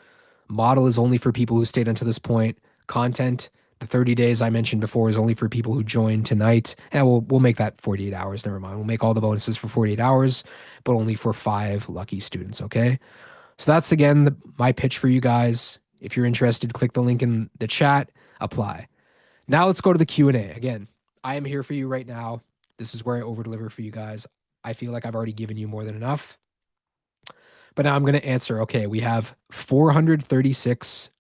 Model is only for people who stayed until this point. Content, the 30 days I mentioned before, is only for people who joined tonight. And we'll make that 48 hours. Never mind. We'll make all the bonuses for 48 hours, but only for 5 lucky students. Okay. So that's again my pitch for you guys. If you're interested, click the link in the chat, apply. Now let's go to the Q&A. Again, I am here for you right now. This is where I over deliver for you guys. I feel like I've already given you more than enough. But now I'm going to answer. Okay, we have 436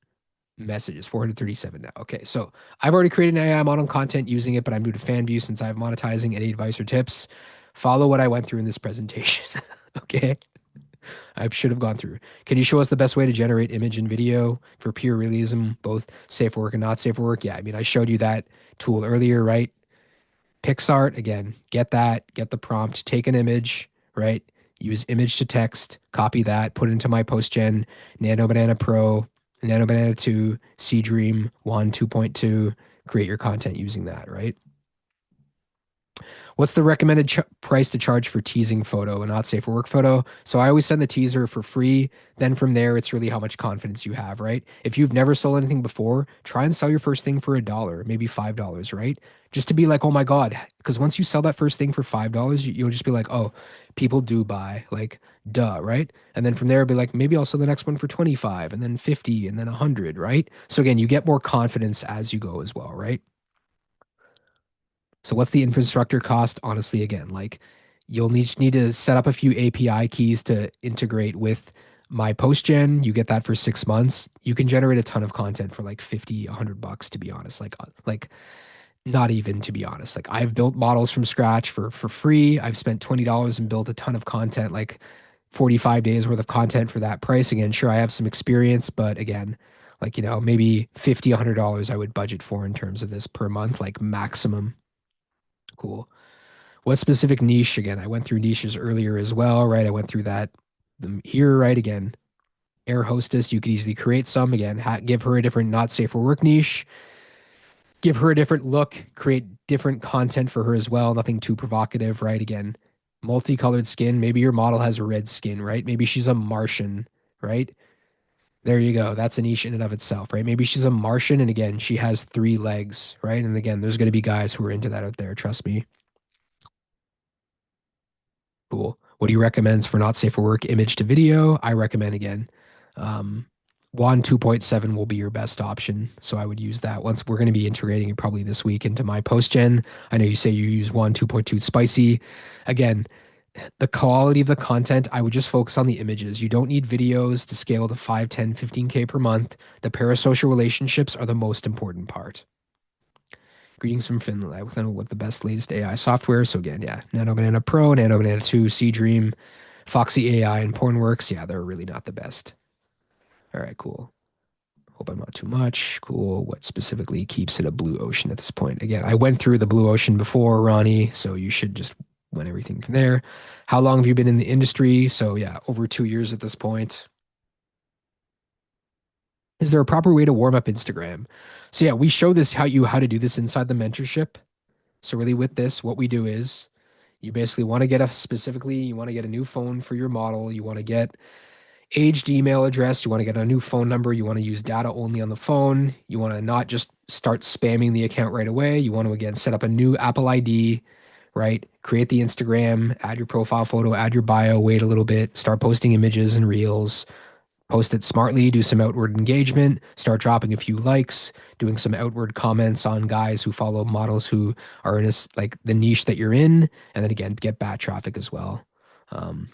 messages, 437 now. Okay, so I've already created an AI model content using it, but I'm new to Fanvue since I have monetizing. Any advice or tips? Follow what I went through in this presentation. Okay, I should have gone through. Can you show us the best way to generate image and video for pure realism, both safe for work and not safe for work? Yeah, I mean, I showed you that tool earlier, right? PixArt, again, get that, get the prompt, take an image, right? Use image to text, copy that, put it into my PostGen, Nano Banana Pro, Nano Banana 2, Seedream 1, 2.2, create your content using that, right? What's the recommended price to charge for teasing photo and not safe for work photo? So I always send the teaser for free. Then from there, it's really how much confidence you have, right? If you've never sold anything before, try and sell your first thing for $1, maybe $5, right? Just to be like, oh my God. Because once you sell that first thing for $5, you'll just be like, oh, people do buy, like, duh, right? And then from there, be like, maybe I'll sell the next one for 25 and then 50 and then 100, right? So again, you get more confidence as you go as well, right? So what's the infrastructure cost? Honestly, again, like You'll need to set up a few API keys to integrate with my post gen. You get that for 6 months. You can generate a ton of content for like 50, $100, to be honest. Like not even, to be honest. Like I've built models from scratch for free. I've spent $20 and built a ton of content, like 45 days worth of content for that price. Again, sure, I have some experience, but again, like, maybe 50, $100 I would budget for in terms of this per month, like maximum. Cool. What specific niche? Again, I went through niches earlier as well, right? I went through that here, right? Again, air hostess, you could easily create some. Again, give her a different not safe for work niche, give her a different look, create different content for her as well. Nothing too provocative, right? Again, multicolored skin. Maybe your model has red skin, right? Maybe she's a Martian, right? There you go. That's a niche in and of itself, right? Maybe she's a Martian, and again, she has 3 legs, right? And again, there's going to be guys who are into that out there. Trust me. Cool. What do you recommend for not safe for work image to video? I recommend again, um, WAN 2.7 will be your best option. So I would use that. Once we're going to be integrating it probably this week into my post gen. I know you say you use WAN 2.2 spicy. Again, the quality of the content, I would just focus on the images. You don't need videos to scale to 5, 10, 15K per month. The parasocial relationships are the most important part. Greetings from Finland. I with the best latest AI software. So again, yeah, Nano Banana Pro, Nano Banana 2, Seedream, Foxy AI, and Pornworks. Yeah, they're really not the best. All right, cool. Hope I'm not too much. Cool. What specifically keeps it a blue ocean at this point? Again, I went through the blue ocean before, Ronnie, so you should just win everything from there. How long have you been in the industry? So yeah, over 2 years at this point. Is there a proper way to warm up Instagram? So yeah, we show this how to do this inside the mentorship. So really with this, what we do is you basically want to get you want to get a new phone for your model. You want to get aged email address. You want to get a new phone number. You want to use data only on the phone. You want to not just start spamming the account right away. You want to, again, set up a new Apple ID, right? Create the Instagram, add your profile photo, add your bio, wait a little bit, start posting images and reels, post it smartly, do some outward engagement, start dropping a few likes, doing some outward comments on guys who follow models who are in like the niche that you're in, and then again, get bat traffic as well. Um,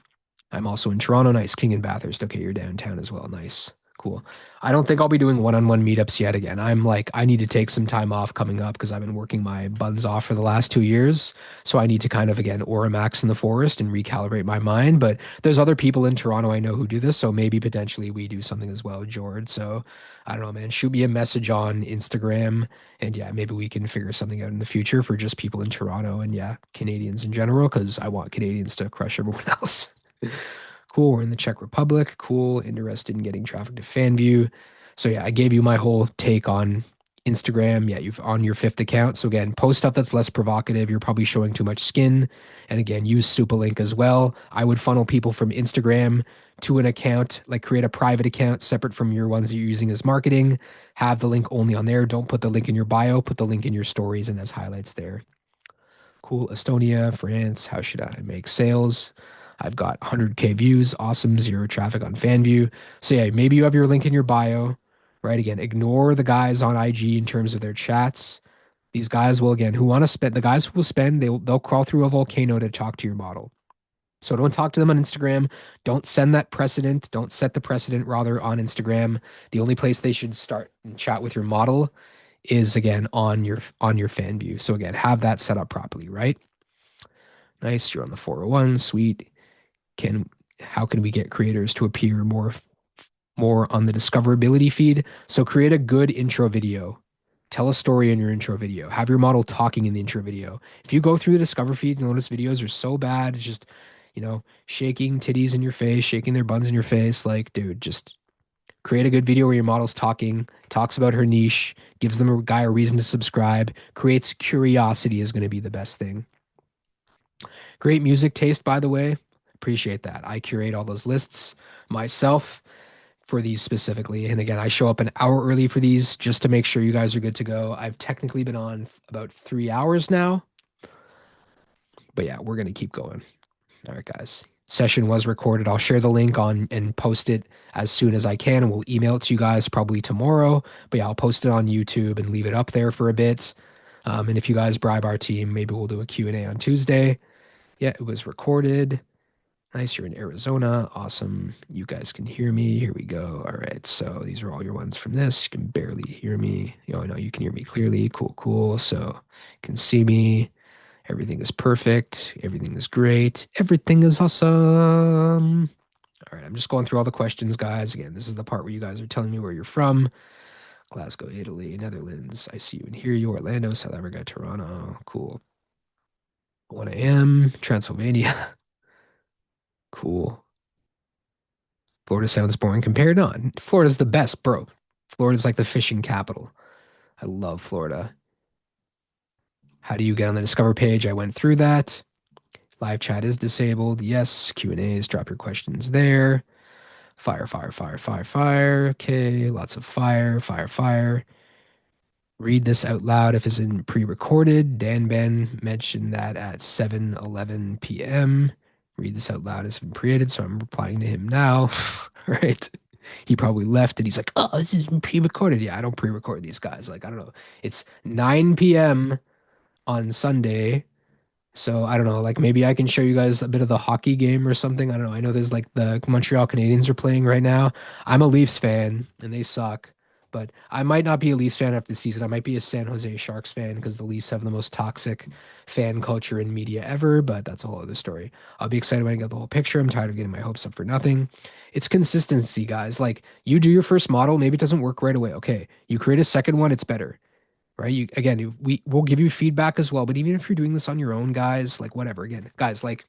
I'm also in Toronto. Nice. King and Bathurst. Okay, you're downtown as well. Nice. Cool. I don't think I'll be doing one-on-one meetups yet again. I'm like, I need to take some time off coming up because I've been working my buns off for the last 2 years. So I need to kind of, again, aura max in the forest and recalibrate my mind. But there's other people in Toronto I know who do this. So maybe potentially we do something as well, George. So I don't know, man. Shoot me a message on Instagram. And yeah, maybe we can figure something out in the future for just people in Toronto and yeah, Canadians in general, because I want Canadians to crush everyone else. Cool. We're in the Czech Republic. Cool. Interested in getting traffic to Fanvue. So yeah, I gave you my whole take on Instagram. Yeah, you've on your 5th account. So again, post stuff that's less provocative. You're probably showing too much skin. And again, use Supalink as well. I would funnel people from Instagram to an account, like create a private account separate from your ones that you're using as marketing. Have the link only on there. Don't put the link in your bio. Put the link in your stories and as highlights there. Cool. Estonia, France. How should I make sales? I've got 100K views. Awesome. Zero traffic on Fanvue. So yeah, maybe you have your link in your bio, right? Again, ignore the guys on IG in terms of their chats. These guys will, again, who want to spend, the guys who will spend, they'll crawl through a volcano to talk to your model. So don't talk to them on Instagram. Don't send that precedent. Don't set the precedent rather on Instagram. The only place they should start and chat with your model is again on your Fanvue. So again, have that set up properly, right? Nice. You're on the 401. Sweet. Can how can we get creators to appear more on the discoverability feed? So create a good intro video. Tell a story in your intro video. Have your model talking in the intro video. If you go through the discover feed, you notice videos are so bad. It's just, shaking titties in your face, shaking their buns in your face. Like, dude, just create a good video where your model's talking, talks about her niche, gives them a guy a reason to subscribe, creates curiosity is going to be the best thing. Great music taste, by the way. Appreciate that. I curate all those lists myself for these specifically. And again, I show up an hour early for these just to make sure you guys are good to go. I've technically been on about 3 hours now. But yeah, we're going to keep going. All right, guys. Session was recorded. I'll share the link on and post it as soon as I can. And we'll email it to you guys probably tomorrow. But yeah, I'll post it on YouTube and leave it up there for a bit. And if you guys bribe our team, maybe we'll do a Q&A on Tuesday. Yeah, it was recorded. Nice, you're in Arizona. Awesome. You guys can hear me. Here we go. All right. So these are all your ones from this. You can barely hear me. Oh, no, you can hear me clearly. Cool, cool. So you can see me. Everything is perfect. Everything is great. Everything is awesome. All right. I'm just going through all the questions, guys. Again, this is the part where you guys are telling me where you're from. Glasgow, Italy, Netherlands. I see you and hear you. Orlando, South Africa, Toronto. Cool. 1 a.m. Transylvania. Cool. Florida sounds boring compared on. Florida's the best, bro. Florida's like the fishing capital. I love Florida. How do you get on the Discover page? I went through that. Live chat is disabled. Yes. Q&As. Drop your questions there. Fire, fire, fire, fire, fire. Okay. Lots of fire, fire, fire. Read this out loud if it's in pre-recorded. Dan Ben mentioned that at 7:11 p.m. Read this out loud as been created, so I'm replying to him now. Right. He probably left and he's like, oh, this is pre-recorded. Yeah, I don't pre-record these guys. Like, I don't know. It's 9 p.m. on Sunday. So I don't know, like maybe I can show you guys a bit of the hockey game or something. I don't know. I know there's like the Montreal Canadiens are playing right now. I'm a Leafs fan and they suck, but I might not be a Leafs fan after the season. I might be a San Jose Sharks fan because the Leafs have the most toxic fan culture in media ever, but that's a whole other story. I'll be excited when I get the whole picture. I'm tired of getting my hopes up for nothing. It's consistency, guys. Like you do your first model, maybe it doesn't work right away. Okay. You create a second one, it's better, right? You again, we'll give you feedback as well. But even if you're doing this on your own, guys, like whatever. Again, guys, like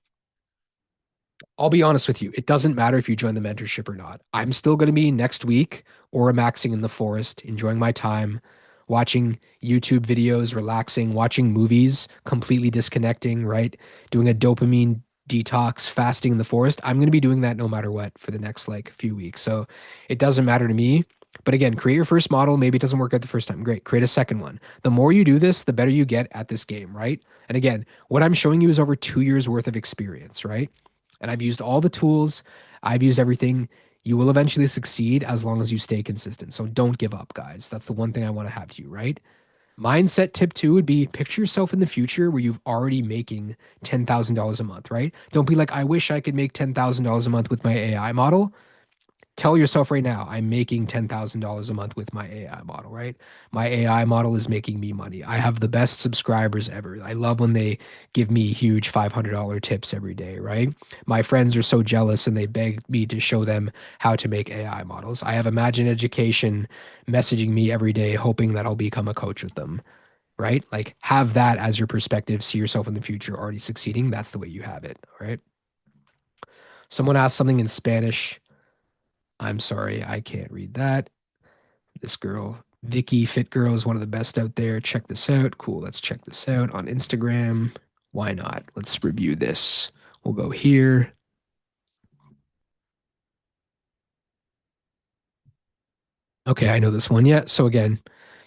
I'll be honest with you. It doesn't matter if you join the mentorship or not. I'm still going to be next week or maxing in the forest, enjoying my time, watching YouTube videos, relaxing, watching movies, completely disconnecting, right? Doing a dopamine detox, fasting in the forest. I'm going to be doing that no matter what for the next like few weeks. So it doesn't matter to me. But again, create your first model. Maybe it doesn't work out the first time. Great. Create a second one. The more you do this, the better you get at this game, right? And again, what I'm showing you is over 2 years worth of experience, right? And I've used all the tools, I've used everything. You will eventually succeed as long as you stay consistent. So don't give up, guys. That's the one thing I want to have to you, right? Mindset tip two would be picture yourself in the future where you've already making $10,000 a month, right? Don't be like, I wish I could make $10,000 a month with my AI model. Tell yourself right now, I'm making $10,000 a month with my AI model, right? My AI model is making me money. I have the best subscribers ever. I love when they give me huge $500 tips every day, right? My friends are so jealous and they beg me to show them how to make AI models. I have Imagine Education messaging me every day, hoping that I'll become a coach with them, right? Like have that as your perspective. See yourself in the future already succeeding. That's the way you have it, all right? Someone asked something in Spanish. I'm sorry, I can't read that. This girl, Vicky Fit Girl, is one of the best out there. Check this out. Cool. Let's check this out on Instagram. Why not? Let's review this. We'll go here. Okay, I know this one yet. So again,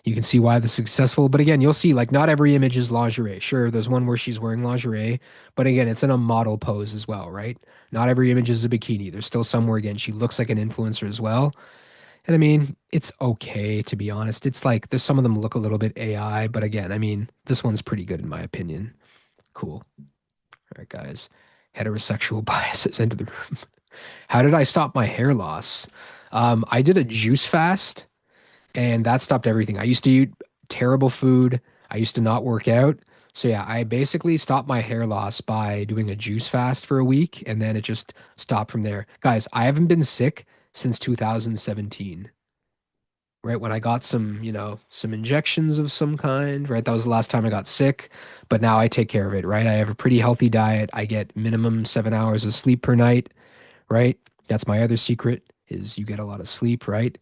you can see why this is successful. But again, you'll see like not every image is lingerie. Sure, there's one where she's wearing lingerie, but again, it's in a model pose as well, right? Not every image is a bikini. There's still somewhere again, she looks like an influencer as well. And I mean, it's okay to be honest. It's like there's some of them look a little bit AI, but again, I mean, this one's pretty good in my opinion. Cool. All right, guys. Heterosexual biases into the room. How did I stop my hair loss? I did a juice fast and that stopped everything. I used to eat terrible food. I used to not work out. So yeah, I basically stopped my hair loss by doing a juice fast for a week and then it just stopped from there. Guys, I haven't been sick since 2017, right? When I got some, some injections of some kind, right? That was the last time I got sick, but now I take care of it, right? I have a pretty healthy diet. I get minimum 7 hours of sleep per night, right? That's my other secret is you get a lot of sleep, right?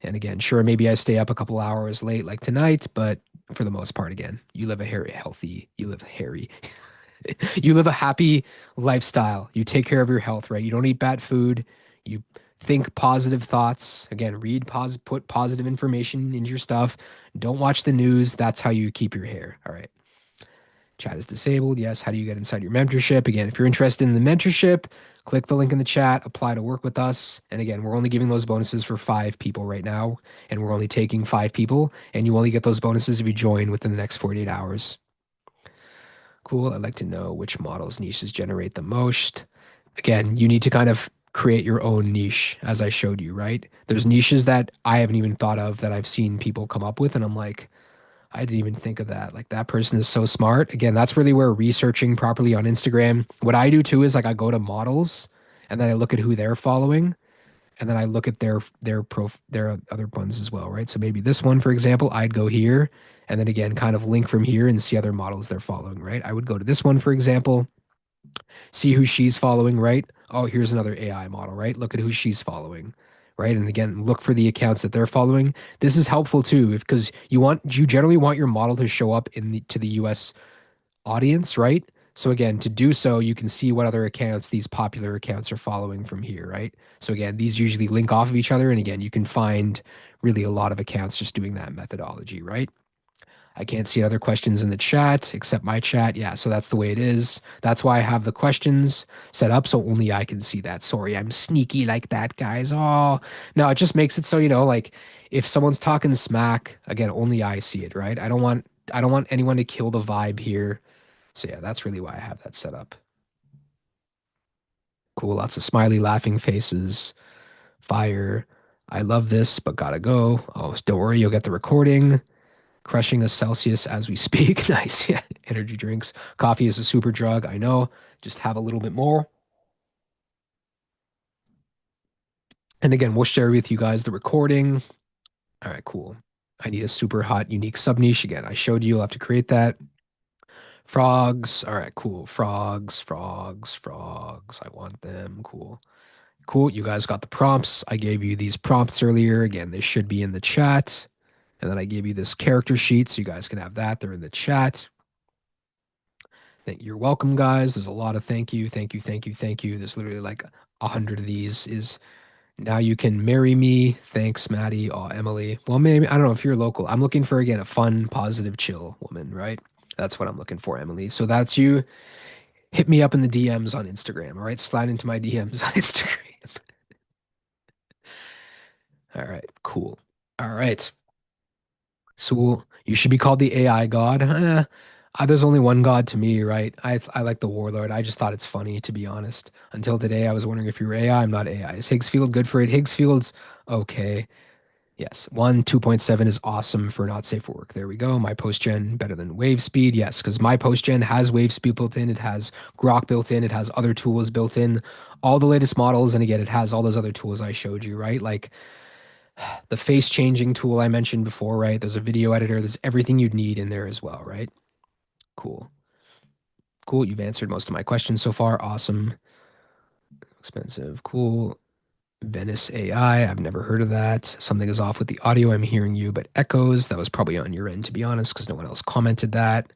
And again, sure, maybe I stay up a couple hours late like tonight, but for the most part, again, you live a hairy, healthy, you live hairy, you live a happy lifestyle. You take care of your health, right? You don't eat bad food. You think positive thoughts. Again, put positive information into your stuff. Don't watch the news. That's how you keep your hair. All right. Chat is disabled. Yes. How do you get inside your mentorship? Again, if you're interested in the mentorship, click the link in the chat, apply to work with us. And again, we're only giving those bonuses for 5 people right now. And we're only taking 5 people. And you only get those bonuses if you join within the next 48 hours. Cool. I'd like to know which models niches generate the most. Again, you need to kind of create your own niche, as I showed you, right? There's niches that I haven't even thought of that I've seen people come up with, and I'm like, I didn't even think of that. Like that person is so smart. Again, that's really where researching properly on Instagram. What I do too is like I go to models and then I look at who they're following and then I look at their other ones as well, right? So maybe this one, for example, I'd go here and then again kind of link from here and see other models they're following, right? I would go to this one, for example, see who she's following, right? Oh, here's another AI model, right? Look at who she's following, right? And again, look for the accounts that they're following. This is helpful too, because you generally want your model to show up to the US audience, right? So again, to do so, you can see what other accounts these popular accounts are following from here, right? So again, these usually link off of each other. And again, you can find really a lot of accounts just doing that methodology, right? I can't see other questions in the chat except my chat. Yeah, so that's the way it is. That's why I have the questions set up so only I can see that. Sorry, I'm sneaky like that, guys. Oh, no, it just makes it so, like if someone's talking smack, again, only I see it, right? I don't want anyone to kill the vibe here. So yeah, that's really why I have that set up. Cool, lots of smiley laughing faces. Fire. I love this, but gotta go. Oh, don't worry, you'll get the recording. Crushing a Celsius as we speak. Nice. Yeah. Energy drinks. Coffee is a super drug. I know. Just have a little bit more. And again, we'll share with you guys the recording. All right, cool. I need a super hot, unique sub niche. Again, I showed you. You'll have to create that. Frogs. All right, cool. Frogs, frogs, frogs. I want them. Cool. Cool. You guys got the prompts. I gave you these prompts earlier. Again, they should be in the chat. And then I gave you this character sheet so you guys can have that. They're in the chat. You're welcome, guys. There's a lot of thank you, thank you, thank you, thank you. There's literally like 100 of these. Is now you can marry me. Thanks, Maddie. Oh, Emily. Well, maybe I don't know if you're local. I'm looking for again a fun, positive, chill woman, right? That's what I'm looking for, Emily. So that's you. Hit me up in the DMs on Instagram. All right, slide into my DMs on Instagram. All right, cool. All right. So you should be called the AI god. There's only one god to me, right? I like the warlord. I just thought it's funny, to be honest. Until today, I was wondering if you were AI. I'm not AI. Is Higgsfield good for it? Higgsfield's okay. Yes. 2.7 is awesome for not safe for work. There we go. My post gen better than wave speed. Yes, because my post gen has wave speed built in. It has Grok built in. It has other tools built in. All the latest models. And again, it has all those other tools I showed you, right? Like the face changing tool I mentioned before, right? There's a video editor. There's everything you'd need in there as well, right? Cool. Cool. You've answered most of my questions so far. Awesome. Expensive. Cool. Venice AI. I've never heard of that. Something is off with the audio. I'm hearing you, but echoes. That was probably on your end, to be honest, because no one else commented that.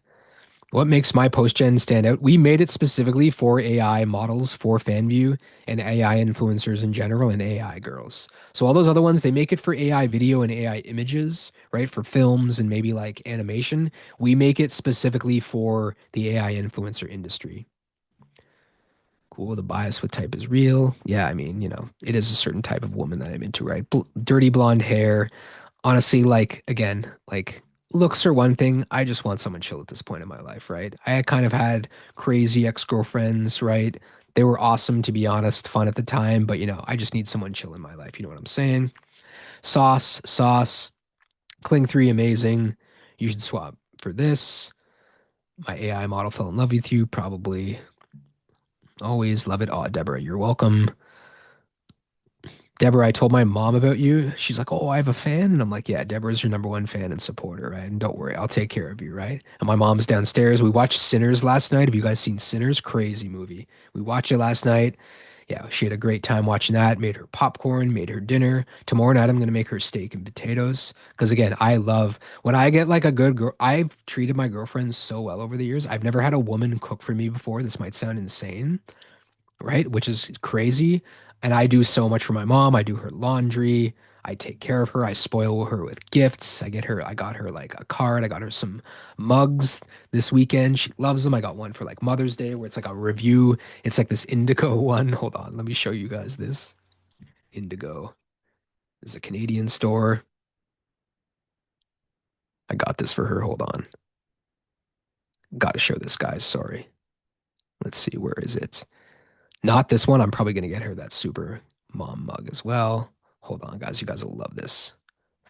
What makes my post gen stand out? We made it specifically for AI models for Fanvue and AI influencers in general and AI girls. So all those other ones, they make it for AI video and AI images, right? For films and maybe like animation. We make it specifically for the AI influencer industry. Cool. The bias with type is real. Yeah, I mean, it is a certain type of woman that I'm into, right? Dirty blonde hair, honestly, like again, like looks are one thing. I just want someone chill at this point in my life, right? I kind of had crazy ex-girlfriends, right? They were awesome to be honest, fun at the time, but I just need someone chill in my life. You know what I'm saying? Sauce, Cling 3, amazing. You should swap for this. My AI model fell in love with you, probably. Always love it. Oh, Deborah, you're welcome. Deborah, I told my mom about you. She's like, "Oh, I have a fan." And I'm like, "Yeah, Deborah's your number one fan and supporter, right? And don't worry, I'll take care of you, right?" And my mom's downstairs. We watched Sinners last night. Have you guys seen Sinners? Crazy movie. We watched it last night. Yeah, she had a great time watching that. Made her popcorn, made her dinner. Tomorrow night, I'm going to make her steak and potatoes. Because again, I love when I get like a good girl. I've treated my girlfriends so well over the years. I've never had a woman cook for me before. This might sound insane, right? Which is crazy. And I do so much for my mom. I do her laundry. I take care of her. I spoil her with gifts. I got her like a card. I got her some mugs this weekend. She loves them. I got one for like Mother's Day where it's like a review. It's like this indigo one. Hold on. Let me show you guys this. Indigo. This is a Canadian store. I got this for her. Hold on. Gotta show this, guys. Sorry. Let's see, where is it? Not this one. I'm probably gonna get her that super mom mug as well. Hold on, guys. You guys will love this.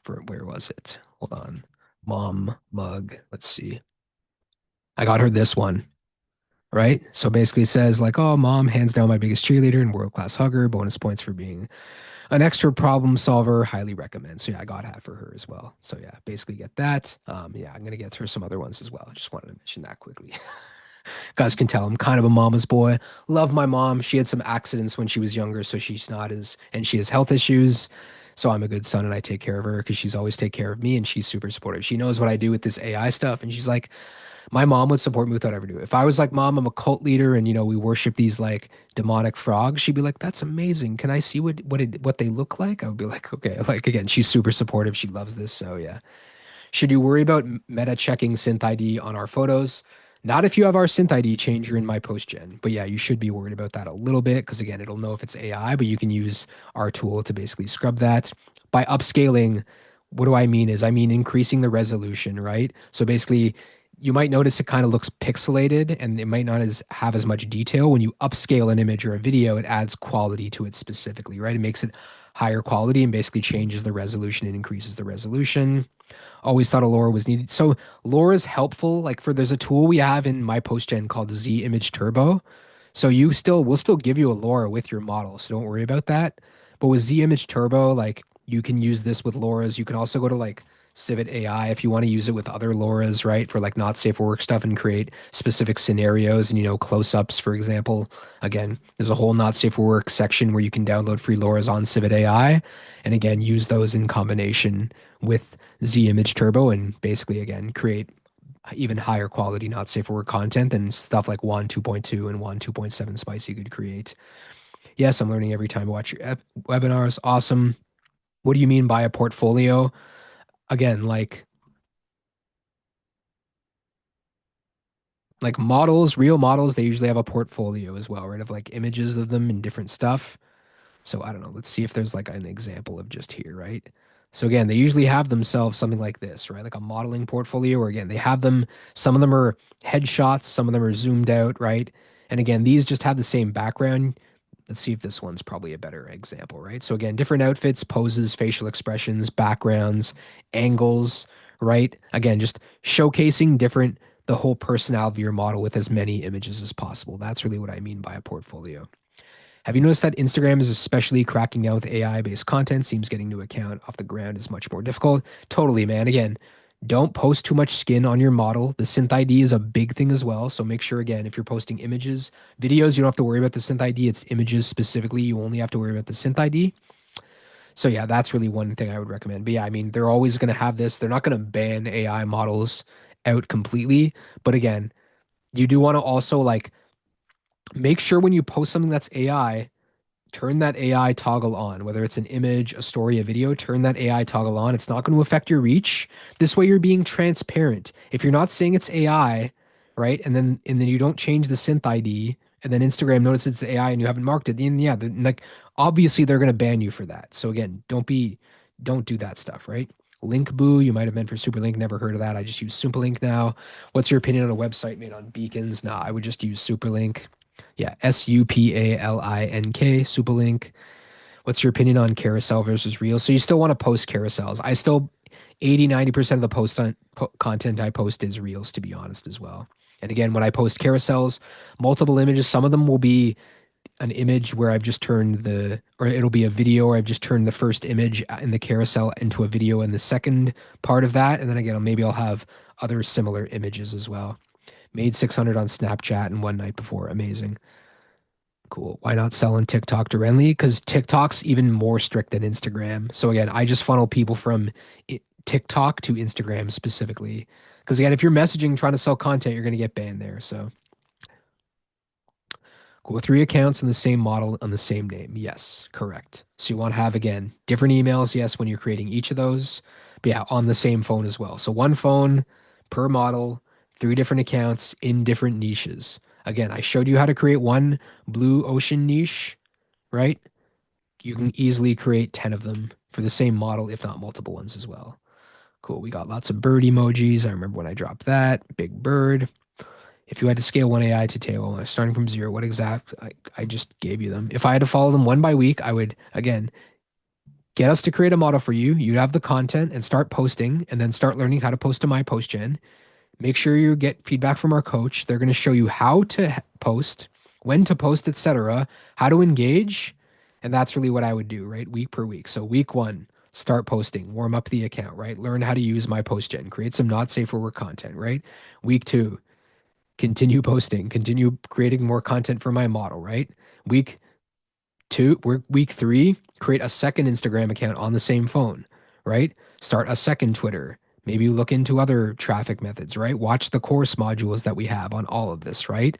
For where was it? Hold on. Mom mug. Let's see. I got her this one, right? So basically it says like, oh, mom, hands down my biggest cheerleader and world-class hugger. Bonus points for being an extra problem solver. Highly recommend. So yeah, I got half for her as well. So yeah, basically get that. Yeah, I'm gonna get her some other ones as well. Just wanted to mention that quickly. Guys can tell I'm kind of a mama's boy. Love my mom. She had some accidents when she was younger, so she's not as, and she has health issues. So I'm a good son and I take care of her because she's always take care of me and she's super supportive. She knows what I do with this AI stuff and she's like, my mom would support me without ever do it. If I was like, mom, I'm a cult leader and we worship these like demonic frogs, she'd be like, that's amazing. Can I see what they look like? I would be like, okay. Like again, she's super supportive. She loves this. So yeah. Should you worry about meta checking synth ID on our photos? Not if you have our synth ID changer in my post gen, but yeah, you should be worried about that a little bit because again, it'll know if it's AI, but you can use our tool to basically scrub that. By upscaling, what do I mean is I mean increasing the resolution, right? So basically, you might notice it kind of looks pixelated and it might not have as much detail. When you upscale an image or a video, it adds quality to it specifically, right? It makes it higher quality and basically changes the resolution and increases the resolution. Always thought a LoRa was needed. So LoRa is helpful. Like for there's a tool we have in my post gen called Z Image Turbo. So we'll still give you a LoRa with your model. So don't worry about that. But with Z Image Turbo, like you can use this with LoRa's. You can also go to like Civit AI if you want to use it with other LoRa's, right? For like not safe for work stuff and create specific scenarios and close-ups, for example. Again, there's a whole not safe for work section where you can download free LoRa's on Civit AI. And again, use those in combination with Z Image Turbo and basically again create even higher quality not safe for work content than stuff like WAN 2.2 and WAN 2.7 Spicy could create. Yes, I'm learning every time I watch your webinars. Awesome. What do you mean by a portfolio? Again, like models, real models, they usually have a portfolio as well, right? Of like images of them and different stuff. So I don't know. Let's see if there's like an example of just here, right? So again, they usually have themselves something like this, right? Like a modeling portfolio, where again, they have them, some of them are headshots, some of them are zoomed out, right? And again, these just have the same background. Let's see if this one's probably a better example, right? So again, different outfits, poses, facial expressions, backgrounds, angles, right? Again, just showcasing the whole personality of your model with as many images as possible. That's really what I mean by a portfolio. Have you noticed that Instagram is especially cracking down with AI based content? Seems getting new account off the ground is much more difficult. Totally, man. Again, don't post too much skin on your model. The synth ID is a big thing as well. So make sure, again, if you're posting images, videos, you don't have to worry about the synth ID. It's images specifically. You only have to worry about the synth ID. So yeah, that's really one thing I would recommend. But yeah, I mean, they're always going to have this. They're not going to ban AI models out completely. But again, you do want to also like make sure when you post something that's AI, turn that AI toggle on, whether it's an image, a story, a video, turn that AI toggle on. It's not going to affect your reach. This way you're being transparent. If you're not saying it's AI, right? And then you don't change the synth ID and then Instagram notices it's AI and you haven't marked it, then yeah, like obviously they're going to ban you for that. So again, don't do that stuff, right? Link Boo, you might have meant for Superlink. Never heard of that. I just use Superlink now. What's your opinion on a website made on beacons? Nah, I would just use Superlink. Yeah, SUPALINK, Superlink. What's your opinion on carousel versus reels? So you still want to post carousels. I still 80-90% of the content I post is reels, to be honest, as well. And again, when I post carousels, multiple images, some of them will be an image where I've just turned or it'll be a video where I've just turned the first image in the carousel into a video in the second part of that. And then again, maybe I'll have other similar images as well. Made 600 on Snapchat in one night before. Amazing. Cool. Why not sell on TikTok directly? Because TikTok's even more strict than Instagram. So again, I just funnel people from TikTok to Instagram specifically. Because again, if you're messaging trying to sell content, you're going to get banned there. So cool. 3 accounts in the same model on the same name. Yes, correct. So you want to have again different emails. Yes, when you're creating each of those. But yeah, on the same phone as well. So one phone per model, 3 different accounts in different niches. Again, I showed you how to create one blue ocean niche, right? You can easily create 10 of them for the same model, if not multiple ones as well. Cool. We got lots of bird emojis. I remember when I dropped that. Big bird. If you had to scale one AI to tail, starting from zero, what exact I just gave you them. If I had to follow them one by week, I would again get us to create a model for you. You'd have the content and start posting, and then start learning how to post to my post gen. Make sure you get feedback from our coach. They're going to show you how to post, when to post, etc., how to engage, and that's really what I would do, right? Week per week. So week one, start posting, warm up the account, right? Learn how to use my post gen, create some not safe for work content, right? Week two, continue posting, continue creating more content for my model, right? Week week three, create a second Instagram account on the same phone, right? Start a second Twitter. Maybe look into other traffic methods, right? Watch the course modules that we have on all of this, right?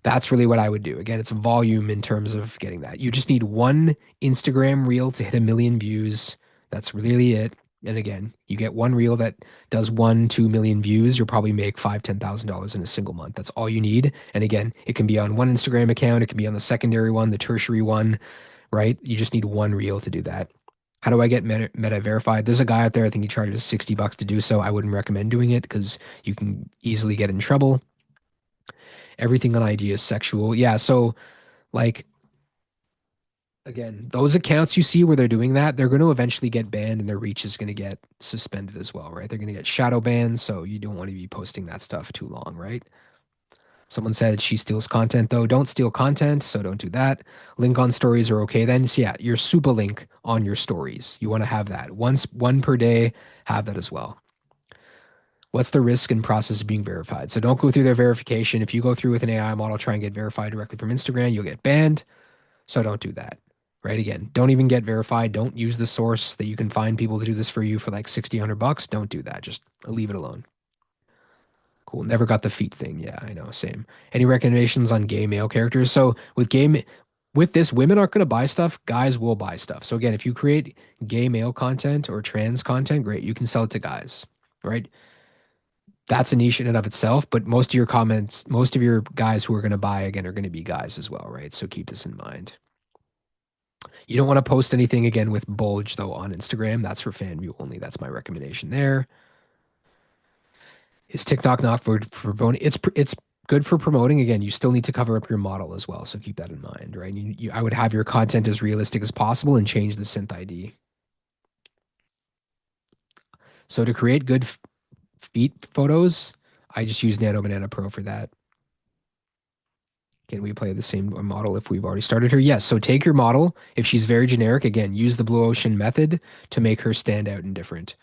That's really what I would do. Again, it's volume in terms of getting that. You just need one Instagram reel to hit 1 million views. That's really it. And again, you get one reel that does 1, 2 million views. You'll probably make $5,000, $10,000 in a single month. That's all you need. And again, it can be on one Instagram account. It can be on the secondary one, the tertiary one, right? You just need one reel to do that. How do I get meta verified? There's a guy out there, I think he charges $60 to do so. I wouldn't recommend doing it because you can easily get in trouble. Everything on IG is sexual. Yeah, so like again, those accounts you see where they're doing that, they're going to eventually get banned and their reach is going to get suspended as well, right? They're going to get shadow banned, so you don't want to be posting that stuff too long, right? Someone said she steals content though. Don't steal content, so don't do that. Link on stories are okay then. So yeah, your super link on your stories. You want to have that. One per day, have that as well. What's the risk and process of being verified? So don't go through their verification. If you go through with an AI model, try and get verified directly from Instagram, you'll get banned. So don't do that. Right? Again, don't even get verified. Don't use the source that you can find people to do this for you for like 60, $100. Don't do that. Just leave it alone. Cool. Never got the feet thing. Yeah, I know. Same. Any recommendations on gay male characters? So with this, women aren't going to buy stuff. Guys will buy stuff. So again, if you create gay male content or trans content, great. You can sell it to guys, right? That's a niche in and of itself, but most of your guys who are going to buy again are going to be guys as well, right? So keep this in mind. You don't want to post anything again with bulge though on Instagram. That's for Fanvue only. That's my recommendation there. Is TikTok not for promoting? It's good for promoting. Again, you still need to cover up your model as well. So keep that in mind, right? I would have your content as realistic as possible and change the synth ID. So to create good feet photos, I just use Nano Banana Pro for that. Can we play the same model if we've already started her? Yes. So take your model. If she's very generic, again, use the Blue Ocean method to make her stand out and different.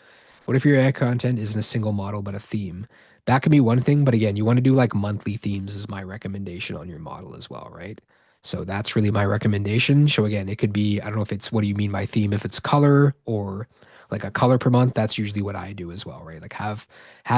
What if your ad content isn't a single model but a theme? That could be one thing, but again, you want to do like monthly themes is my recommendation on your model as well, right? So that's really my recommendation. So again, it could be, I don't know if it's what do you mean by theme, if it's color or like a color per month, that's usually what I do as well, right? Like have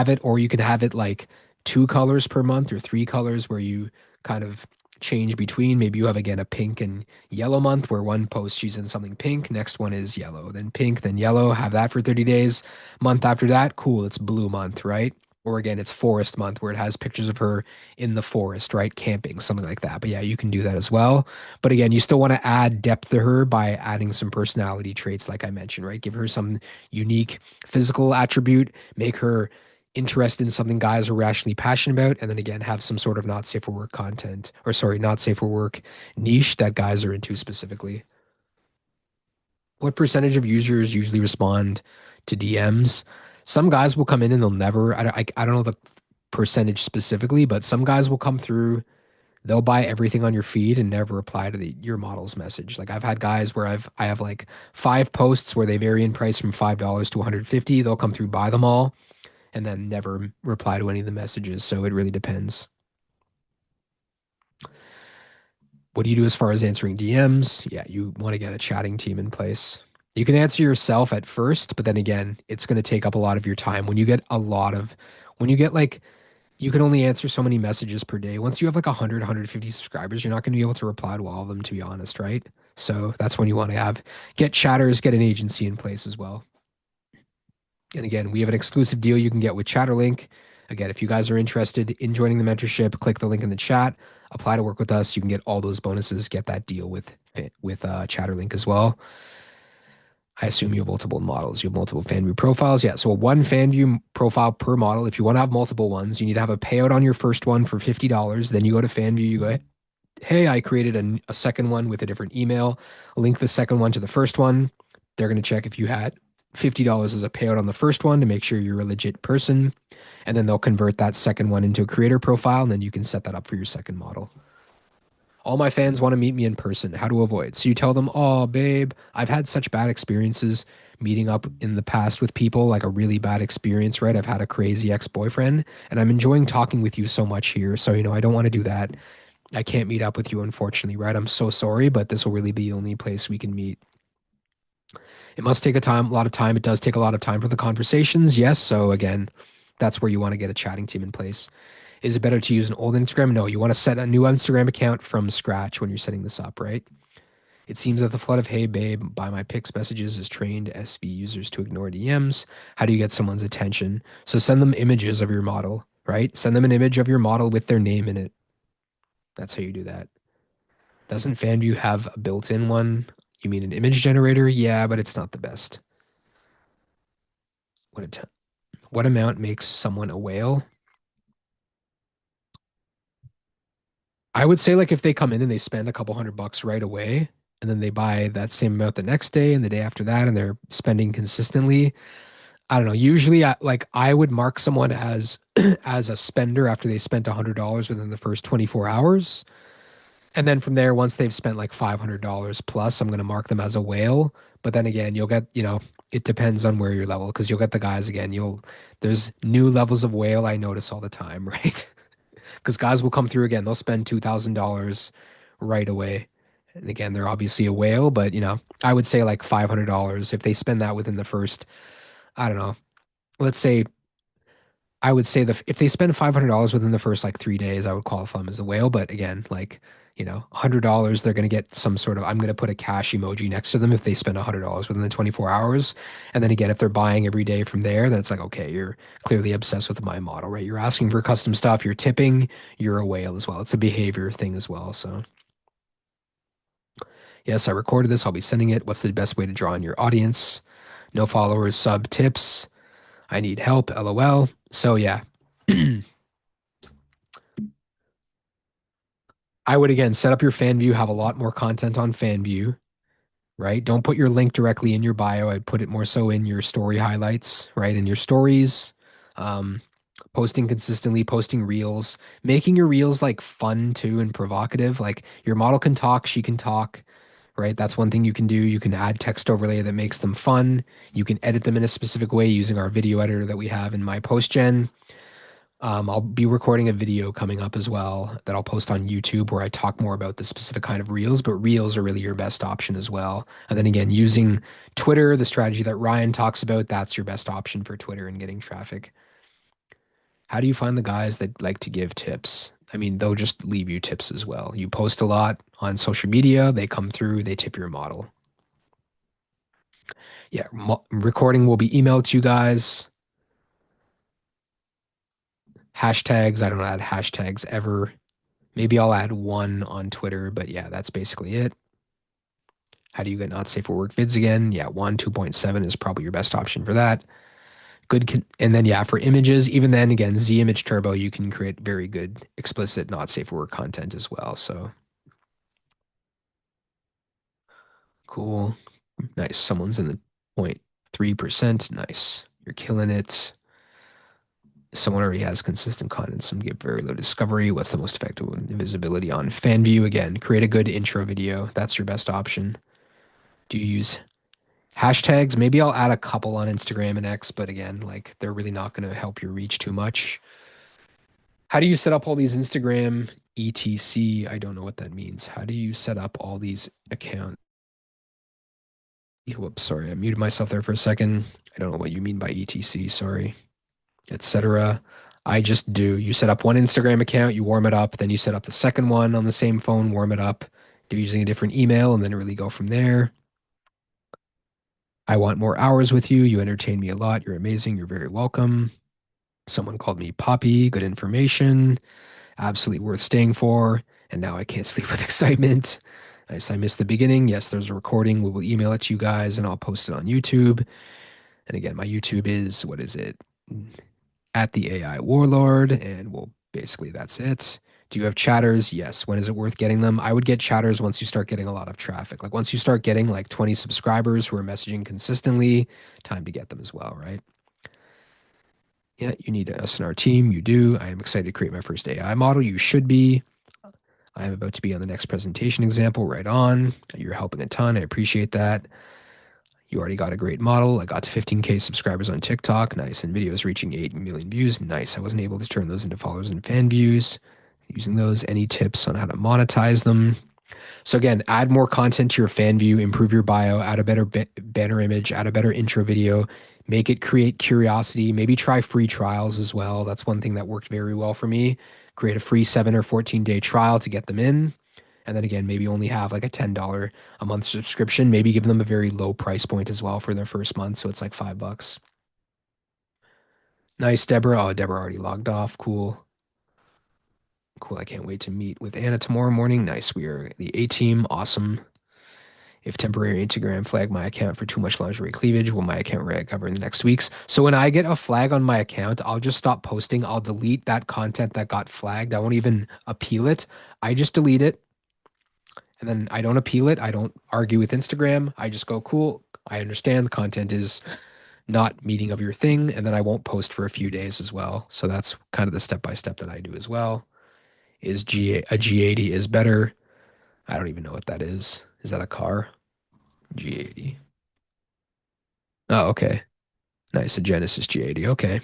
it, or you can have it like 2 colors per month or 3 colors where you kind of change between. Maybe you have again a pink and yellow month where one post she's in something pink, next one is yellow, then pink, then yellow. Have that for 30 days. Month after that, cool, it's blue month, right? Or again, it's forest month where it has pictures of her in the forest, right? Camping, something like that. But yeah, you can do that as well. But again, you still want to add depth to her by adding some personality traits, like I mentioned, right? Give her some unique physical attribute, make her interested in something guys are rationally passionate about, and then again, have some sort of not safe for work content, or sorry, not safe for work niche that guys are into specifically. What percentage of users usually respond to DMs? Some guys will come in and they'll never, I don't know the percentage specifically, but some guys will come through, they'll buy everything on your feed and never reply to your model's message. Like I've had guys where I have like 5 posts where they vary in price from $5 to 150. They'll come through, buy them all, and then never reply to any of the messages. So it really depends. What do you do as far as answering DMs? Yeah, you want to get a chatting team in place. You can answer yourself at first, but then again, it's going to take up a lot of your time. When you get like, you can only answer so many messages per day. Once you have like 100, 150 subscribers, you're not going to be able to reply to all of them, to be honest, right? So that's when you want to get chatters, get an agency in place as well. And again, we have an exclusive deal you can get with Chatterlink. Again, if you guys are interested in joining the mentorship, click the link in the chat, apply to work with us. You can get all those bonuses, get that deal with Chatterlink as well. I assume you have multiple models. You have multiple Fanvue profiles. Yeah. So a one Fanvue profile per model. If you want to have multiple ones, you need to have a payout on your first one for $50. Then you go to Fanvue, you go, hey, I created a second one with a different email. Link the second one to the first one. They're going to check if you had $50 as a payout on the first one to make sure you're a legit person. And then they'll convert that second one into a creator profile. And then you can set that up for your second model. All my fans want to meet me in person. How to avoid? So you tell them, oh, babe, I've had such bad experiences meeting up in the past with people, like a really bad experience, right? I've had a crazy ex-boyfriend and I'm enjoying talking with you so much here. So, I don't want to do that. I can't meet up with you, unfortunately, right? I'm so sorry, but this will really be the only place we can meet. It must take a lot of time. It does take a lot of time for the conversations. Yes. So again, that's where you want to get a chatting team in place. Is it better to use an old Instagram? No, you want to set a new Instagram account from scratch when you're setting this up, right? It seems that the flood of "Hey babe, buy my pics" messages has trained SV users to ignore DMs. How do you get someone's attention? So send them images of your model, right? Send them an image of your model with their name in it. That's how you do that. Doesn't Fanvue have a built-in one? You mean an image generator? Yeah, but it's not the best. What a t what amount makes someone a whale? I would say like if they come in and they spend a couple $100 right away, and then they buy that same amount the next day and the day after that, and they're spending consistently. I don't know. Usually, I would mark someone as as a spender after they spent $100 within the first 24 hours. And then from there, once they've spent like $500 plus, I'm going to mark them as a whale. But then again, you'll get, it depends on where your level, because you'll get the guys again. There's new levels of whale I notice all the time, right? Because guys will come through again. They'll spend $2,000 right away. And again, they're obviously a whale, but I would say like $500 if they spend that within the first, I don't know, let's say I would say if they spend $500 within the first like 3 days, I would qualify them as a whale. But again, like, $100, they're going to get some sort of, I'm going to put a cash emoji next to them if they spend $100 within the 24 hours. And then again, if they're buying every day from there, then it's like, okay, you're clearly obsessed with my model, right? You're asking for custom stuff, you're tipping, you're a whale as well. It's a behavior thing as well. So, yes, I recorded this. I'll be sending it. What's the best way to draw in your audience? No followers, sub tips. I need help, LOL. So, yeah. I would again set up your Fanvue, have a lot more content on Fanvue, right? Don't put your link directly in your bio. I'd put it more so in your story highlights, right? In your stories, um, posting consistently, posting reels, making your reels like fun too and provocative. Like your model can talk, she can talk, right? That's one thing you can do. You can add text overlay that makes them fun. You can edit them in a specific way using our video editor that we have in my post gen. I'll be recording a video coming up as well that I'll post on YouTube where I talk more about the specific kind of reels, but reels are really your best option as well. And then again, using Twitter, the strategy that Ryan talks about, that's your best option for Twitter and getting traffic. How do you find the guys that like to give tips? I mean, they'll just leave you tips as well. You post a lot on social media, they come through, they tip your model. Yeah, recording will be emailed to you guys. Hashtags, I don't add hashtags ever. Maybe I'll add one on Twitter, but yeah, that's basically it. How do you get not safe for work vids again? Yeah, 2.7 is probably your best option for that. And then yeah, for images, even then again, Z Image Turbo, you can create very good explicit not safe for work content as well. So cool. Nice. Someone's in the 0.3%. Nice. You're killing it. Someone already has consistent content. Some give very low discovery. What's the most effective visibility on Fanvue? Again, create a good intro video. That's your best option. Do you use hashtags? Maybe I'll add a couple on Instagram and X, but again, like they're really not going to help your reach too much. How do you set up all these Instagram ETC? I don't know what that means. How do you set up all these accounts? Whoops, sorry, I muted myself there for a second. I don't know what you mean by ETC, sorry, etc. I just do. You set up one Instagram account, you warm it up, then you set up the second one on the same phone, warm it up, do using a different email, and then really go from there. I want more hours with you. You entertain me a lot. You're amazing. You're very welcome. Someone called me Poppy. Good information. Absolutely worth staying for. And now I can't sleep with excitement. Nice. I missed the beginning. Yes, there's a recording. We will email it to you guys and I'll post it on YouTube. And again, my YouTube is, what is it? At the AI Warlord. And we'll basically, that's it. Do you have chatters? Yes. When is it worth getting them? I would get chatters once you start getting a lot of traffic. Like once you start getting like 20 subscribers who are messaging consistently, time to get them as well, right? Yeah, you need us in our team. You do. I am excited to create my first AI model. You should be. I am about to be on the next presentation example. Right on. You're helping a ton. I appreciate that. You already got a great model. I got to 15K subscribers on TikTok. Nice. And videos reaching 8 million views. Nice. I wasn't able to turn those into followers and fan views. Using those, any tips on how to monetize them? So again, add more content to your Fanvue, improve your bio, add a better banner image, add a better intro video, make it create curiosity, maybe try free trials as well. That's one thing that worked very well for me. Create a free 7 or 14-day trial to get them in. And then again, maybe only have like a $10 a month subscription. Maybe give them a very low price point as well for their first month. So it's like $5. Nice, Deborah. Oh, Deborah already logged off. Cool. Cool. I can't wait to meet with Anna tomorrow morning. Nice. We are the A team. Awesome. If temporary Instagram flag my account for too much lingerie cleavage, will my account recover in the next weeks? So when I get a flag on my account, I'll just stop posting. I'll delete that content that got flagged. I won't even appeal it. I just delete it and then I don't appeal it. I don't argue with Instagram. I just go, cool. I understand the content is not meeting of your thing. And then I won't post for a few days as well. So that's kind of the step by step that I do as well. Is a G80 is better? I don't even know what that is. Is that a car? G80. Oh, okay. Nice. A Genesis G80. Okay.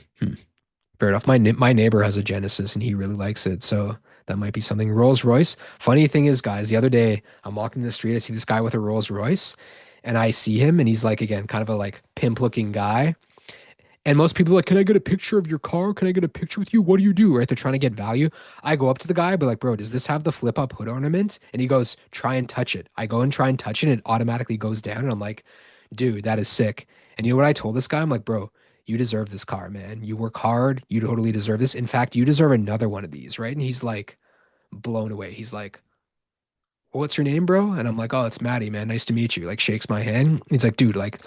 Fair enough. My neighbor has a Genesis and he really likes it. So that might be something. Rolls Royce. Funny thing is, guys, the other day I'm walking the street. I see this guy with a Rolls Royce and I see him and he's like, again, kind of a like pimp looking guy. And most people are like, can I get a picture of your car? Can I get a picture with you? What do you do? Right? They're trying to get value. I go up to the guy, but like, bro, does this have the flip up hood ornament? And he goes, try and touch it. I go and try and touch it, and it automatically goes down. And I'm like, dude, that is sick. And you know what I told this guy? I'm like, bro, you deserve this car, man. You work hard. You totally deserve this. In fact, you deserve another one of these, right? And he's like blown away. He's like, what's your name, bro? And I'm like, oh, it's Maddie, man. Nice to meet you. Like, shakes my hand. He's like, dude, like,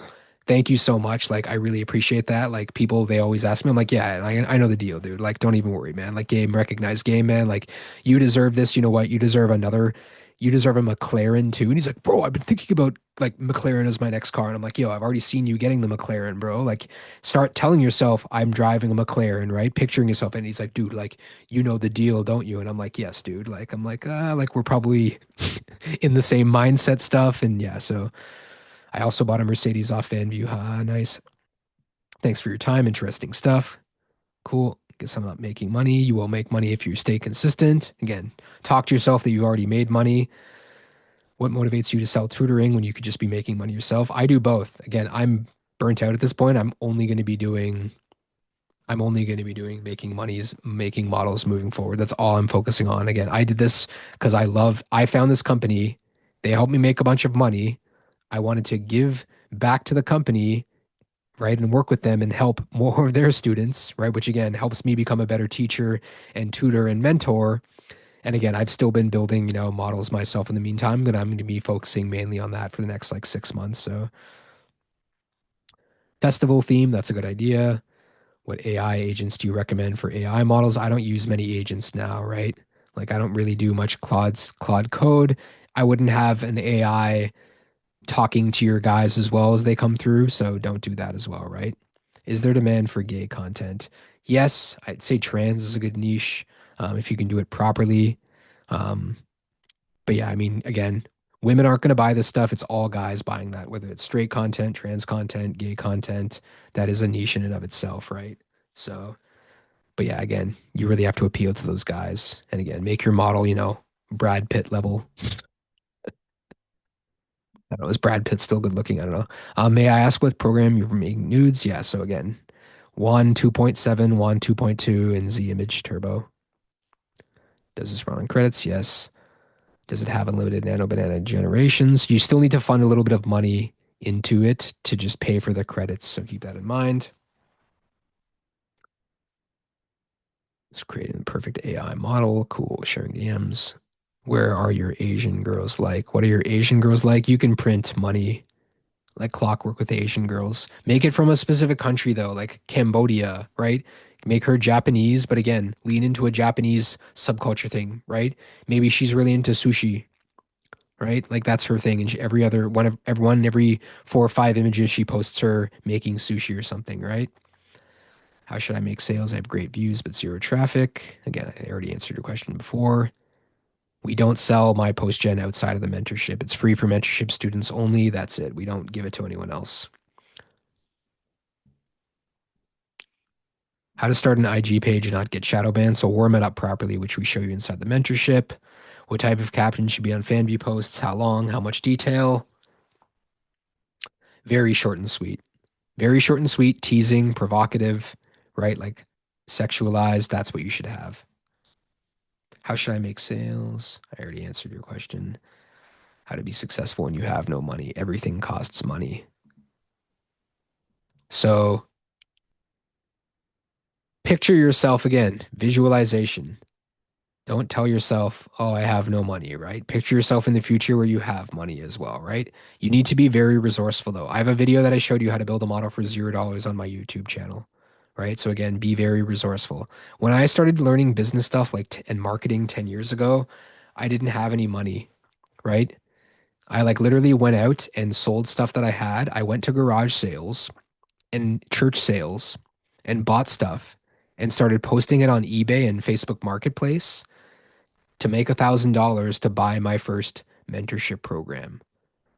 thank you so much. Like, I really appreciate that. Like, people, they always ask me. I'm like, yeah, I know the deal, dude. Like, don't even worry, man. Like, game, recognized game, man. Like, you deserve this. You know what? You deserve a McLaren too. And he's like, bro, I've been thinking about like McLaren as my next car. And I'm like, yo, I've already seen you getting the McLaren, bro. Like, start telling yourself I'm driving a McLaren, right? Picturing yourself. And he's like, dude, like, you know the deal, don't you? And I'm like, yes, dude. Like, I'm like we're probably in the same mindset stuff. And yeah, so I also bought a Mercedes off Fanvue. Nice. Thanks for your time. Interesting stuff. Cool. Guess I'm not making money. You will make money if you stay consistent. Again, talk to yourself that you already made money. What motivates you to sell tutoring when you could just be making money yourself? I do both. Again, I'm burnt out at this point. I'm only going to be doing making monies, making models moving forward. That's all I'm focusing on. Again, I did this because I found this company. They helped me make a bunch of money. I wanted to give back to the company, right, and work with them and help more of their students, right, which again helps me become a better teacher and tutor and mentor. And again, I've still been building, models myself in the meantime, but I'm going to be focusing mainly on that for the next like 6 months. So festival theme, that's a good idea. What AI agents do you recommend for AI models? I don't use many agents now, right? Like I don't really do much Claude code. I wouldn't have an AI talking to your guys as well as they come through, so don't do that as well, right? Is there demand for gay content? Yes, I'd say trans is a good niche if you can do it properly. Um, but yeah, I mean, again, women aren't going to buy this stuff. It's all guys buying that, whether it's straight content, trans content, gay content. That is a niche in and of itself, right? So, but yeah, again, you really have to appeal to those guys. And again, make your model, Brad Pitt level. I don't know, is Brad Pitt still good looking? I don't know. May I ask what program you're making nudes? Yeah, so again, one 2.7, one 2.2, and Z Image Turbo. Does this run on credits? Yes. Does it have unlimited nano banana generations? You still need to fund a little bit of money into it to just pay for the credits. So keep that in mind. Just creating the perfect AI model. Cool. Sharing DMs. Where are your Asian girls like? What are your Asian girls like? You can print money like clockwork with Asian girls. Make it from a specific country though, like Cambodia, right? Make her Japanese, but again, lean into a Japanese subculture thing, right? Maybe she's really into sushi, right? Like that's her thing. And every other one of everyone, every 4 or 5 images she posts her making sushi or something, right? How should I make sales? I have great views, but zero traffic. Again, I already answered your question before. We don't sell my post gen outside of the mentorship. It's free for mentorship students only. That's it. We don't give it to anyone else. How to start an IG page and not get shadow banned. So warm it up properly, which we show you inside the mentorship. What type of caption should be on Fanvue posts? How long? How much detail? Very short and sweet. Very short and sweet, teasing, provocative, right? Like sexualized. That's what you should have. How should I make sales? I already answered your question. How to be successful when you have no money. Everything costs money. So picture yourself again, visualization. Don't tell yourself, oh, I have no money, right? Picture yourself in the future where you have money as well, right? You need to be very resourceful though. I have a video that I showed you how to build a model for $0 on my YouTube channel, right? So again, be very resourceful. When I started learning business stuff like and marketing 10 years ago, I didn't have any money, right? I like literally went out and sold stuff that I had. I went to garage sales and church sales and bought stuff and started posting it on eBay and Facebook Marketplace to make $1,000 to buy my first mentorship program,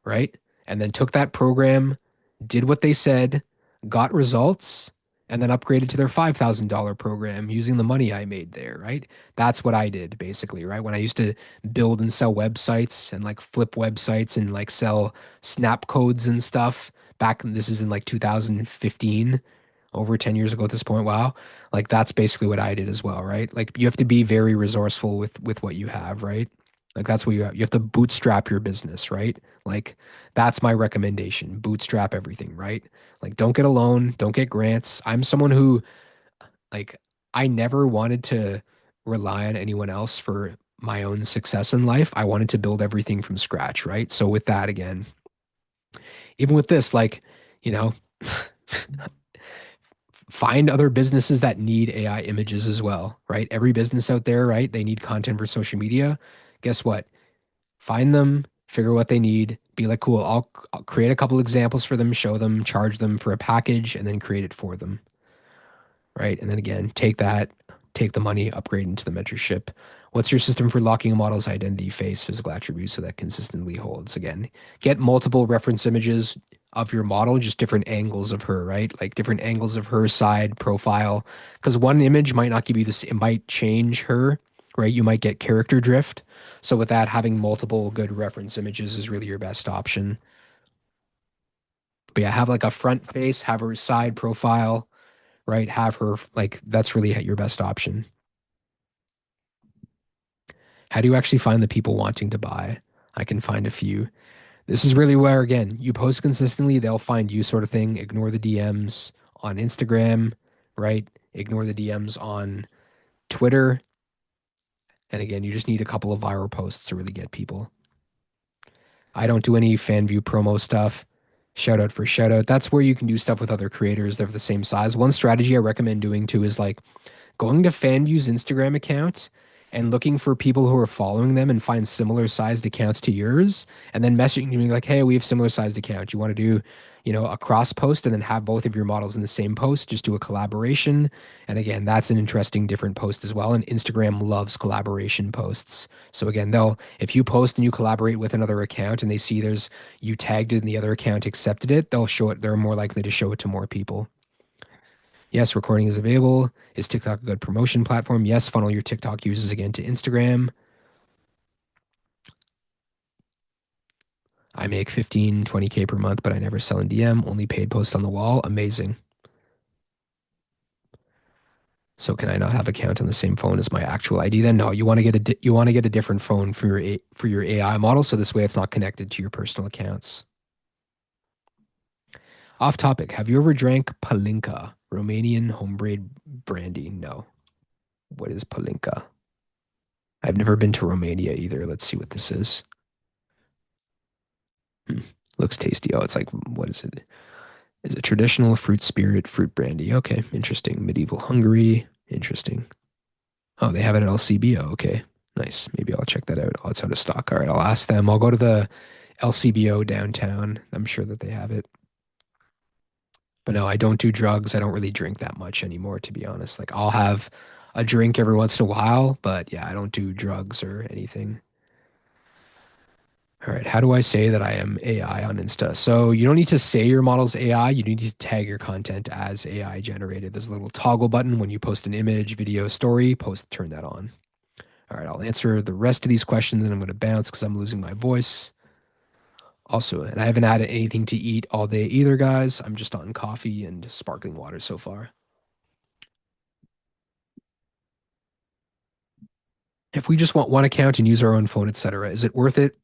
right? And then took that program, did what they said, got results, and then upgraded to their $5,000 program using the money I made there, right? That's what I did basically, right? When I used to build and sell websites and like flip websites and like sell snap codes and stuff back, this is in like 2015, over 10 years ago at this point. Wow. Like that's basically what I did as well, right? Like you have to be very resourceful with what you have, right? Like that's what you have to bootstrap your business, right? Like that's my recommendation. Bootstrap everything, right? Like don't get a loan, don't get grants. I'm someone who like I never wanted to rely on anyone else for my own success in life. I wanted to build everything from scratch, right? So with that again, even with this, like, you know, find other businesses that need AI images as well, right? Every business out there, right? They need content for social media. Guess what? Find them, figure what they need, be like, cool, I'll create a couple examples for them, show them, charge them for a package, and then create it for them, right? And then again, take that, take the money, upgrade into the mentorship. What's your system for locking a model's identity, face, physical attributes so that consistently holds? Again, get multiple reference images of your model, just different angles of her, right? Like different angles of her side profile. Because one image might not give you this, it might change her, right? You might get character drift. So with that, having multiple good reference images is really your best option. But yeah, have like a front face, have her side profile, right? Have her like that's really your best option. How do you actually find the people wanting to buy? I can find a few. This is really where, again, you post consistently, they'll find you sort of thing. Ignore the DMs on Instagram, right? Ignore the DMs on Twitter. And again, you just need a couple of viral posts to really get people. I don't do any Fanvue promo stuff. Shout out for shout out. That's where you can do stuff with other creators that are the same size. One strategy I recommend doing too is like going to FanView's Instagram account and looking for people who are following them and find similar sized accounts to yours, and then messaging me like, hey, we have similar sized accounts. You want to do, a cross post and then have both of your models in the same post, just do a collaboration. And again, that's an interesting different post as well. And Instagram loves collaboration posts. So again, if you post and you collaborate with another account and they see there's you tagged it and the other account accepted it, they'll show it. They're more likely to show it to more people. Yes, recording is available. Is TikTok a good promotion platform? Yes, funnel your TikTok users again to Instagram. I make 15, 20K per month, but I never sell in DM, only paid posts on the wall. Amazing. So can I not have account on the same phone as my actual ID then? No, you want to get a different phone for your AI model so this way it's not connected to your personal accounts. Off topic, have you ever drank Palinka, Romanian homemade brandy? No. What is Palinka? I've never been to Romania either. Let's see what this is. Hmm. Looks tasty. Oh, it's like, what is it? Is it traditional fruit spirit, fruit brandy? Okay, interesting. Medieval Hungary. Interesting. Oh, they have it at LCBO. Okay, nice. Maybe I'll check that out. Oh, it's out of stock. All right, I'll ask them. I'll go to the LCBO downtown. I'm sure that they have it. But no, I don't do drugs. I don't really drink that much anymore, to be honest. Like I'll have a drink every once in a while, but yeah, I don't do drugs or anything. All right, how do I say that I am AI on Insta? So you don't need to say your model's AI. You need to tag your content as AI generated. There's a little toggle button when you post an image, video, story, turn that on. All right, I'll answer the rest of these questions and I'm going to bounce because I'm losing my voice. Also, and I haven't had anything to eat all day either, guys. I'm just on coffee and sparkling water so far. If we just want one account and use our own phone, etc., is it worth it?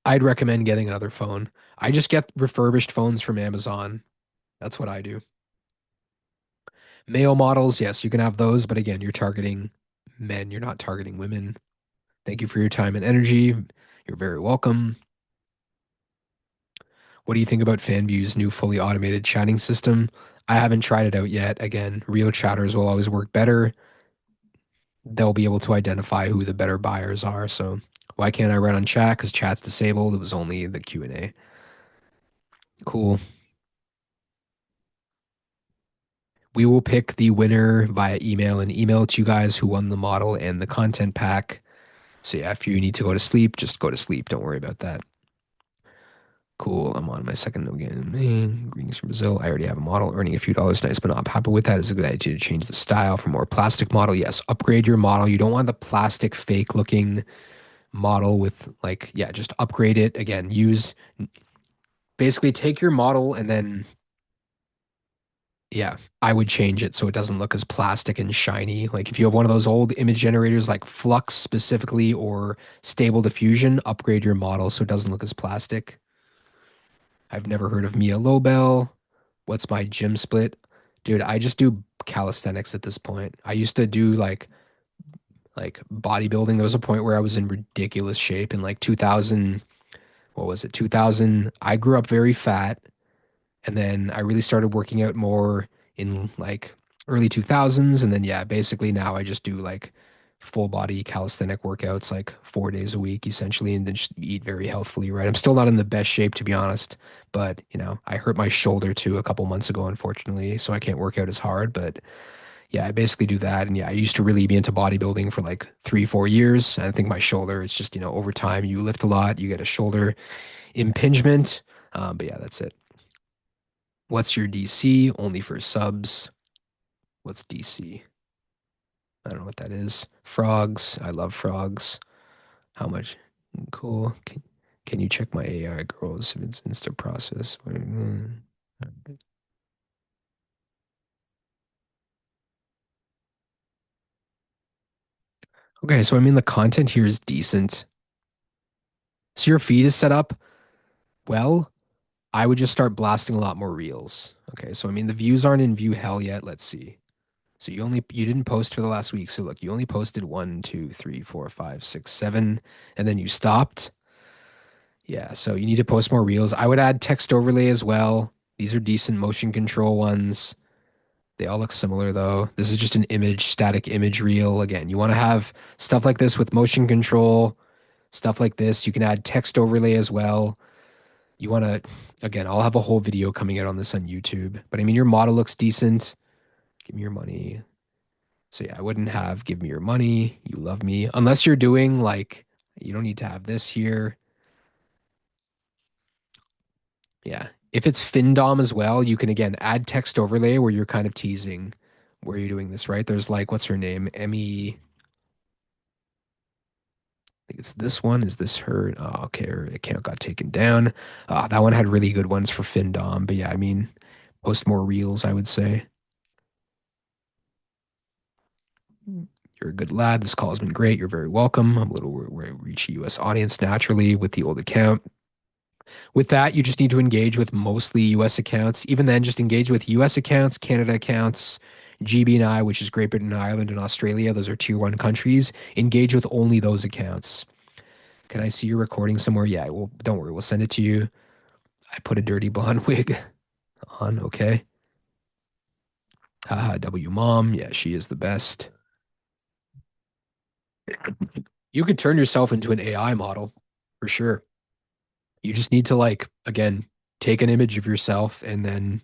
I'd recommend getting another phone. I just get refurbished phones from Amazon. That's what I do. Male models, yes, you can have those, but again, you're targeting men, you're not targeting women. Thank you for your time and energy. You're very welcome. What do you think about Fanvue's new fully automated chatting system? I haven't tried it out yet. Again, real chatters will always work better. They'll be able to identify who the better buyers are. So why can't I write on chat? Because chat's disabled. It was only the Q&A. Cool. We will pick the winner via email and email it to you guys who won the model and the content pack. So yeah, if you need to go to sleep, just go to sleep. Don't worry about that. Cool. I'm on my second again. Greetings from Brazil. I already have a model earning a few dollars. Nice, but not happy with that. Is a good idea to change the style for more plastic model. Yes, upgrade your model. You don't want the plastic fake looking model with like, yeah, just upgrade it. Again, use basically take your model and then yeah, I would change it so it doesn't look as plastic and shiny. Like if you have one of those old image generators like Flux specifically or Stable Diffusion, upgrade your model so it doesn't look as plastic. I've never heard of Mia Lobel. What's my gym split? Dude, I just do calisthenics at this point. I used to do like bodybuilding. There was a point where I was in ridiculous shape in like 2000, what was it? 2000. I grew up very fat. And then I really started working out more in like early 2000s. And then, yeah, basically now I just do like full body calisthenic workouts like 4 days a week essentially and then just eat very healthfully, right? I'm still not in the best shape to be honest, but I hurt my shoulder too a couple months ago, unfortunately, so I can't work out as hard. But yeah, I basically do that. And yeah, I used to really be into bodybuilding for like 3, 4 years. And I think my shoulder, it's just, over time you lift a lot, you get a shoulder impingement. But yeah, that's it. What's your DC? Only for subs. What's DC? I don't know what that is. Frogs. I love frogs. How much? Cool. Can you check my AI girls if it's Insta process? Okay, so I mean the content here is decent. So your feed is set up well. I would just start blasting a lot more reels. Okay, so I mean the views aren't in view hell yet. Let's see. So you didn't post for the last week. So look, you only posted 1, 2, 3, 4, 5, 6, 7, and then you stopped. Yeah, so you need to post more reels. I would add text overlay as well. These are decent motion control ones. They all look similar though. This is just an image, static image reel. Again, you want to have stuff like this with motion control, stuff like this. You can add text overlay as well. You want to, again, I'll have a whole video coming out on this on YouTube. But I mean, your model looks decent. Give me your money. So yeah, I wouldn't have give me your money. You love me. Unless you're doing like, you don't need to have this here. Yeah. If it's FinDom as well, you can again add text overlay where you're kind of teasing where you're doing this, right? There's like, what's her name? Emmy. I think it's this one. Is this her? Oh, okay. Her account got taken down. That one had really good ones for FinDom. But yeah, I mean, post more reels, I would say. You're a good lad. This call has been great. You're very welcome. I'm a little where I reach a US audience naturally with the old account. With that, you just need to engage with mostly US accounts. Even then, just engage with US accounts, Canada accounts, GB&I, which is Great Britain, Ireland, and Australia. Those are tier one countries. Engage with only those accounts. Can I see your recording somewhere? Yeah, well, don't worry. We'll send it to you. I put a dirty blonde wig on. Okay. Haha, W mom. Yeah, she is the best. You could turn yourself into an AI model for sure. You just need to, like, again, take an image of yourself and then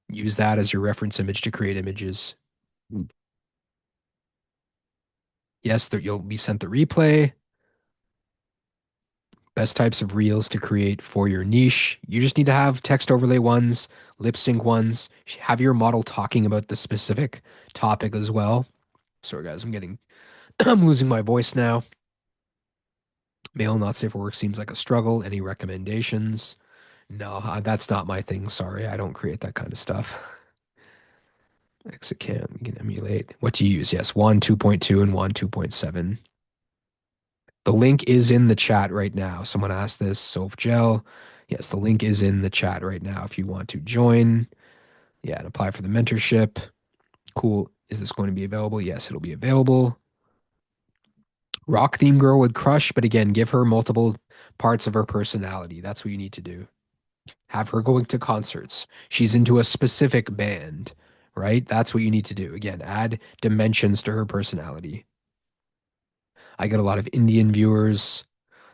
use that as your reference image to create images. Yes, that you'll be sent the replay. Best types of reels to create for your niche. You just need to have text overlay ones, lip sync ones, have your model talking about the specific topic as well. Sorry guys, I'm losing my voice now. Mail not safe for work seems like a struggle. Any recommendations? No, that's not my thing. Sorry, I don't create that kind of stuff. Exit we can emulate. What to use? Yes, one 2.2 and one 2.7. The link is in the chat right now. Someone asked this. Soph Gel. Yes, the link is in the chat right now if you want to join. Yeah, and apply for the mentorship. Cool. Is this going to be available? Yes, it'll be available. Rock theme girl would crush, but again, give her multiple parts of her personality. That's what you need to do. Have her going to concerts. She's into a specific band, right? That's what you need to do. Again, add dimensions to her personality. I get a lot of Indian viewers.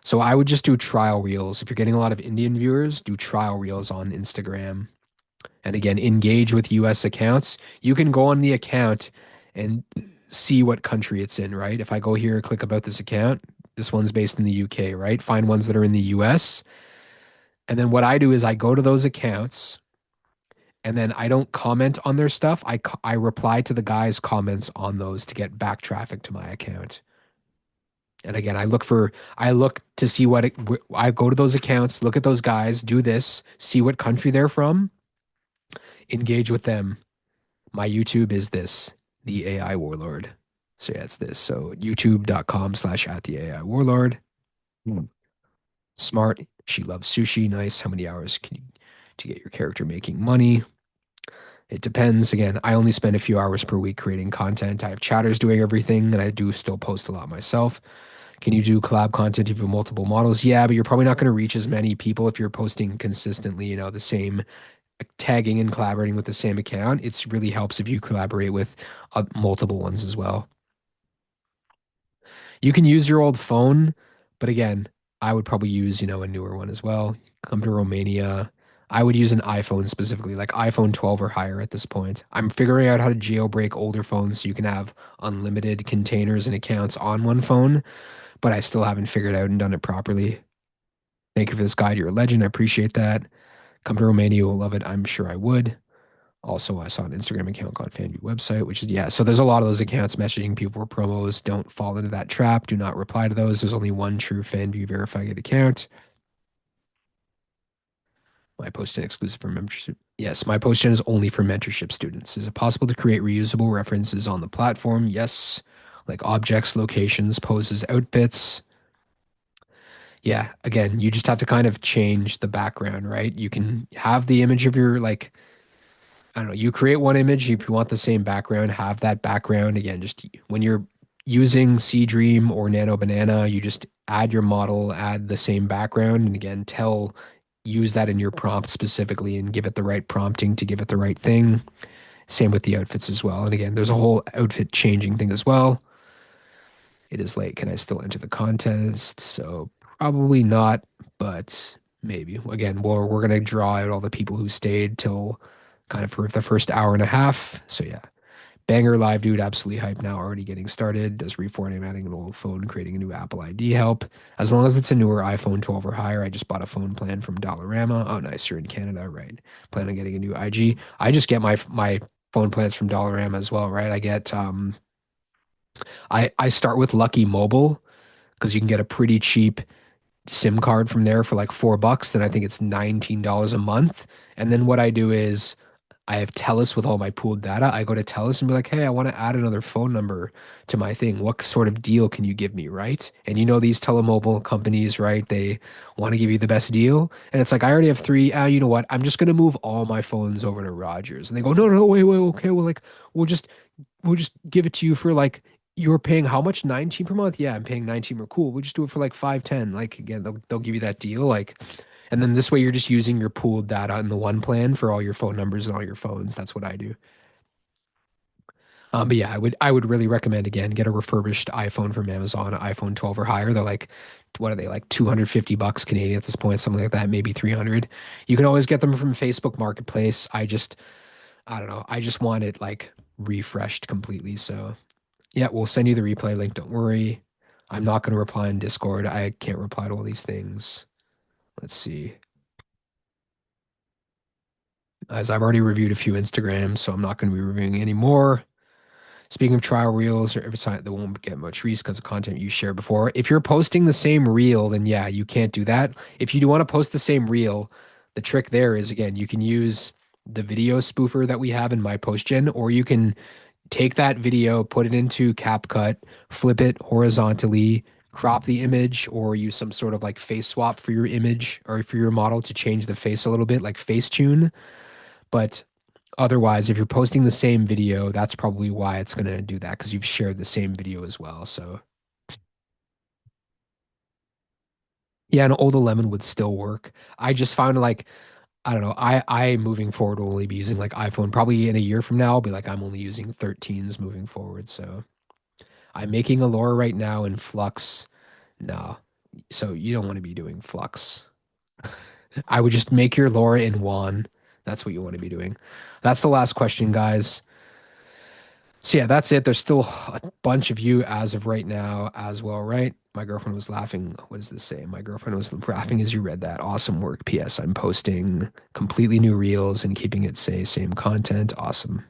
So I would just do trial reels. If you're getting a lot of Indian viewers, do trial reels on Instagram. And again, engage with US accounts. You can go on the account and see what country it's in, right? If I go here, click about this account, this one's based in the UK, right? Find ones that are in the US. And then what I do is I go to those accounts and then I don't comment on their stuff. I reply to the guy's comments on those to get back traffic to my account. And again, I look to see I go to those accounts, look at those guys, do this, see what country they're from, engage with them. My YouTube is this, the AI Warlord. So yeah, it's this. So youtube.com/ at the AI Warlord. Smart. She loves sushi. Nice. How many hours can you to get your character making money? It depends. Again, I only spend a few hours per week creating content. I have chatters doing everything, and I do still post a lot myself. Can you do collab content if you have multiple models? Yeah, but you're probably not going to reach as many people if you're posting consistently, the same tagging and collaborating with the same account. It really helps if you collaborate with multiple ones as well. You can use your old phone, but again, I would probably use, a newer one as well. Come to Romania. I would use an iPhone specifically, like iPhone 12 or higher at this point. I'm figuring out how to jailbreak older phones so you can have unlimited containers and accounts on one phone, but I still haven't figured out and done it properly. Thank you for this guide. You're a legend. I appreciate that. Come to Romania. You'll love it. I'm sure I would. Also, I saw an Instagram account called Fanvue website, which is, yeah. So there's a lot of those accounts messaging people for promos. Don't fall into that trap. Do not reply to those. There's only one true Fanvue verified account. My post-in exclusive for membership. Yes, my post-in is only for mentorship students. Is it possible to create reusable references on the platform? Yes, like objects, locations, poses, outfits. Yeah, again, you just have to kind of change the background, right? You can have the image of your, like, I don't know, you create one image if you want the same background, have that background. Again, just when you're using Seedream or Nano Banana, you just add your model, add the same background, and again, use that in your prompt specifically and give it the right prompting to give it the right thing. Same with the outfits as well. And again, there's a whole outfit changing thing as well. It is late. Can I still enter the contest? So probably not, but maybe. Again, we're gonna draw out all the people who stayed till kind of for the first hour and a half. So yeah. Banger live dude, absolutely hype now, already getting started. Does reformatting an old phone, creating a new Apple ID help? As long as it's a newer iPhone 12 or higher. I just bought a phone plan from Dollarama. Oh, nice, you're in Canada, right? Plan on getting a new IG. I just get my phone plans from Dollarama as well, right? I start with Lucky Mobile because you can get a pretty cheap SIM card from there for like $4. Then I think it's $19 a month. And then what I do is I have Telus with all my pooled data. I go to Telus and be like, hey, I want to add another phone number to my thing. What sort of deal can you give me, right? And you know these telemobile companies, right? They want to give you the best deal. And it's like, I already have three. You know what? I'm just gonna move all my phones over to Rogers. And they go, no, no, wait, wait, okay. Well, like, we'll just we'll just give it to you for like you're paying how much? 19 per month? Yeah, I'm paying 19 more. Cool. We'll just do it for like 510. Like again, they'll give you that deal. Like, and then this way you're just using your pooled data in the one plan for all your phone numbers and all your phones. That's what I do. But yeah, I would really recommend again, get a refurbished iPhone from Amazon, iPhone 12 or higher. They're like, what are they, like 250 bucks Canadian at this point, something like that, maybe 300. You can always get them from Facebook Marketplace. I don't know. I just want it like refreshed completely. So yeah, we'll send you the replay link. Don't worry. I'm not going to reply in Discord. I can't reply to all these things. Let's see. As I've already reviewed a few Instagrams, so I'm not going to be reviewing any more. Speaking of trial reels, or every site that won't get much reach because of content you shared before. If you're posting the same reel, then yeah, you can't do that. If you do want to post the same reel, the trick there is again, you can use the video spoofer that we have in my post gen, or you can take that video, put it into CapCut, flip it horizontally, crop the image, or use some sort of like face swap for your image or for your model to change the face a little bit, like Facetune. But otherwise, if you're posting the same video, that's probably why it's going to do that because you've shared the same video as well. So yeah, an old 11 would still work. I just found like I don't know. I moving forward will only be using like iPhone. Probably in a year from now, I'll be like I'm only using 13s moving forward. So I'm making a lore right now in Flux. No, so you don't want to be doing Flux. I would just make your lore in WAN. That's what you want to be doing. That's the last question, guys. So yeah, that's it. There's still a bunch of you as of right now as well, right? My girlfriend was laughing. What does this say? My girlfriend was laughing as you read that. Awesome work. P.S. I'm posting completely new reels and keeping it say same content. Awesome.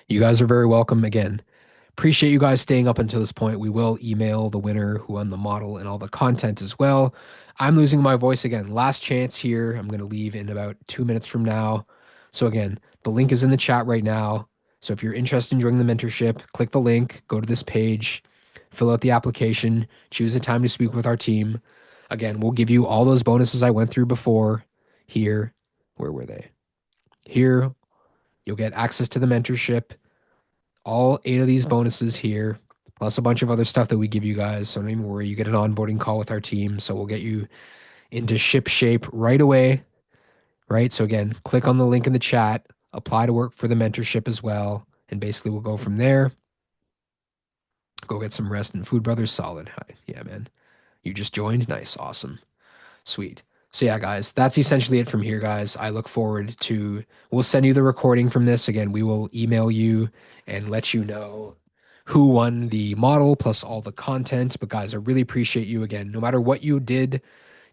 You guys are very welcome again. Appreciate you guys staying up until this point. We will email the winner who won the model and all the content as well. I'm losing my voice again. Last chance here. I'm going to leave in about 2 minutes from now. So, again, the link is in the chat right now. So, if you're interested in joining the mentorship, click the link, go to this page, fill out the application, choose a time to speak with our team. Again, we'll give you all those bonuses I went through before here. Where were they? Here, you'll get access to the mentorship, all 8 of these bonuses here, plus a bunch of other stuff that we give you guys. So don't even worry. You get an onboarding call with our team. So we'll get you into ship shape right away. Right. So again, click on the link in the chat, apply to work for the mentorship as well. And basically we'll go from there. Go get some rest and food, brothers. Solid. Hi. Yeah, man. You just joined. Nice. Awesome. Sweet. So yeah, guys, that's essentially it from here, guys. I look forward to we'll send you the recording from this. Again, we will email you and let you know who won the model plus all the content. But guys, I really appreciate you again. No matter what you did,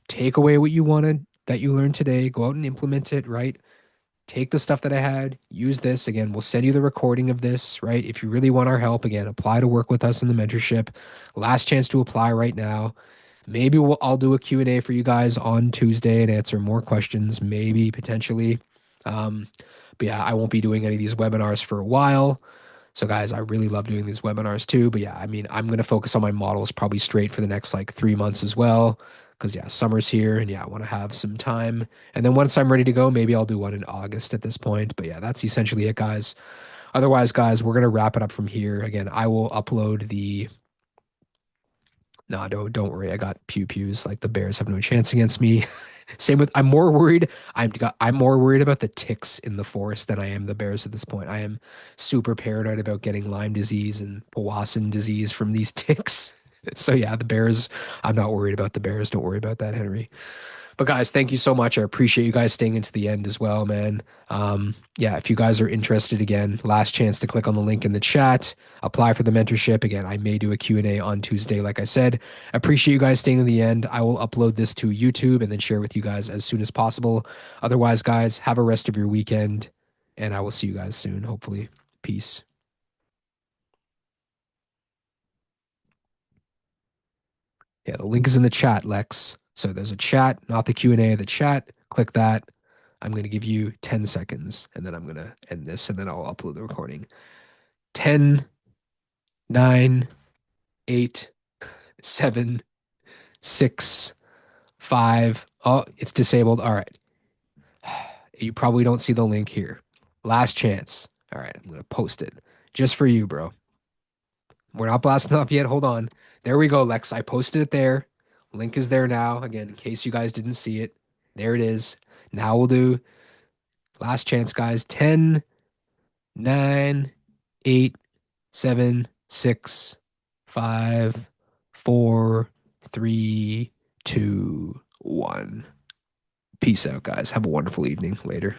take away what you wanted that you learned today, go out and implement it, right? Take the stuff that I had, use this. Again, we'll send you the recording of this, right? If you really want our help, again, apply to work with us in the mentorship. Last chance to apply right now. Maybe I'll do a Q&A for you guys on Tuesday and answer more questions, maybe potentially. Um, but yeah, I won't be doing any of these webinars for a while. So guys, I really love doing these webinars too. But yeah, I mean, I'm going to focus on my models probably straight for the next like 3 months as well. Because yeah, summer's here and yeah, I want to have some time. And then once I'm ready to go, maybe I'll do one in August at this point. But yeah, that's essentially it, guys. Otherwise, guys, we're going to wrap it up from here. Again, I will upload the no, don't worry. I got pew pews. Like the Bears have no chance against me. Same with I'm more worried. I'm more worried about the ticks in the forest than I am the Bears at this point. I am super paranoid about getting Lyme disease and Powassan disease from these ticks. So yeah, the Bears. I'm not worried about the Bears. Don't worry about that, Henry. But guys, thank you so much. I appreciate you guys staying into the end as well, man. Yeah, if you guys are interested, again, last chance to click on the link in the chat, apply for the mentorship. Again, I may do a Q&A on Tuesday, like I said. Appreciate you guys staying to the end. I will upload this to YouTube and then share with you guys as soon as possible. Otherwise, guys, have a rest of your weekend, and I will see you guys soon, hopefully. Peace. Yeah, the link is in the chat, Lex. So there's a chat, not the Q&A, the chat. Click that. I'm going to give you 10 seconds and then I'm going to end this and then I'll upload the recording. 10, 9, 8, 7, 6, 5. Oh, it's disabled. All right. You probably don't see the link here. Last chance. All right. I'm going to post it just for you, bro. We're not blasting off yet. Hold on. There we go, Lex. I posted it there. Link is there now. Again, in case you guys didn't see it. There it is. Now we'll do last chance, guys. 10, 9, 8, 7, 6, 5, 4, 3, 2, 1. Peace out, guys. Have a wonderful evening. Later.